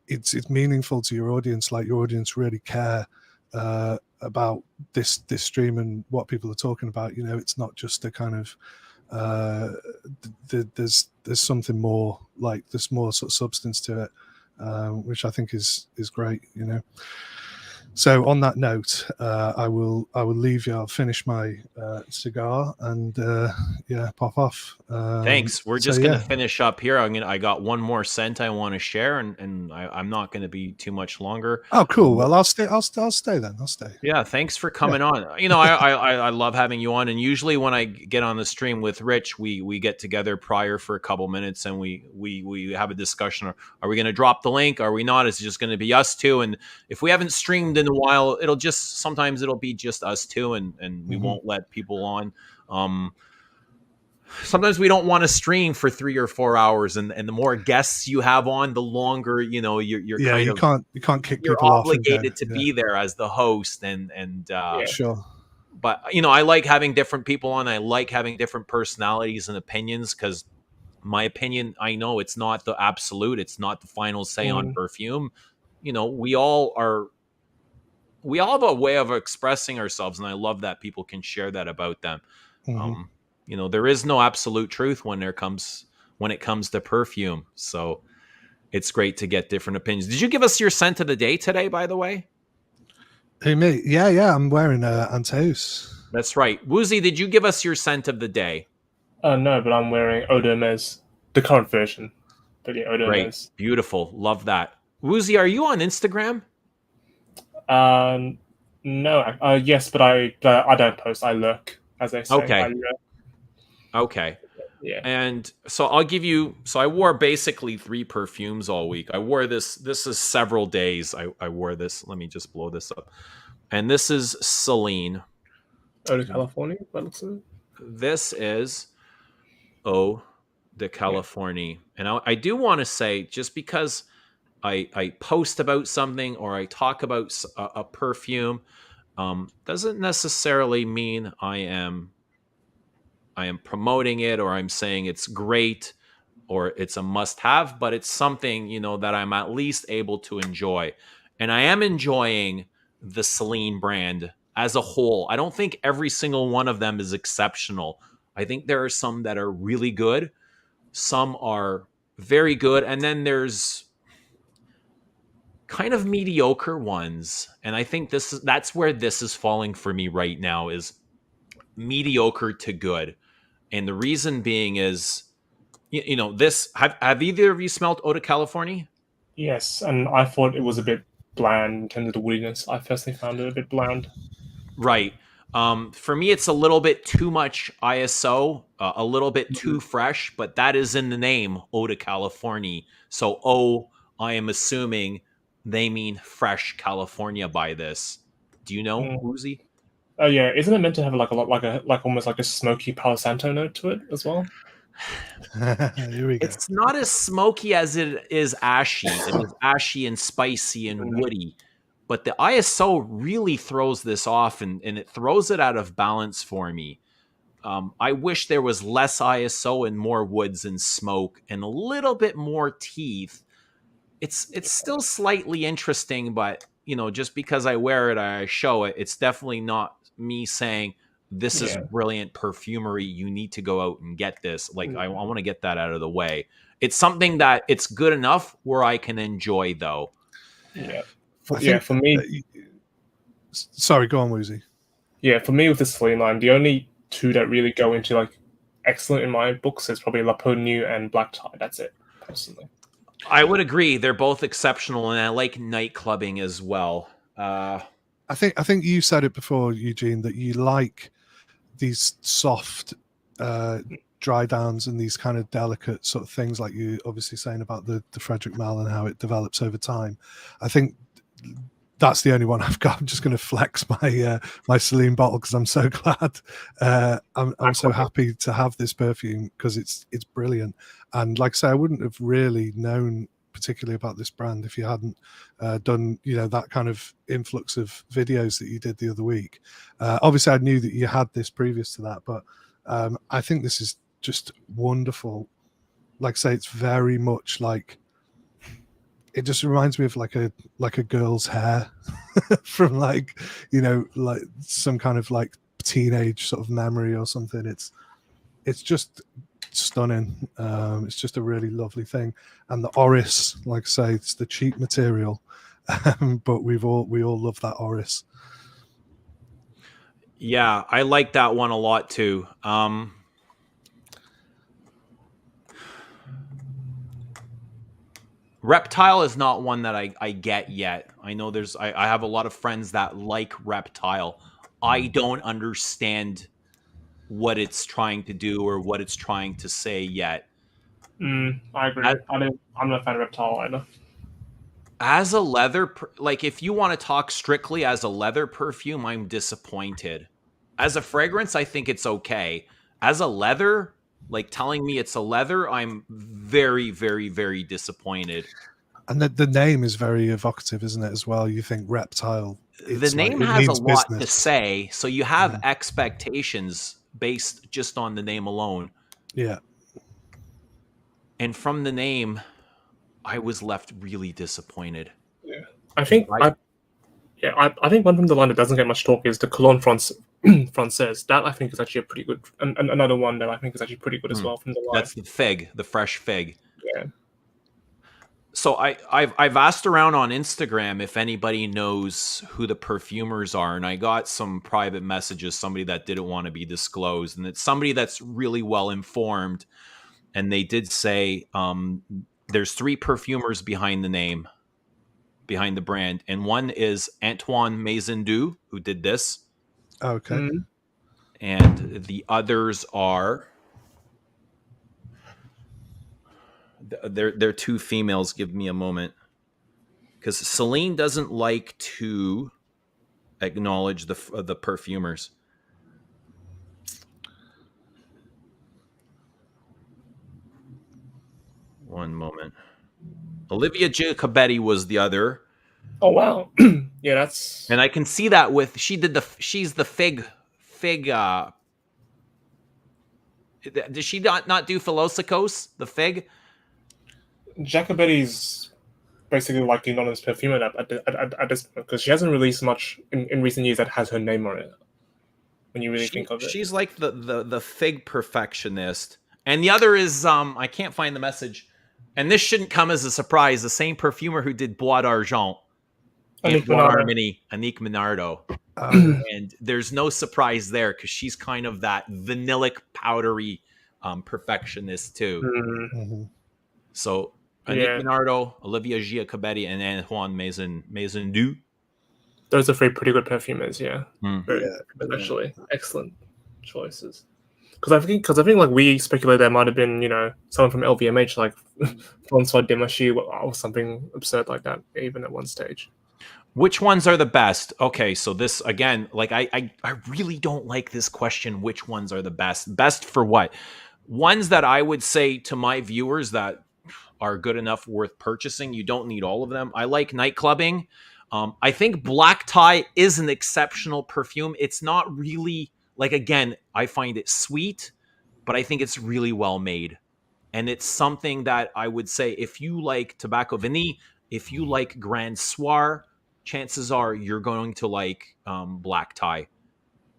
it's meaningful to your audience, like your audience really care about this stream and what people are talking about. It's not just a kind of there's something more, like there's more sort of substance to it, which I think is great. So on that note, I will leave you. I'll finish my cigar and pop off. Thanks. We're just gonna finish up here. I got one more scent I want to share, and I'm not going to be too much longer. Oh, cool. Well, I'll stay. I'll stay then. I'll stay. Yeah, thanks for coming on. I love having you on, and usually when I get on the stream with Rich, we get together prior for a couple minutes and we have a discussion. Are we going to drop the link? Are we not? Is it just going to be us two? And if we haven't streamed in a while, sometimes it'll be just us two, and we won't let people on. Sometimes we don't want to stream for 3 or 4 hours, and the more guests you have on, the longer you're you can't kick you're people obligated to be there as the host, and sure. But I like having different people on. I like having different personalities and opinions, because my opinion, I know it's not the absolute, it's not the final say on perfume. We all have a way of expressing ourselves, and I love that people can share that about them. There is no absolute truth when it comes to perfume. So it's great to get different opinions. Did you give us your scent of the day today, by the way? Hey, me? Yeah. I'm wearing Antaeus. That's right. Woozy, did you give us your scent of the day? No, but I'm wearing Eau d'Hermès, the current version. But yeah, Eau d'Hermès. Great. Beautiful. Love that. Woozy, are you on Instagram? No. Yes, but I don't post. I lurk, as they say. Okay. Okay. Yeah. And so I'll give you. So I wore basically 3 perfumes all week. I wore this. This is several days. I wore this. Let me just blow this up. And this is Celine. Eau de California. What looks like? this is Eau de Yeah. California. And I do want to say, just because I post about something or I talk about a perfume, doesn't necessarily mean I am promoting it or I'm saying it's great or it's a must have, but it's something, that I'm at least able to enjoy. And I am enjoying the Celine brand as a whole. I don't think every single one of them is exceptional. I think there are some that are really good, some are very good, and then there's kind of mediocre ones. And I think that's where this is falling for me right now, is mediocre to good. And the reason being is, this have either of you smelled Eau de California? Yes, and I thought it was a bit bland in terms of the woodiness. I personally found it a bit bland. Right. For me, it's a little bit too much ISO, a little bit Mhm. too fresh, but that is in the name, Eau de California. So, oh, I am assuming they mean fresh California by this. Do you know, Mm. Woozy? Oh yeah, isn't it meant to have like a lot like almost like a smoky Palo Santo note to it as well? Here we go. It's not as smoky as it is ashy. It is ashy and spicy and Mm, woody. But the ISO really throws this off, and it throws it out of balance for me. I wish there was less ISO and more woods and smoke and a little bit more teeth. It's still slightly interesting, but just because I wear it, I show it. It's definitely not me saying this is yeah. brilliant perfumery. You need to go out and get this. Like I Mm, want to get that out of the way. It's something that it's good enough where I can enjoy, though. yeah. I Yeah, think. for me, Sorry, go on, Woozy. yeah, for me with the Celine line, the only two that really go into like excellent in my books is probably La Peau Nue and Black Tie. That's it, personally. I would agree. They're both exceptional, and I like night clubbing as well. I think you said it before, Eugene, that you like these soft uh, dry downs and these kind of delicate sort of things, like you obviously saying about the Frederick Malle and how it develops over time. I think that's the only one I've got. I'm just going to flex my Celine bottle because I'm so glad. I'm so happy to have this perfume because it's brilliant. And like I say, I wouldn't have really known particularly about this brand if you hadn't done that kind of influx of videos that you did the other week. Obviously, I knew that you had this previous to that, but I think this is just wonderful. Like I say, it's very much like, it just reminds me of like a girl's hair from like like some kind of like teenage sort of memory or something. It's just stunning. It's just a really lovely thing. And the orris, like I say, it's the cheap material, but we all love that orris. Yeah, I like that one a lot too. Reptile is not one that I get yet. I know I have a lot of friends that like Reptile. I don't understand what it's trying to do or what it's trying to say yet. I agree. As, I'm not a fan of Reptile either. as a leather, like if you want to talk strictly as a leather perfume, I'm disappointed. As a fragrance, I think it's okay. As a leather, like telling me it's a leather, I'm very, very, very disappointed. And the name is very evocative, isn't it, as well? You think reptile, The it's like name it has a means lot to business. say, so you have Mm. expectations based just on the name alone. Yeah. And from the name, I was left really disappointed. Yeah, I think I, I yeah I think one from the line that doesn't get much talk is the Cologne Française. That I think is actually a pretty good, and another one that I think is actually pretty good as well from the line. that's the fig, the fresh fig. Yeah. So I've asked around on Instagram if anybody knows who the perfumers are, and I got some private messages, somebody that didn't want to be disclosed, and it's somebody that's really well informed. And they did say there's three perfumers behind the name, behind the brand, and one is Antoine Maisondieu, who did this, Okay. Mm. and the others are they're two females. Give me a moment, because Celine doesn't like to acknowledge the perfumers. One moment. Olivia Giacobetti was the other. Oh wow. Yeah, that's And I can see that with she's the fig. Did she not do Philosopos, the fig? Jacobetti's basically like the anonymous perfumer at this point because she hasn't released much in recent years that has her name on it. When you really think of it, She's like the fig perfectionist. And the other is I can't find the message. And this shouldn't come as a surprise. The same perfumer who did Bois d'Argent and Annick Bois Minardo. d'Harmonie, Annick Minardo. And there's no surprise there because she's kind of that vanillic, powdery perfectionist too. Mm-hmm. So Annick Minardo, Olivia Giacobetti, and Antoine Maison-Du. Those are three pretty good perfumers. Yeah, Yeah. excellent choices. Because I think like we speculated there might have been someone from LVMH like François Demachy or something absurd like that even at one stage. Which ones are the best? Okay, so this again, like I really don't like this question. Which ones are the best? Best for what? Ones that I would say to my viewers that are good enough worth purchasing. You don't need all of them. I like night clubbing. I think black tie is an exceptional perfume. It's not really like, again, I find it sweet, but I think it's really well made. And it's something that I would say if you like Tobacco Vanille, if you like Grand Soir, chances are you're going to like black tie.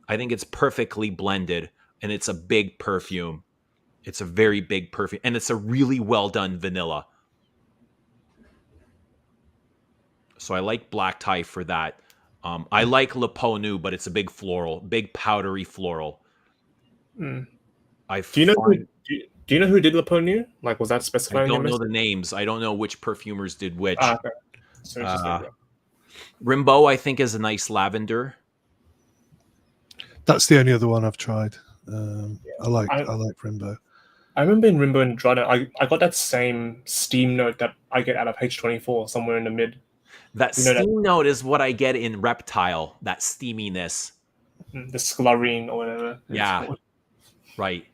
I think it's perfectly blended and it's a big perfume. It's a very big perfume and it's a really well done vanilla. So I like black tie for that. I like Le Peau Nu, but it's a big floral, big powdery floral. Do you know who did Le Peau Nu? Like, was that specified? I don't know the names. I don't know which perfumers did which. Okay. So it's just Rimbaud, I think, is a nice lavender. That's the only other one I've tried. I like Rimbaud. I remember in Rimbaud and Drano, I got that same steam note that I get out of H24 somewhere in the mid. That steam note is what I get in Reptile, that steaminess. The sclarine or whatever. Yeah, right.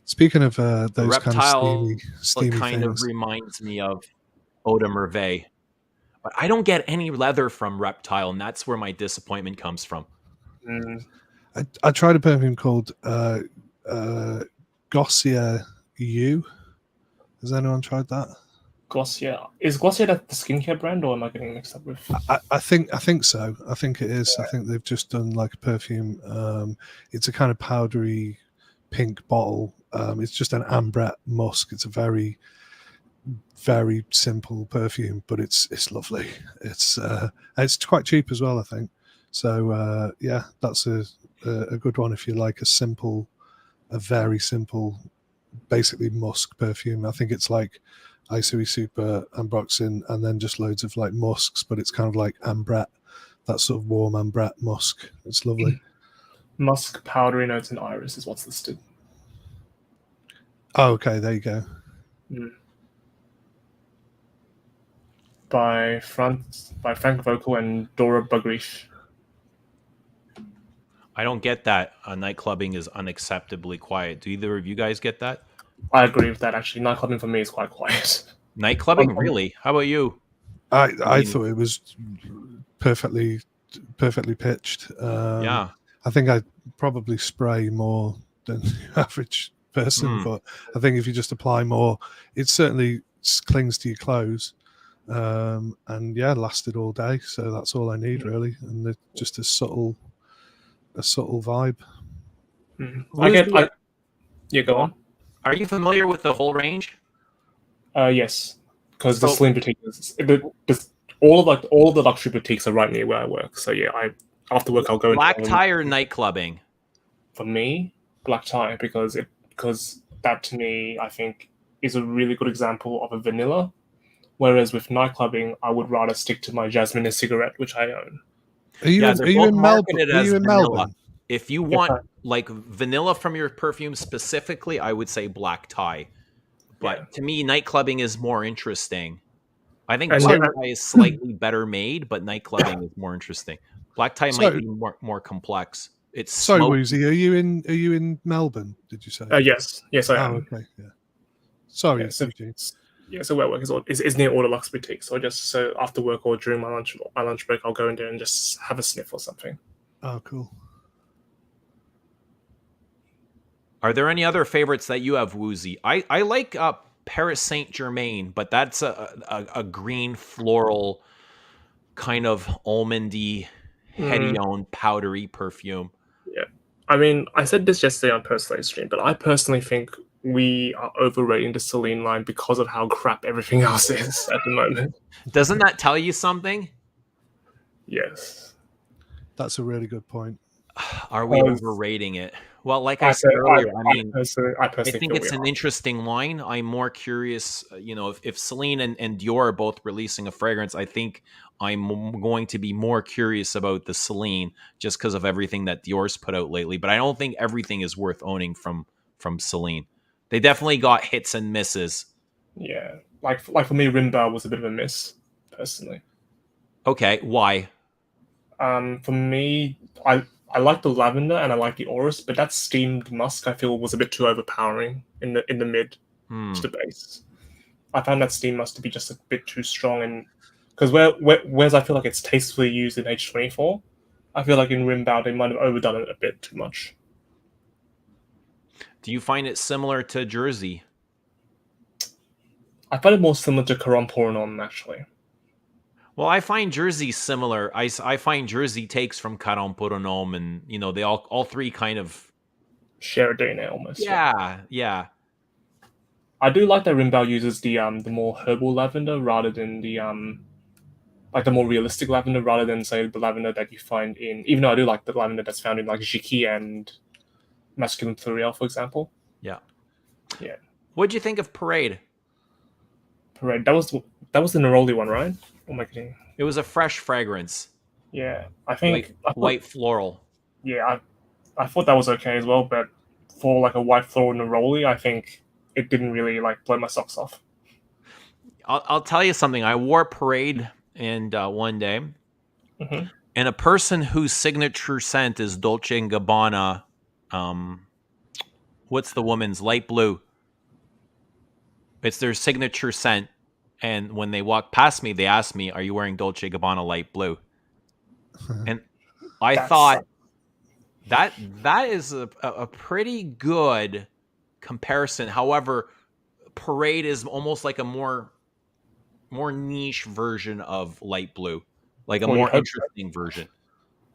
Speaking of those Reptile, kind of steamy kind things, of reminds me of Eau de Merveille. But I don't get any leather from Reptile, and that's where my disappointment comes from. I tried a perfume called Glossier U. Has anyone tried that? Glossier. Is Glossier the skincare brand, or am I getting mixed up with? I think so. I think it is. Yeah. I think they've just done like a perfume. It's a kind of powdery pink bottle. It's just an ambrette musk. It's a very, very simple perfume, but it's lovely. It's quite cheap as well, I think. So yeah, that's a good one if you like a very simple, basically musk perfume. I think it's like Isui Super, Ambroxan, and then just loads of like musks, but it's kind of like ambrette, that sort of warm ambrette musk. It's lovely. Musk, powdery notes, and iris is what's listed. Oh, okay, there you go. By Frank Vogel and Dora Bugrish. I don't get that. Night clubbing is unacceptably quiet. Do either of you guys get that? I agree with that, actually. Night clubbing for me is quite quiet. Night clubbing? Really? How about you? I thought it was perfectly pitched. Yeah. I think I probably spray more than the average person, but I think if you just apply more, it certainly clings to your clothes. And yeah, lasted all day. So that's all I need, really. And they're just a subtle vibe. Yeah, go on. Are you familiar with the whole range? Yes, because the Celine boutique all of the luxury boutiques are right near where I work. So yeah, after work I'll go. Black tie or night clubbing? For me, black tie because that to me I think is a really good example of a vanilla. Whereas with night clubbing, I would rather stick to my Jasmine and cigarette, which I own. Are you in Melbourne? If you want like vanilla from your perfume specifically, I would say black tie. But to me, night clubbing is more interesting. I think black tie is slightly better made, but night clubbing is more interesting. Black tie might be more complex. It's sorry, Woozy. Are you in Melbourne? Did you say? Yes, I am. Okay, yeah. Sorry, Yeah, so Eugene. so where I work is near all the Lux Boutique. So after work or during my lunch break, I'll go in there and just have a sniff or something. Oh, cool. Are there any other favorites that you have, Woozy? I like Paris Saint Germain, but that's a green floral kind of almondy, heady on powdery perfume. Yeah, I mean, I said this yesterday on Personally Stream, but I personally think we are overrating the Celine line because of how crap everything else is at the moment. Doesn't that tell you something? Yes, That's a really good point. Are we overrating it? Well, like I said earlier, I mean, I personally think feel it's an interesting line. I'm more curious, if Celine and Dior are both releasing a fragrance, I think I'm going to be more curious about the Celine just because of everything that Dior's put out lately. But I don't think everything is worth owning from Celine. They definitely got hits and misses. Yeah, like for me, Rimbaud was a bit of a miss, personally. Okay, why? For me, I like the lavender and I like the orris, but that steamed musk I feel was a bit too overpowering in the mid to the base. I found that steam musk to be just a bit too strong, and because whereas I feel like it's tastefully used in H24, I feel like in Rimbaud they might have overdone it a bit too much. Do you find it similar to Jersey? I find it more similar to Caron Poronom, actually. Well, I find Jersey similar. I find Jersey takes from Caron Poronom, and they all three kind of share a DNA almost. Yeah. I do like that Rimbaud uses the more herbal lavender rather than the like the more realistic lavender rather than say the lavender that you find in. Even though I do like the lavender that's found in like Jiki and Masculine Pluriel, for example. Yeah. Yeah. What'd you think of Parade? Parade. That was the Neroli one, right? Oh my god. It was a fresh fragrance. Yeah, I think white floral. Yeah, I thought that was okay as well, but for like a white floral Neroli, I think it didn't really like blow my socks off. I'll tell you something. I wore Parade and one day, and a person whose signature scent is Dolce & Gabbana. What's the woman's light blue? It's their signature scent. And when they walk past me, they ask me, "Are you wearing Dolce & Gabbana light blue?" And I thought that is a pretty good comparison. However, Parade is almost like a more niche version of light blue, like a more interesting version.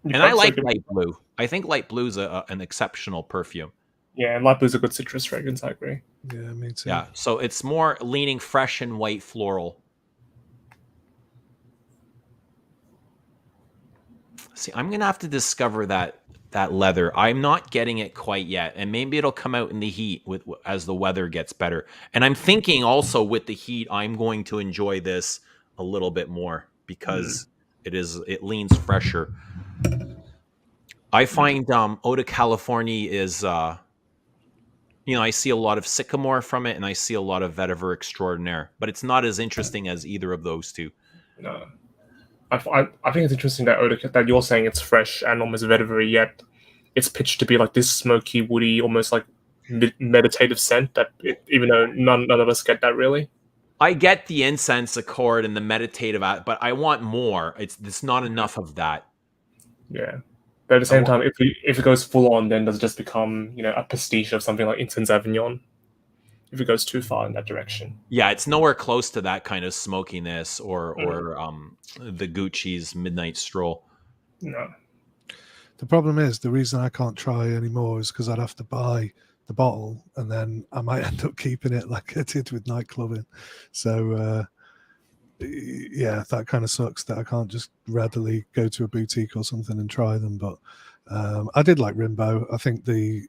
And I like light blue. I think light blue is an exceptional perfume. Yeah, and light blue is a good citrus fragrance. I agree. Yeah, me too. Yeah, so it's more leaning fresh and white floral. See, I'm gonna have to discover that leather. I'm not getting it quite yet, and maybe it'll come out in the heat as the weather gets better. And I'm thinking also with the heat, I'm going to enjoy this a little bit more because it leans fresher. I find Eau de California is I see a lot of Sycamore from it, and I see a lot of Vetiver Extraordinaire, but it's not as interesting as either of those two. No. I think it's interesting that you're saying it's fresh and almost vetiver, yet it's pitched to be like this smoky, woody, almost like meditative scent. Even though none of us get that really. I get the incense accord and the meditative, but I want more. It's not enough of that. Yeah, but at the same time, if it goes full on, then does it just become a pastiche of something like Incense Avignon? If it goes too far in that direction. Yeah, it's nowhere close to that kind of smokiness or the Gucci's Midnight Stroll. No. The problem is the reason I can't try anymore is because I'd have to buy the bottle and then I might end up keeping it like I did with nightclubbing. So yeah, that kind of sucks that I can't just readily go to a boutique or something and try them. But I did like Rimbaud. I think the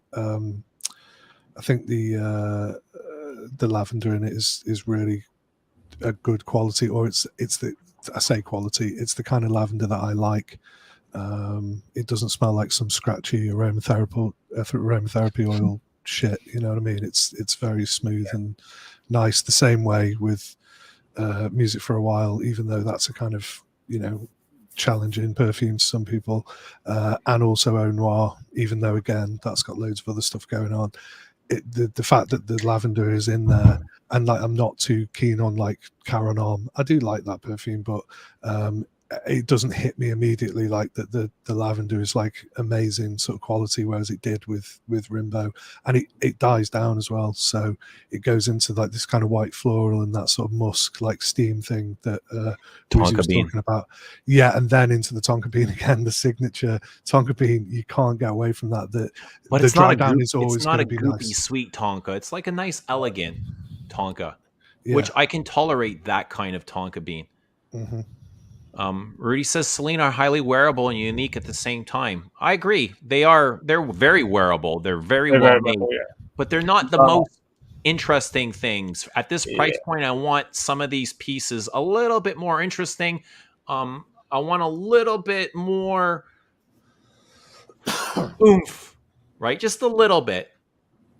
lavender in it is really a good quality, or it's the, I say quality, it's the kind of lavender that I like. It doesn't smell like some scratchy aromatherapy oil shit, you know what I mean? It's very smooth and nice. The same way with Music for a While, even though that's a kind of challenging perfume to some people, and also Eau Noir, even though again that's got loads of other stuff going on. the fact that the lavender is in there, and like I'm not too keen on like Caron Homme. I do like that perfume, but it doesn't hit me immediately like that the lavender is like amazing sort of quality, whereas it did with Rimbaud, and it dies down as well, so it goes into like this kind of white floral and that sort of musk like steam thing that Woozy Tonka was bean. talking about. Yeah, and then into the tonka bean again, the signature tonka bean. You can't get away from that. But The it's not dry a down goop, is it's always not going a to be goopy nice. sweet Tonka. It's like a nice elegant Tonka, Yeah. which I can tolerate that kind of Tonka bean. Hmm. Rudy says Celine are highly wearable and unique at the same time. I agree. They're very wearable. They're very They're well very made, well, yeah. but they're not the most interesting things. At this Yeah. price point, I want some of these pieces a little bit more interesting. I want a little bit more oomph, right? Just a little bit.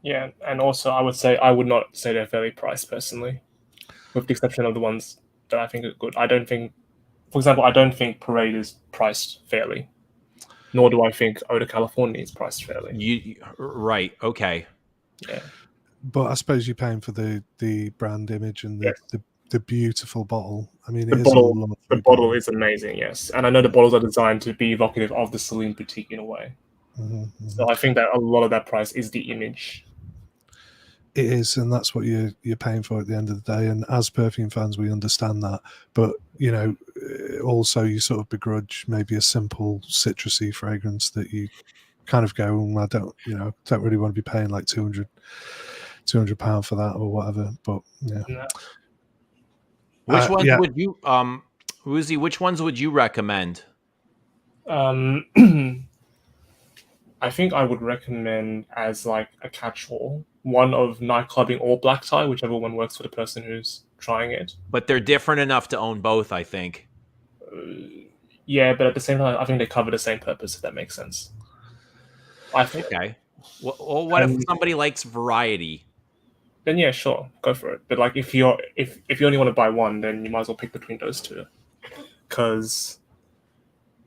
Yeah, and also I would say I would not say they're fairly priced personally, with the exception of the ones that I think are good. I don't think, for example, I don't think Parade is priced fairly, nor do I think Eau de California is priced fairly. Right? Okay. Yeah, But I suppose you're paying for the brand image and yes. the beautiful bottle. I mean, The it is a bottle, lovely the bottle is amazing, yes, and I know the bottles are designed to be evocative of the Celine boutique in a way. Mm-hmm. So I think that a lot of that price is the image. It is, and that's what you're paying for at the end of the day. And as perfume fans, we understand that. But you know, also you sort of begrudge maybe a simple citrusy fragrance that you kind of go, I don't really want to be paying like 200 £200 for that or whatever. But yeah, No. Which ones yeah. would you, Woozy? Which ones would you recommend? I think I would recommend as like a catch-all one of nightclubbing or black tie, whichever one works for the person who's trying it. But they're different enough to own both, I think. Yeah, but at the same time, I think they cover the same purpose. If that makes sense. I think. Okay. Well, what if somebody likes variety? Then yeah, sure, go for it. But like, if you only want to buy one, then you might as well pick between those two. Because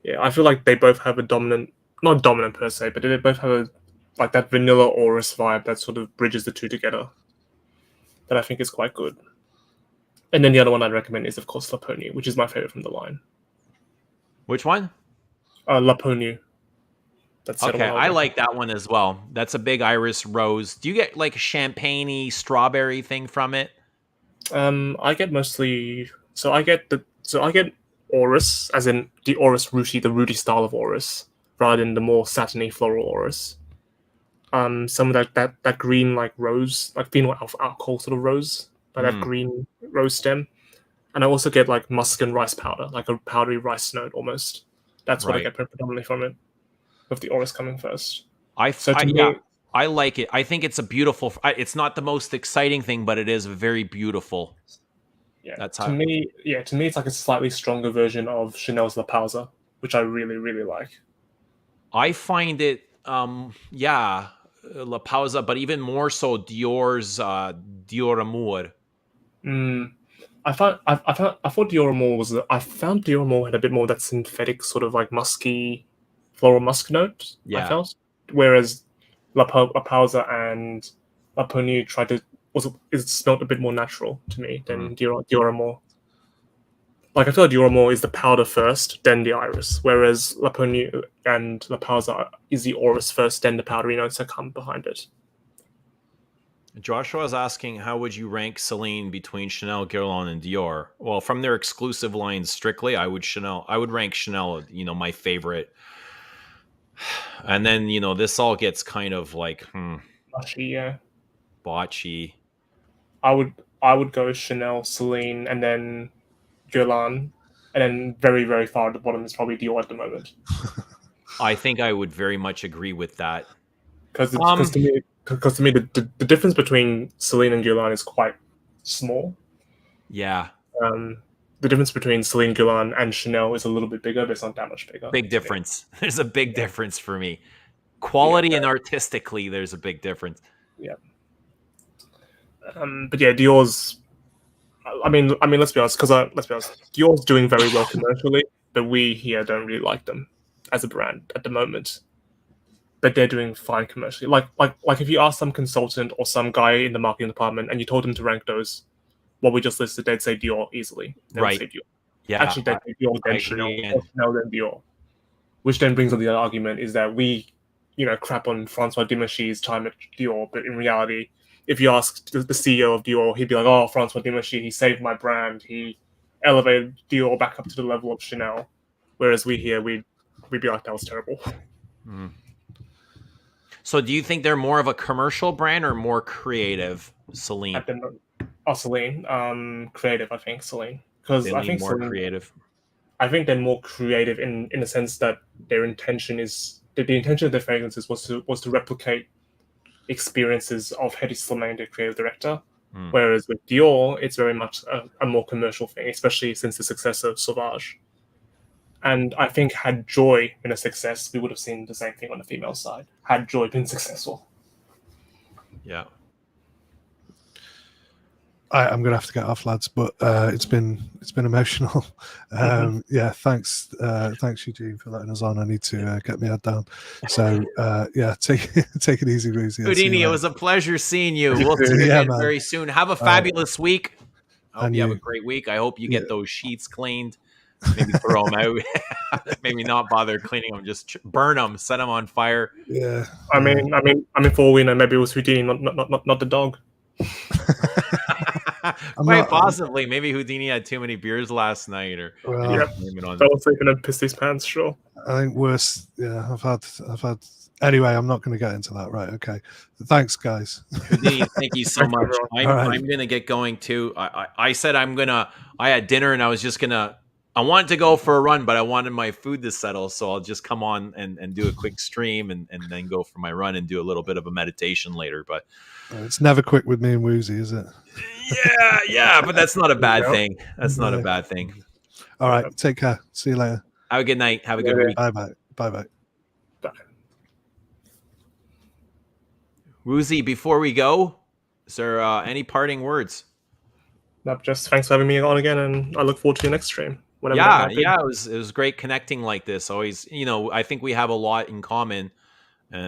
yeah, I feel like they both have a dominant, not dominant per se, but they both have a like that vanilla Oris vibe that sort of bridges the two together. That I think is quite good. And then the other one I'd recommend is, of course, Laponu, which is my favorite from the line. Which one? Laponu. That's Okay, I like that one as well. That's a big iris rose. Do you get like a champagne-y strawberry thing from it? I get mostly. I get Oris, as in the Oris Ruti, the Ruti style of Oris, rather than the more satiny floral Oris. Some of that green like rose, like phenol alcohol sort of rose, like that green rose stem, and I also get like musk and rice powder, like a powdery rice note almost. That's what I get predominantly from it, with the Oris coming first. I like it. I think it's a beautiful. It's not the most exciting thing, but it is very beautiful. Yeah, that's to me, it's like a slightly stronger version of Chanel's La Pausa, which I really, really like. I find it, La Pausa, but even more so Dior's Dior Amour. I thought Dior Amour I found Dior Amour had a bit more of that synthetic sort of like musky, floral musk note. Yeah. I felt, whereas La Pausa and La Ponu it smelled a bit more natural to me than Dior Amour. Like I feel like Dior Amour is the powder first, then the iris, whereas La Ponu and La Pausa is the Oris first, then the powdery notes that come behind it. Joshua is asking, how would you rank Celine between Chanel, Guerlain, and Dior? Well, from their exclusive lines strictly, I would rank Chanel, my favorite. And then, this all gets kind of like, Botchy, yeah. Botchy. I would go Chanel, Celine, and then Guerlain, and then very, very far at the bottom is probably Dior at the moment. I think I would very much agree with that. Because to me, the difference between Celine and Guerlain is quite small. Yeah. The difference between Celine, Guerlain, and Chanel is a little bit bigger, but it's not that much bigger. Big difference. There's a big difference for me. Quality and artistically, there's a big difference. Yeah. But yeah, Dior's. I mean, let's be honest. Dior's doing very well commercially, but we here don't really like them as a brand at the moment. but they're doing fine commercially. Like if you ask some consultant or some guy in the marketing department and you told them to rank those, what we just listed, they'd say Dior easily. They would Right. say Dior. Yeah, Actually, they'd say Dior, I then agree. Chanel, or Chanel, then Dior. Which then brings up the other argument is that we, crap on Francois Dimachy's time at Dior, but in reality, if you ask the CEO of Dior, he'd be like, "Oh, Francois Dimachy, he saved my brand. He elevated Dior back up to the level of Chanel." Whereas we here, we'd be like, "That was terrible." So do you think they're more of a commercial brand or more creative, Celine? At the Celine, creative, I think Celine, because They I lean think more Celine, creative. I think they're more creative in the sense that their intention is that the intention of their fragrances was to replicate experiences of Hedi Slimane, the creative director. Whereas with Dior, it's very much a more commercial thing, especially since the success of Sauvage. And I think had Joy been a success, we would have seen the same thing on the female side. Had Joy been successful. Yeah. I'm gonna have to get off, lads, but it's been emotional. Yeah, thanks Eugene for letting us on. I need to get my head down. So yeah, take it easy, Ruzi. Houdini, it was a pleasure seeing you. We'll see you again very soon. Have a fabulous week. I hope you have a great week. I hope you get those sheets cleaned. Maybe throw them out. Maybe not bother cleaning them. Just burn them. Set them on fire. Yeah. I mean, for all we know, maybe it was Houdini, not the dog. Quite possibly. Maybe Houdini had too many beers last night, or fell asleep and pissed his pants. Sure. I think worse. Yeah, I've had. Anyway, I'm not going to get into that. Right. Okay. Thanks, guys. Houdini, thank you so much. I'm going to get going too. I said I had dinner and I was just going to. I wanted to go for a run, but I wanted my food to settle, so I'll just come on and do a quick stream and then go for my run and do a little bit of a meditation later. But it's never quick with me and Woozy, is it? Yeah, but that's not a bad thing. That's not a bad thing. All right, take care. See you later. Have a good night. Have a good week. Bye bye. Bye bye. Bye. Woozy, before we go, is there any parting words? Nope, just thanks for having me on again, and I look forward to your next stream. Yeah, it was great connecting like this. Always, I think we have a lot in common,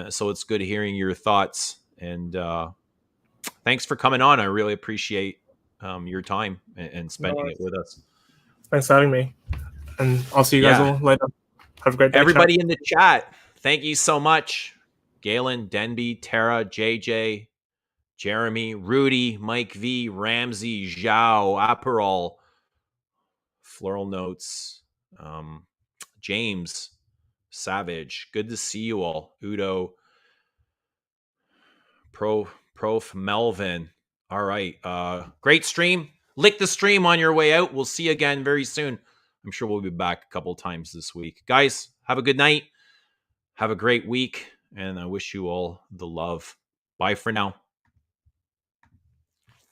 so it's good hearing your thoughts. And thanks for coming on. I really appreciate your time and spending it with us. Thanks for having me, and I'll see you guys all later. Have a great day. Everybody in the chat, thank you so much. Galen, Denby, Tara, JJ, Jeremy, Rudy, Mike V, Ramsey, Zhao, Aperol, Floral Notes, James, Savage. Good to see you all. Udo, Prof Melvin. All right. Great stream. Lick the stream on your way out. We'll see you again very soon. I'm sure we'll be back a couple times this week. Guys, have a good night. Have a great week. And I wish you all the love. Bye for now.